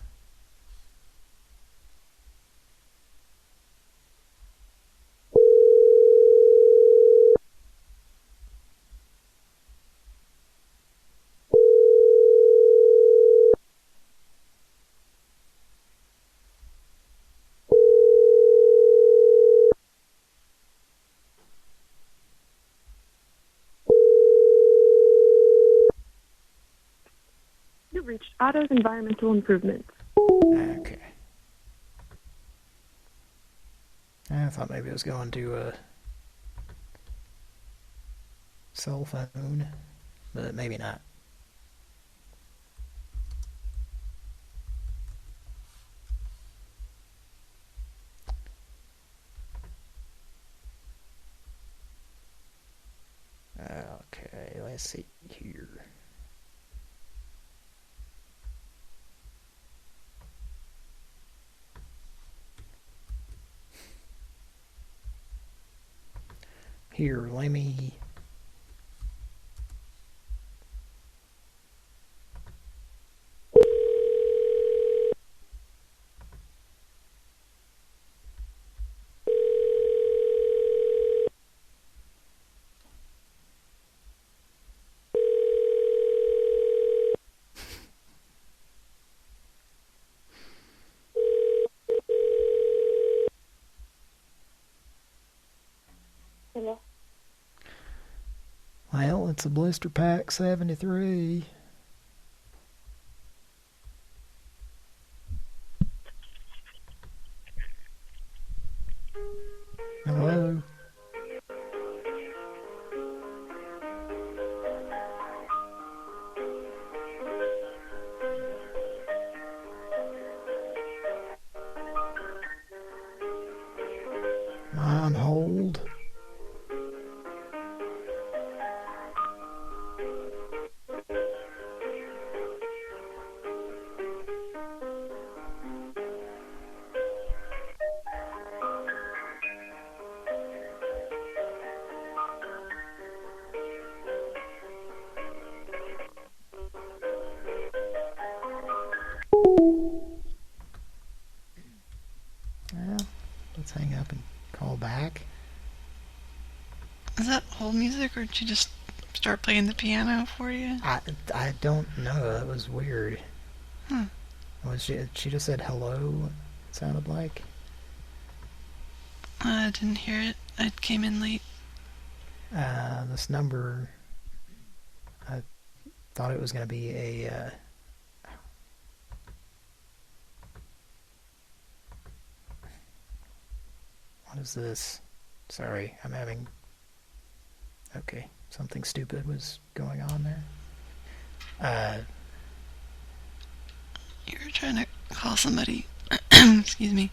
You reached Otto's Environmental Improvements. Okay. I thought maybe it was going to a cell phone, but maybe not. Okay, let's see here. Here, let me... Hello. Well, it's a blister pack 73. Hello? Am I on hold? Well, let's hang up and call back. Is that hold music, or did she just start playing the piano for you? I don't know. That was weird. Hmm. She just said hello, it sounded like. I didn't hear it. I came in late. This number, I thought it was going to be a... what is this? Sorry, I'm having... Okay, something stupid was going on there. You were trying to call somebody. Excuse me.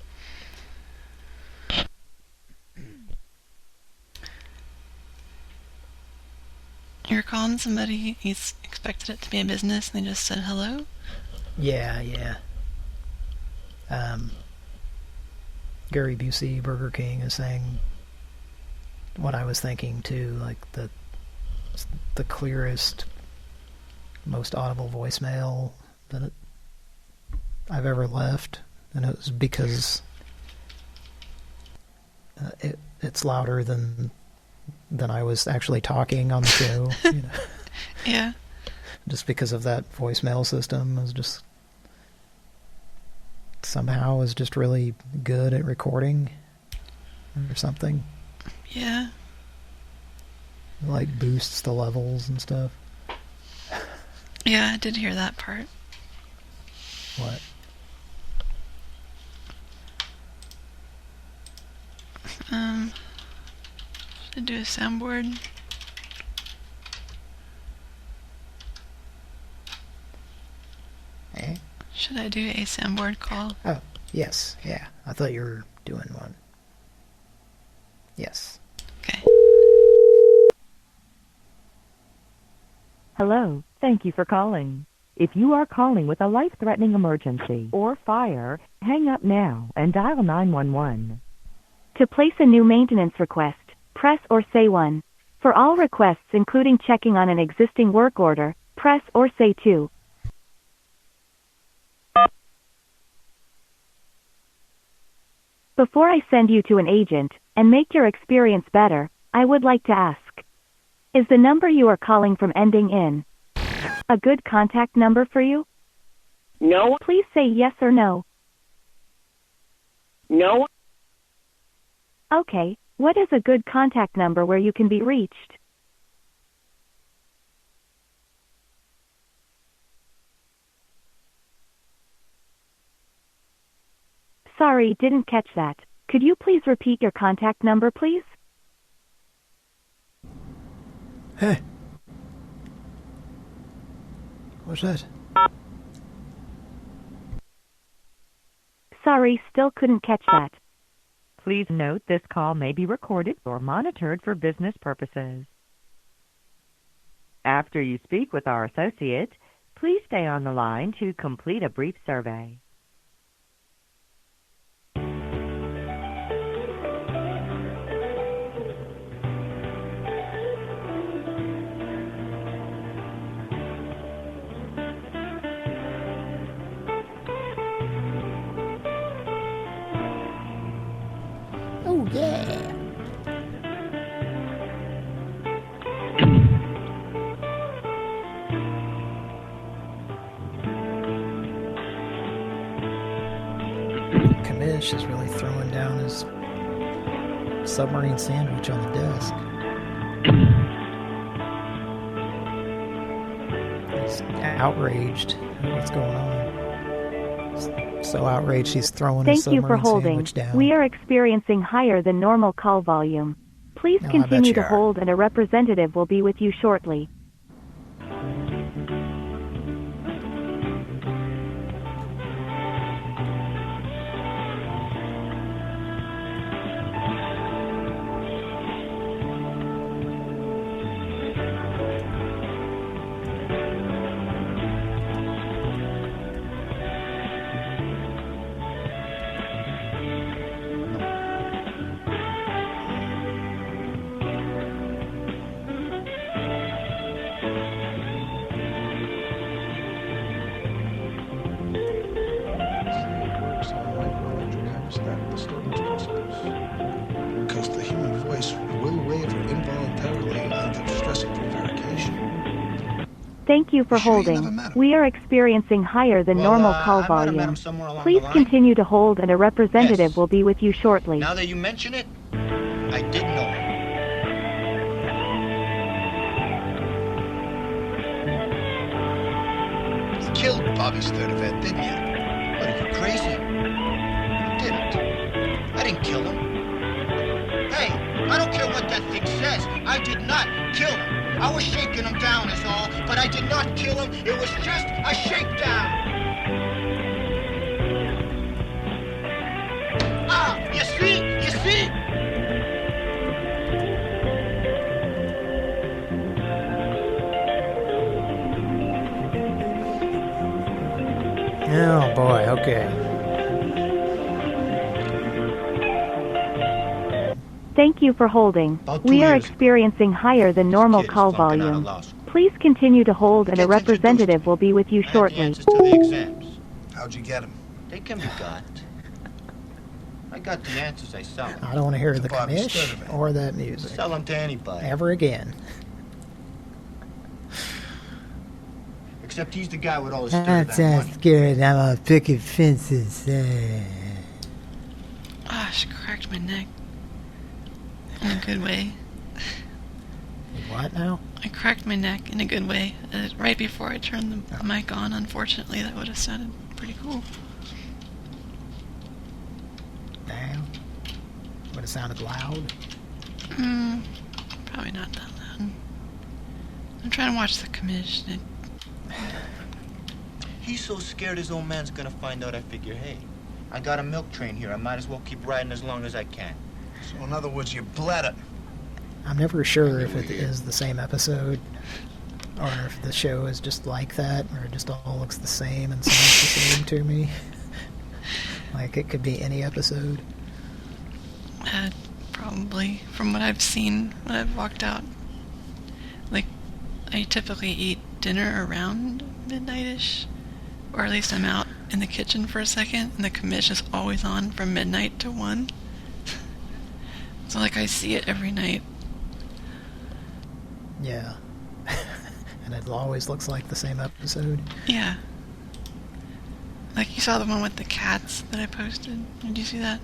You were calling somebody, you expected it to be a business, and they just said hello? Yeah. Gary Busey, Burger King, is saying what I was thinking too, like the clearest, most audible voicemail that I've ever left, and it was because it's louder than I was actually talking on the show. You know? Yeah. Just because of that voicemail system was just somehow was just really good at recording or something. Yeah. It, like, boosts the levels and stuff. Yeah, I did hear that part. What? Should I do a soundboard? Eh? Should I do a soundboard call? Oh, yes, yeah. I thought you were doing one. Yes. Okay. Hello, thank you for calling. If you are calling with a life-threatening emergency or fire, hang up now and dial 911. To place a new maintenance request, press or say 1. For all requests including checking on an existing work order, press or say 2. Before I send you to an agent and make your experience better, I would like to ask, is the number you are calling from ending in a good contact number for you? No. Please say yes or no. No. Okay, what is a good contact number where you can be reached? Sorry, didn't catch that. Could you please repeat your contact number, please? Hey. What's that? Sorry, still couldn't catch that. Please note this call may be recorded or monitored for business purposes. After you speak with our associate, please stay on the line to complete a brief survey. Oh, yeah. Kamish is really throwing down his submarine sandwich on the desk. He's outraged at what's going on. He's so outraged he's throwing his Thank you for submarine holding. sandwich down. We are experiencing higher than normal call volume. Please No, I bet continue you to are. hold and a representative will be with you shortly. Because the human voice will waver involuntarily under distressing prevarication. Thank you for holding. We are experiencing higher than normal call I might have met volume. him somewhere along Please the line. continue to hold and a representative will be with you shortly. Now that you mention it, I did know him. You killed Bobby's third event, didn't you? What, are you crazy? You didn't. I didn't kill him. Hey, I don't care what that thing says. I did not kill him. I was shaking him down is all, but I did not kill him. It was just a shakedown. Ah, you see? You see? Oh boy, okay. Thank you for holding. We are experiencing higher than normal call volume. Please continue to hold and a representative will be with you shortly. To the exams. How'd you get him? They can be got. I got the answers. I sell them. I don't want to hear the Bobby's Kamish third event. or that music Sell them to anybody. ever again. Except he's the guy with all his I'm that so money. scared. I'm on picket fences. Ah, she cracked my neck. In a good way. What now? I cracked my neck in a good way. Right before I turned the mic on, unfortunately, that would have sounded pretty cool. Damn. Would have sounded loud. Probably not that loud. I'm trying to watch the commission. He's so scared his old man's gonna find out. I figure, hey, I got a milk train here. I might as well keep riding as long as I can. So in other words, you bled him. I'm never sure if it is the same episode or if the show is just like that or it just all looks the same and sounds the same to me. Like it could be any episode. Probably. From what I've seen when I've walked out. Like, I typically eat dinner around midnight-ish. Or at least I'm out in the kitchen for a second and the commission is always on from midnight to 1. So like I see it every night. Yeah. And it always looks like the same episode. Yeah. Like you saw the one with the cats that I posted. Did you see that?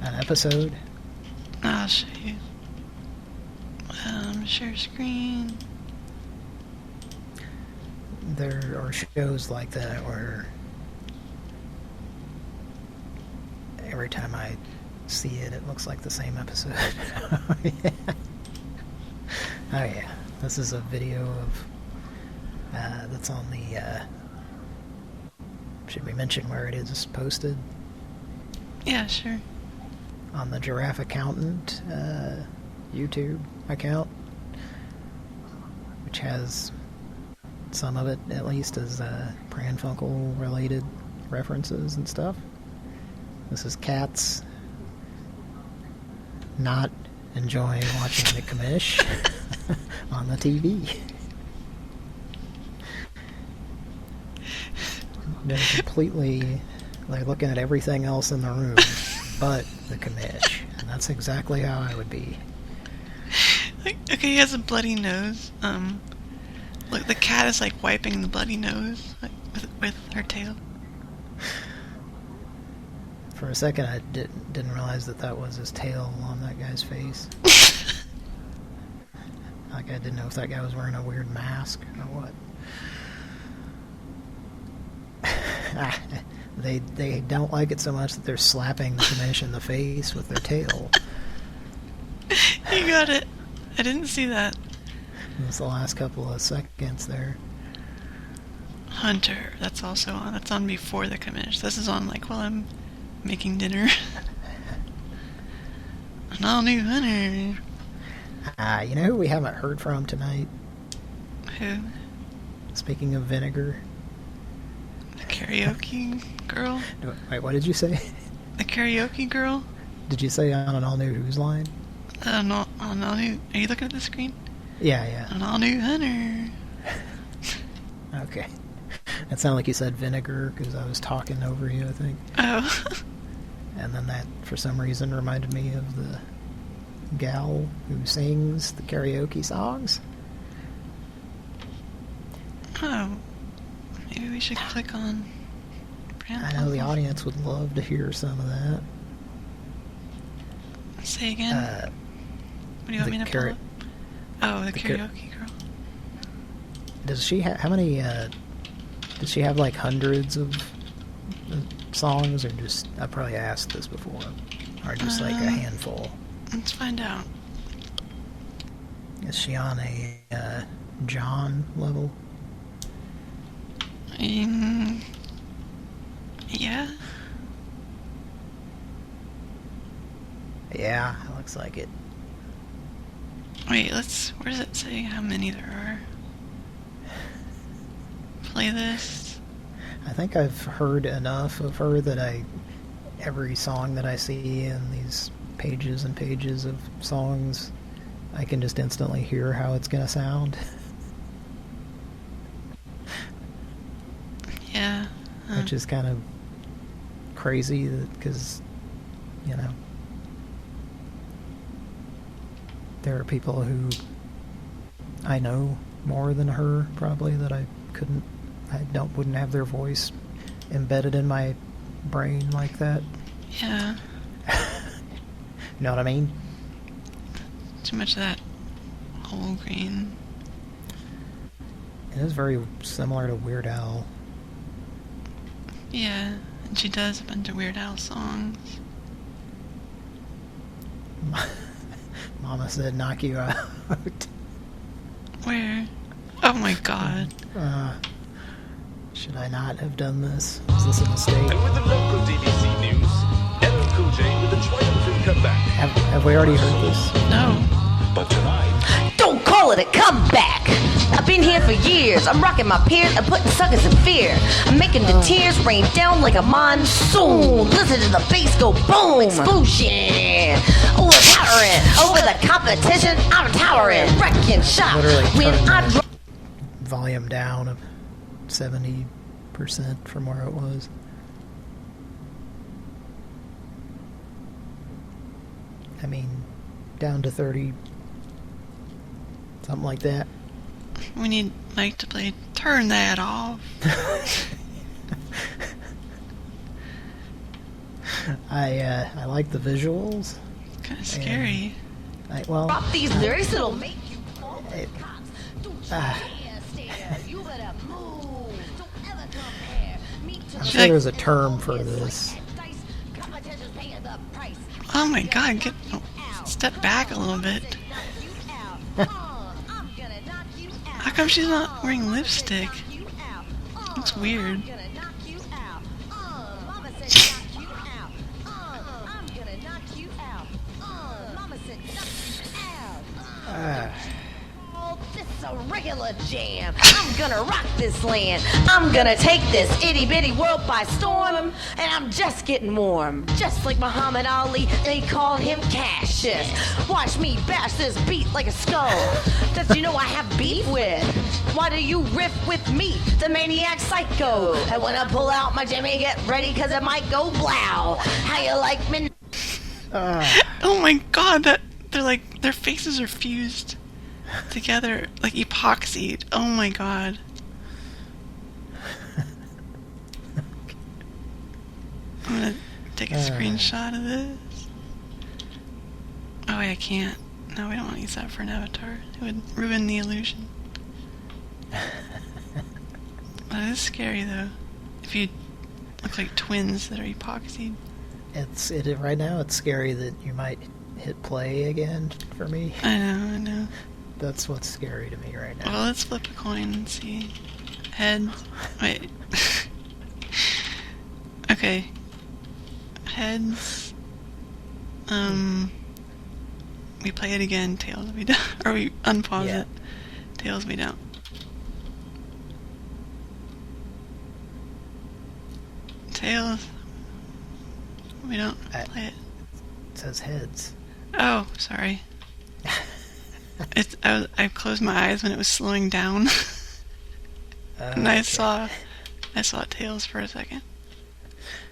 An episode? I'll show you. Share screen. There are shows like that where every time I see it, it looks like the same episode. Oh, yeah. Oh, yeah. This is a video of that's on the should we mention where it is posted? Yeah, sure. On the Giraffe Accountant YouTube account, which has some of it, at least, as Pran Funkel related references and stuff. This is cats not enjoying watching the commish on the TV. They're completely They're looking at everything else in the room but the commish. And that's exactly how I would be. Okay, he has a bloody nose. Look, the cat is like wiping the bloody nose with her tail. For a second, I didn't realize that was his tail on that guy's face. Like, I didn't know if that guy was wearing a weird mask or what. They don't like it so much that they're slapping the commish in the face with their tail. You got it. I didn't see that. It was the last couple of seconds there. Hunter. That's also on. That's on before the commish. This is on like while I'm making dinner. An all-new Hunter. You know who we haven't heard from tonight? Who? Speaking of vinegar. The karaoke girl? Wait, what did you say? The karaoke girl? Did you say on an all-new Who's line? No, on all-new... Are you looking at the screen? Yeah. An all-new Hunter. Okay. It sounded like you said vinegar because I was talking over you, I think. Oh. And then that, for some reason, reminded me of the gal who sings the karaoke songs. Oh. Maybe we should click on Pran I know the Funkels. audience would love to hear some of that. Say again? What do you want me to pull up? Oh, the karaoke girl. Does she have... How many... does she have, like, hundreds of songs, or just... I probably asked this before. Or just, like, a handful? Let's find out. Is she on a, John level? Yeah. Yeah, it looks like it. Wait, where does it say how many there are? Playlist. I think I've heard enough of her that every song that I see in these pages and pages of songs, I can just instantly hear how it's gonna sound. Yeah. Which is kind of crazy because, you know, there are people who I know more than her, probably, that wouldn't have their voice embedded in my brain like that. Yeah. You know what I mean? Too much of that whole grain. It is very similar to Weird Al. Yeah, and she does a bunch of Weird Al songs. Mama said knock you out. Where? Oh my god. Should I not have done this? Is this a mistake? And with the local DBC news, LL Cool J with a triumphant comeback. Have we already heard this? No. But tonight... Don't call it a comeback. I've been here for years. I'm rocking my peers and putting suckers in fear. I'm making the tears rain down like a monsoon. Listen to the bass go boom. Explosion. Overpowering. Over the competition, I'm towering. Wrecking shop. When I drop. Volume down of 70% from where it was. I mean, down to 30. Something like that. We need Mike to play Turn That Off. I like the visuals. Kind of scary. Drop these lyrics, it'll make you fall. I'm sure there's a term for this. Oh my god, step back a little bit. How come she's not wearing lipstick? Looks weird. this is a regular jam. I'm gonna rock this land. I'm gonna take this itty bitty world by storm. And I'm just getting warm. Just like Muhammad Ali, they called him Cassius. Watch me bash this beat like a skull that you know I have beef with. Why do you riff with me, the maniac psycho? And when I pull out my Jimmy, get ready, cause it might go blow. How you like me? Oh my god, they're like, their faces are fused together, like epoxied. Oh my god. I'm gonna take a screenshot of this. Oh wait, I can't. No, we don't want to use that for an avatar. It would ruin the illusion. That is scary though. If you look like twins that are epoxied. Right now it's scary that you might hit play again for me. I know. That's what's scary to me right now. Well, let's flip a coin and see. Heads. Wait. Okay. Heads. We play it again. Tails we don't. Or we unpause it. Tails we don't. Tails. We don't play it. It says heads. Oh, sorry. I closed my eyes when it was slowing down. And I saw Tails for a second.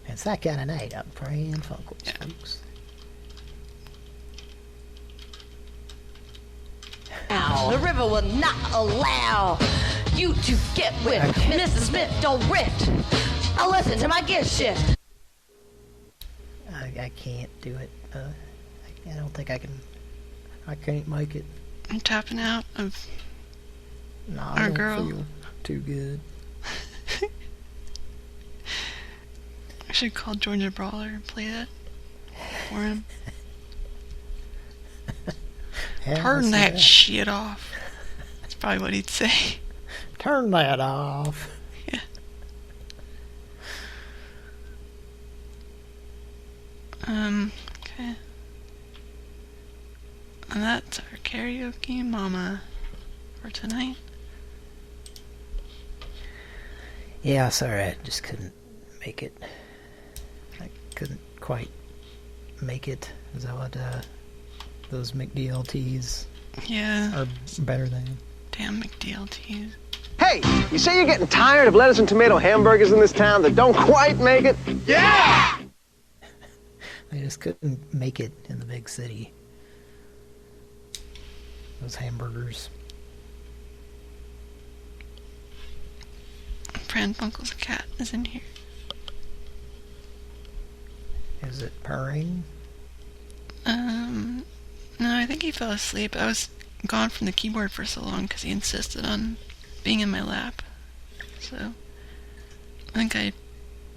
It's that kind of night up Pran Funkels, folks. The river will not allow you to get whipped. Mr. Smith, don't rift. I'll listen to my gift shift. I can't do it. I don't think I can. I can't make it. I'm tapping out of I don't feel too good. I should call Georgia Brawler and play that for him. Turn that shit off. That's probably what he'd say. Turn that off. Yeah. Okay. And that's our karaoke mama for tonight. Yeah, sorry, I just couldn't make it. I couldn't quite make it. Is that what those McDLTs are better than? Damn McDLTs. Hey, you say you're getting tired of lettuce and tomato hamburgers in this town that don't quite make it? Yeah! I just couldn't make it in the big city. Those hamburgers. Pran Funkels' cat is in here. Is it purring? No, I think he fell asleep. I was gone from the keyboard for so long because he insisted on being in my lap. So, I think I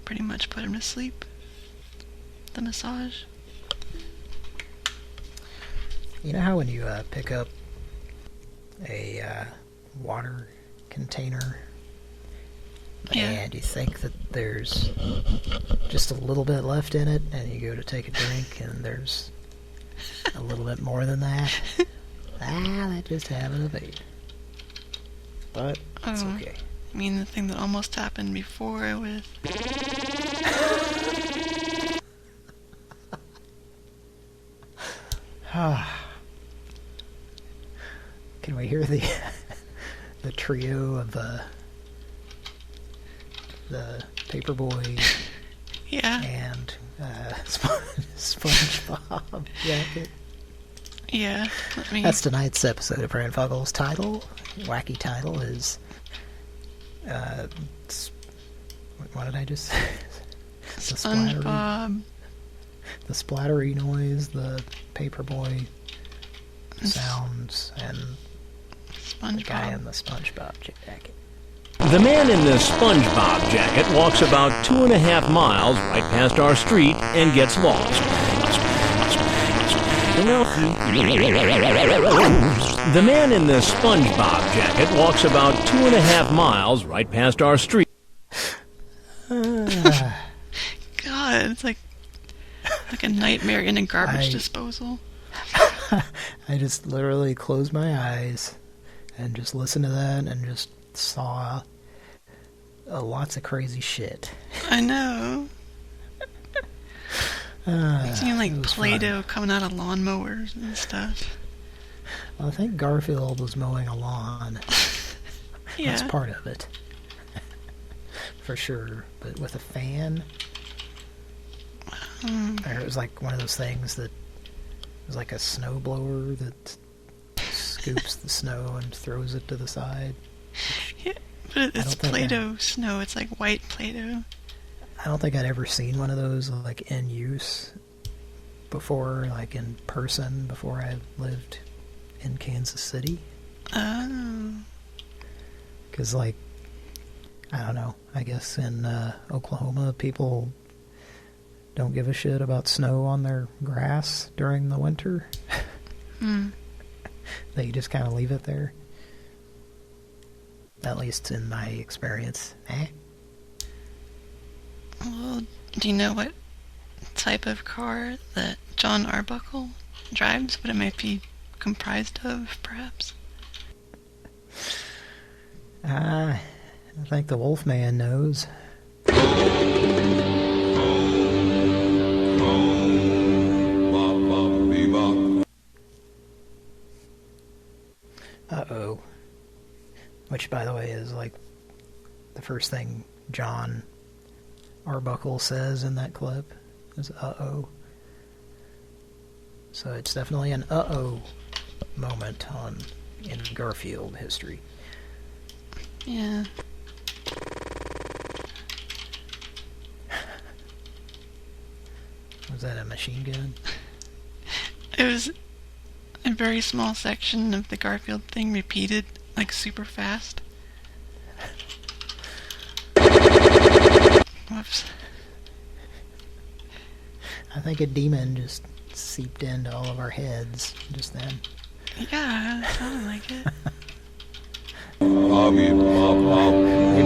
pretty much put him to sleep. The massage. You know how when you pick up a water container and you think that there's just a little bit left in it, and you go to take a drink and there's a little bit more than that? That just happened to be. But it's okay. I mean the thing that almost happened before with... Can we hear the trio of the Paperboy and SpongeBob jacket? Yeah, That's tonight's episode of Pran Funkels. Wacky title is what did I just say? SpongeBob. The splattery noise, the Paperboy sounds, and the guy in the SpongeBob jacket. The man in the SpongeBob jacket walks about 2.5 miles right past our street and gets lost. The man in the SpongeBob jacket walks about 2.5 miles right past our street. God, it's like a nightmare in a garbage disposal. I just literally closed my eyes and just listened to that and just saw lots of crazy shit. I know. Seeing like Play-Doh coming out of lawnmowers and stuff. Well, I think Garfield was mowing a lawn. Yeah. That's part of it. For sure. But with a fan... Or it was like one of those things that... It was like a snow blower that scoops the snow and throws it to the side. Yeah, but it's Play-Doh snow. It's like white Play-Doh. I don't think I'd ever seen one of those like in use before, like in person, before I lived in Kansas City. Oh. Because, like, I don't know, I guess in Oklahoma, people don't give a shit about snow on their grass during the winter. They just kind of leave it there. At least in my experience. Well, do you know what type of car that John Arbuckle drives? What it might be comprised of, perhaps? I think the Wolfman knows. Uh-oh. Which, by the way, is like the first thing John Arbuckle says in that clip is uh-oh. So it's definitely an uh-oh moment in Garfield history. Yeah. Was that a machine gun? It was a very small section of the Garfield thing repeated, like, super fast. Whoops. I think a demon just seeped into all of our heads just then. Yeah, it sounded like it. Maybe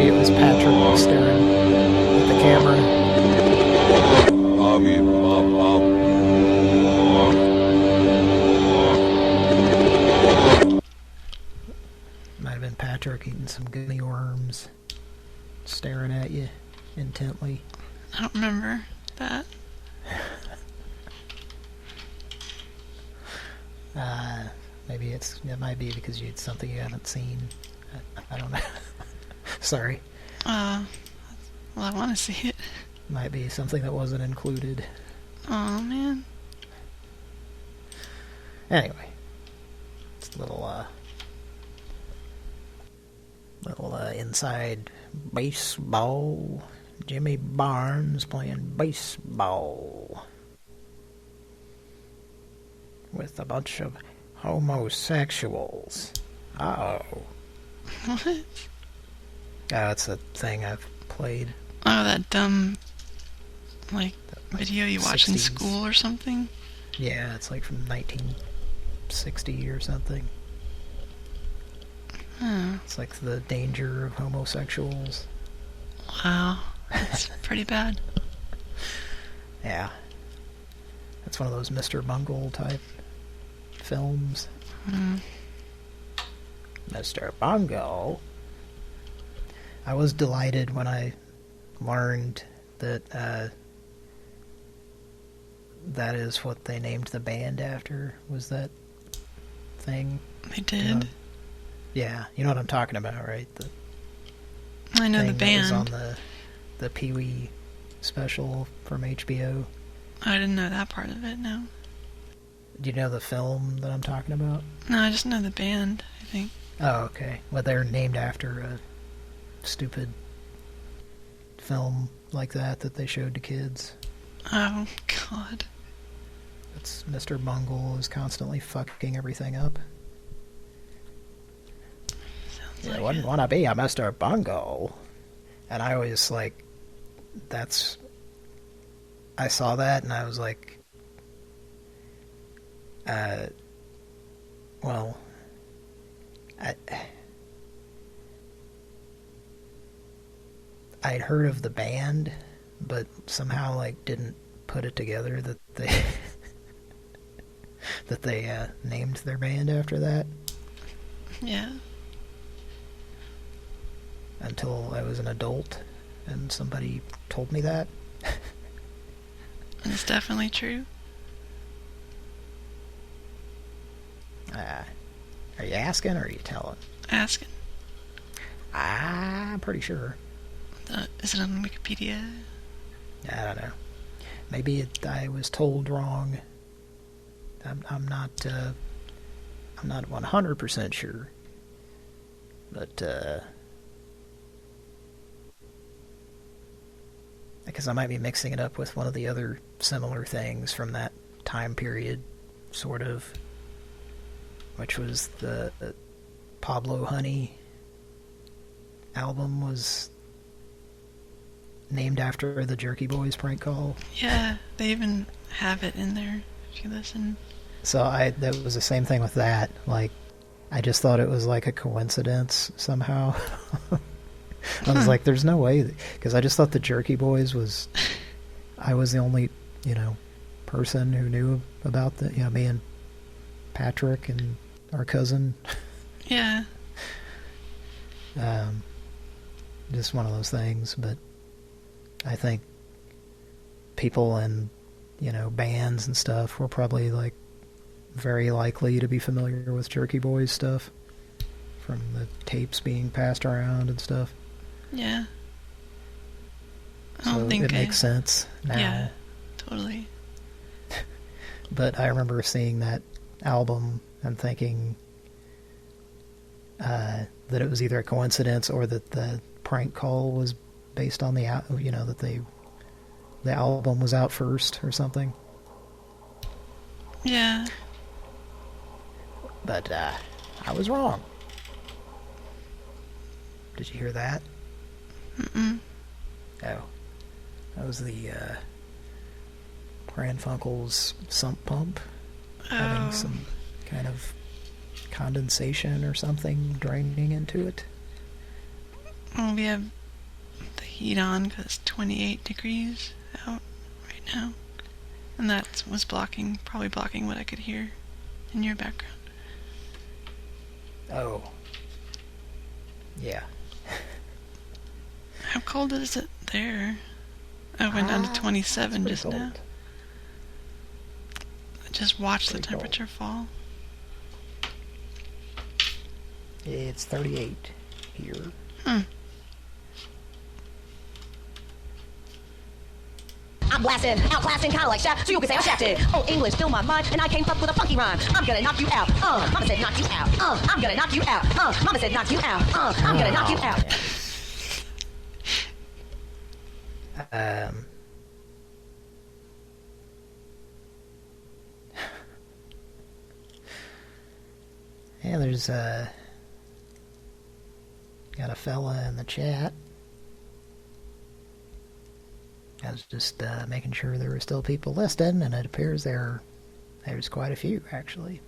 it was Patrick staring at the camera. Might have been Patrick eating some gummy worms, staring at you intently. I don't remember that. Maybe it might be because it's something you haven't seen. I don't know. Sorry. Well, I want to see it. Might be something that wasn't included. Oh man. Anyway, it's a little inside baseball. Jimmy Barnes playing baseball with a bunch of homosexuals. Uh-oh. What? Oh, it's a thing I've played. Oh, that dumb, like, video you watch in school or something? Yeah, it's like from 1960 or something. Oh. It's like the danger of homosexuals. Wow. That's pretty bad. Yeah. It's one of those Mr. Bungle type films. Mr. Bungle. I was delighted when I learned that that is what they named the band after, was that thing. They did? Yeah, you know what I'm talking about, right? I know the band. That was on the Pee-wee special from HBO. I didn't know that part of it, no. Do you know the film that I'm talking about? No, I just know the band, I think. Oh, okay. Well, they're named after a stupid film like that they showed to kids. Oh, God. It's Mr. Bungle is constantly fucking everything up. Sounds I wouldn't want to be a Mr. Bungle. And I always, like, I saw that and I was like, well, I'd heard of the band, but somehow, like, didn't put it together that they named their band after that. Yeah. until I was an adult and somebody told me that. It's definitely true. Are you asking or are you telling? Asking. I'm pretty sure. Is it on Wikipedia? I don't know. Maybe I was told wrong. I'm not 100% sure. But because I might be mixing it up with one of the other similar things from that time period, sort of, which was the Pablo Honey album was named after the Jerky Boys prank call. Yeah, they even have it in there if you listen. So that was the same thing with that. Like, I just thought it was like a coincidence somehow. I was like, there's no way, because I just thought the Jerky Boys was, I was the only, person who knew about the, me and Patrick and our cousin. Yeah. Just one of those things, but I think people in, bands and stuff were probably, like, very likely to be familiar with Jerky Boys stuff from the tapes being passed around and stuff. Yeah. So it makes sense now. Yeah, totally. But I remember seeing that album and thinking that it was either a coincidence or that the prank call was based on the, that the album was out first or something. Yeah. But I was wrong. Did you hear that? Mm-mm. Oh. That was the Pran Funkels sump pump having some kind of condensation or something draining into it. Well, we have the heat on because it's 28 degrees out right now. And that was probably blocking what I could hear in your background. Oh. Yeah. How cold is it there? I went down to 27 just now. Just watch the temperature fall. It's 38 here. I'm blasting, outclassing, kinda like Shaq, so you can say I'm shafted. Oh, English, fill my mind, and I came up with a funky rhyme. I'm gonna knock you out. Mama said knock you out. I'm gonna knock you out. Mama said knock you out. I'm gonna knock you out. Yeah, there's got a fella in the chat. I was just making sure there were still people listening, and it appears there's quite a few, actually.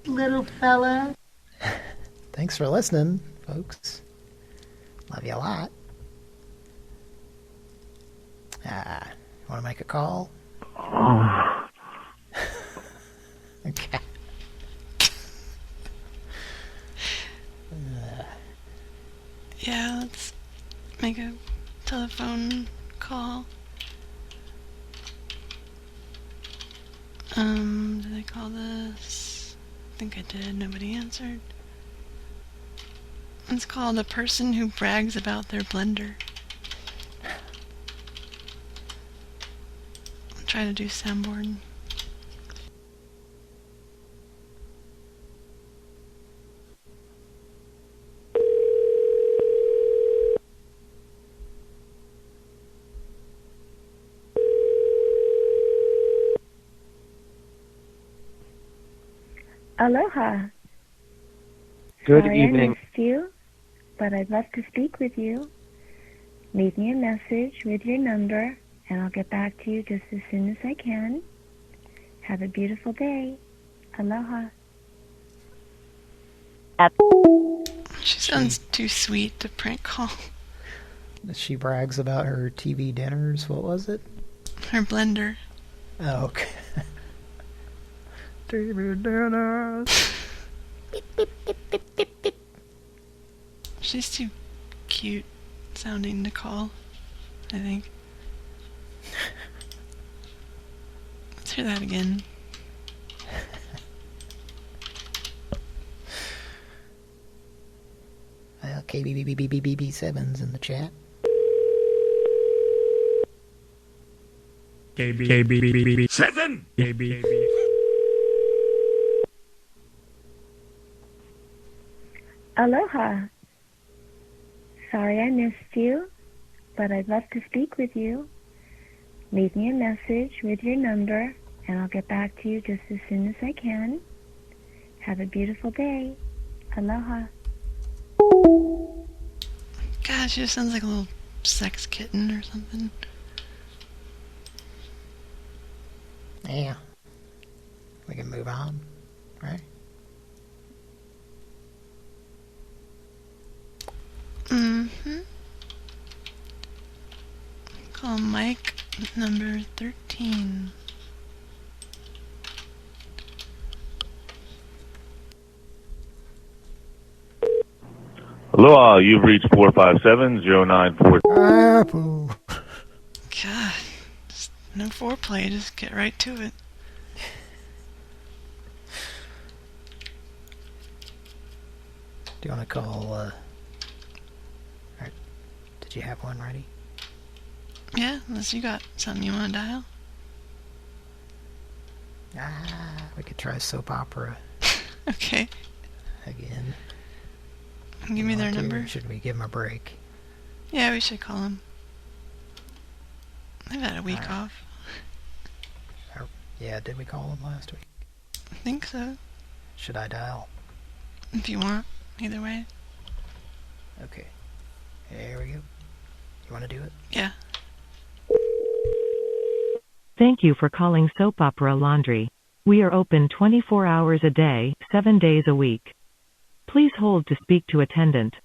Little fella. Thanks for listening, folks. Love you a lot. Want to make a call? Okay. Yeah, let's make a telephone call. Did I call this? I think I did. Nobody answered. It's called a person who brags about their blender. I'll try to do soundboard. Aloha. Good Sorry evening. I missed you, but I'd love to speak with you. Leave me a message with your number, and I'll get back to you just as soon as I can. Have a beautiful day. Aloha. She sounds too sweet to prank call. She brags about her TV dinners. What was it? Her blender. Oh, okay. TV dinners. She's too cute sounding to call, I think. Let's hear that again. Well, KBBBBBB7's in the chat. KB7. KB. Aloha. Sorry I missed you, but I'd love to speak with you. Leave me a message with your number, and I'll get back to you just as soon as I can. Have a beautiful day. Aloha. Gosh, she just sounds like a little sex kitten or something. Yeah. We can move on, right? Mm-hmm. Call Mike, number 13. Aloha, you've reached 457-0943. Apple. God, just no foreplay, just get right to it. Do you want to call, did you have one ready? Yeah, unless you got something you want to dial. We could try soap opera. Okay. Again. Give me their number. Should we give them a break? Yeah, we should call them. They've had a week off. Yeah, did we call them last week? I think so. Should I dial? If you want, either way. Okay. There we go. You want to do it? Yeah. Thank you for calling Soap Opera Laundry. We are open 24 hours a day, 7 days a week. Please hold to speak to attendant.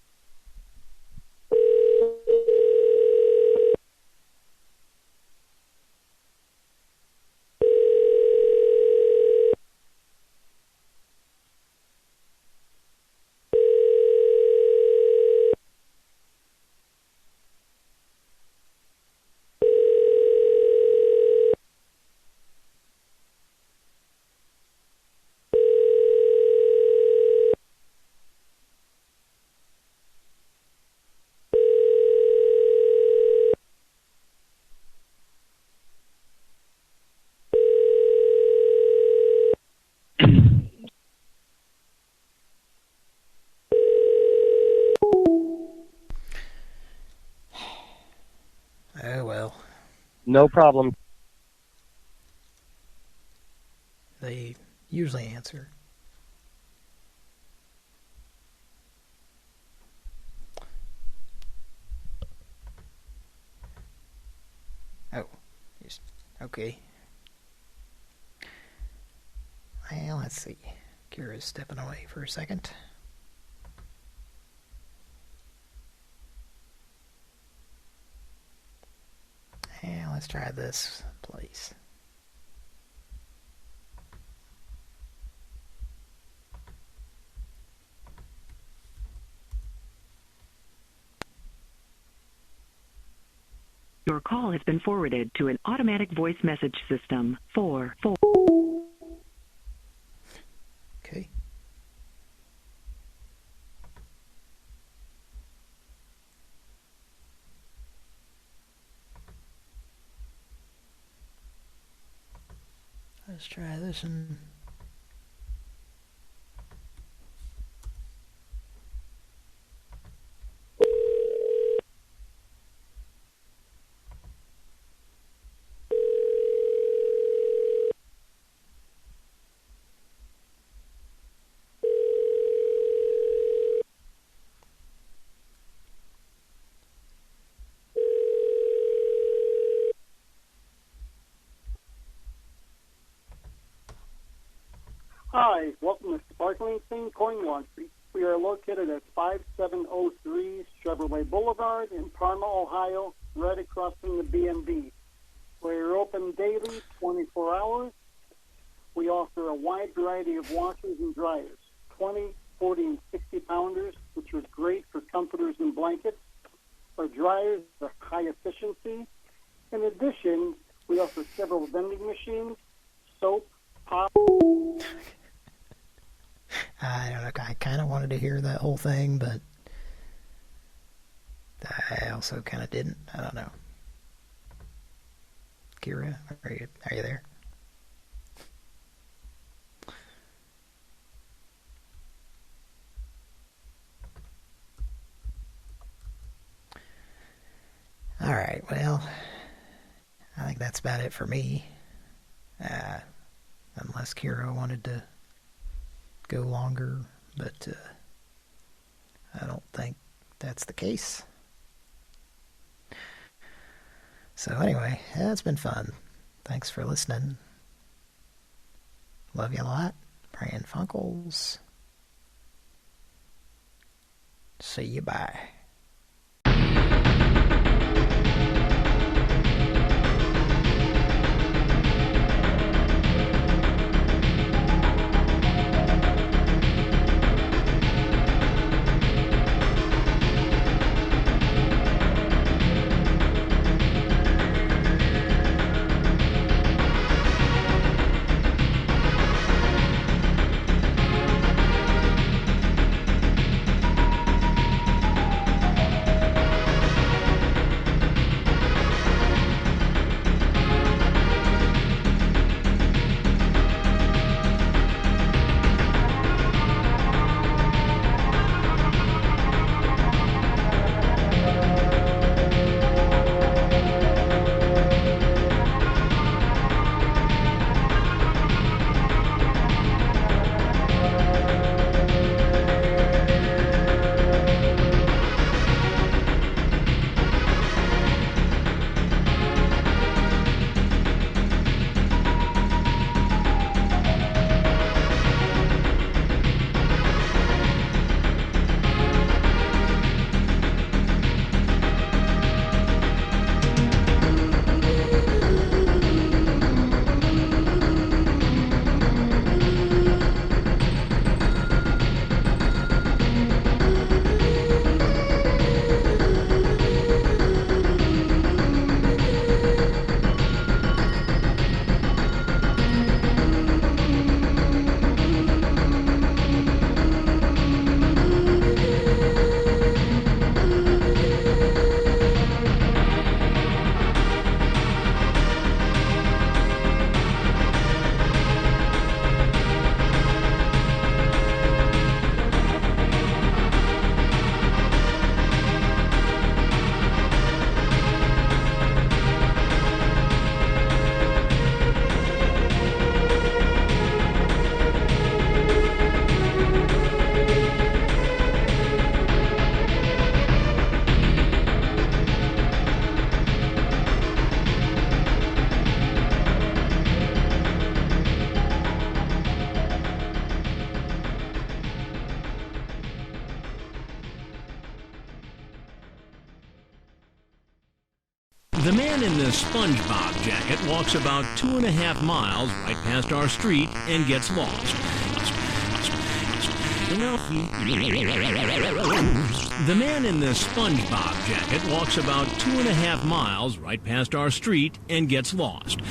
Oh, well. No problem. They usually answer. Oh. Okay. Well, let's see. Kira's stepping away for a second. And let's try this place. Your call has been forwarded to an automatic voice message system. 4. Okay. Let's try this and... Hi, welcome to Sparkling St. Coin Laundry. We are located at 5703 Chevrolet Boulevard in Parma, Ohio, right across from the B&B. We're open daily, 24 hours. We offer a wide variety of washers and dryers, 20, 40, and 60 pounders, which are great for comforters and blankets. Our dryers are high efficiency. In addition, we offer several vending machines, soap, pop. I don't know. I kind of wanted to hear that whole thing, but I also kind of didn't. I don't know. Kira, are you there? All right, well, I think that's about it for me. Unless Kira wanted to go longer, but I don't think that's the case. So anyway, it's been fun. Thanks for listening. Love you a lot. Pran Funkels. See you, bye. The man in the SpongeBob jacket walks about 2.5 miles right past our street and gets lost. The man in the SpongeBob jacket walks about 2.5 miles right past our street and gets lost.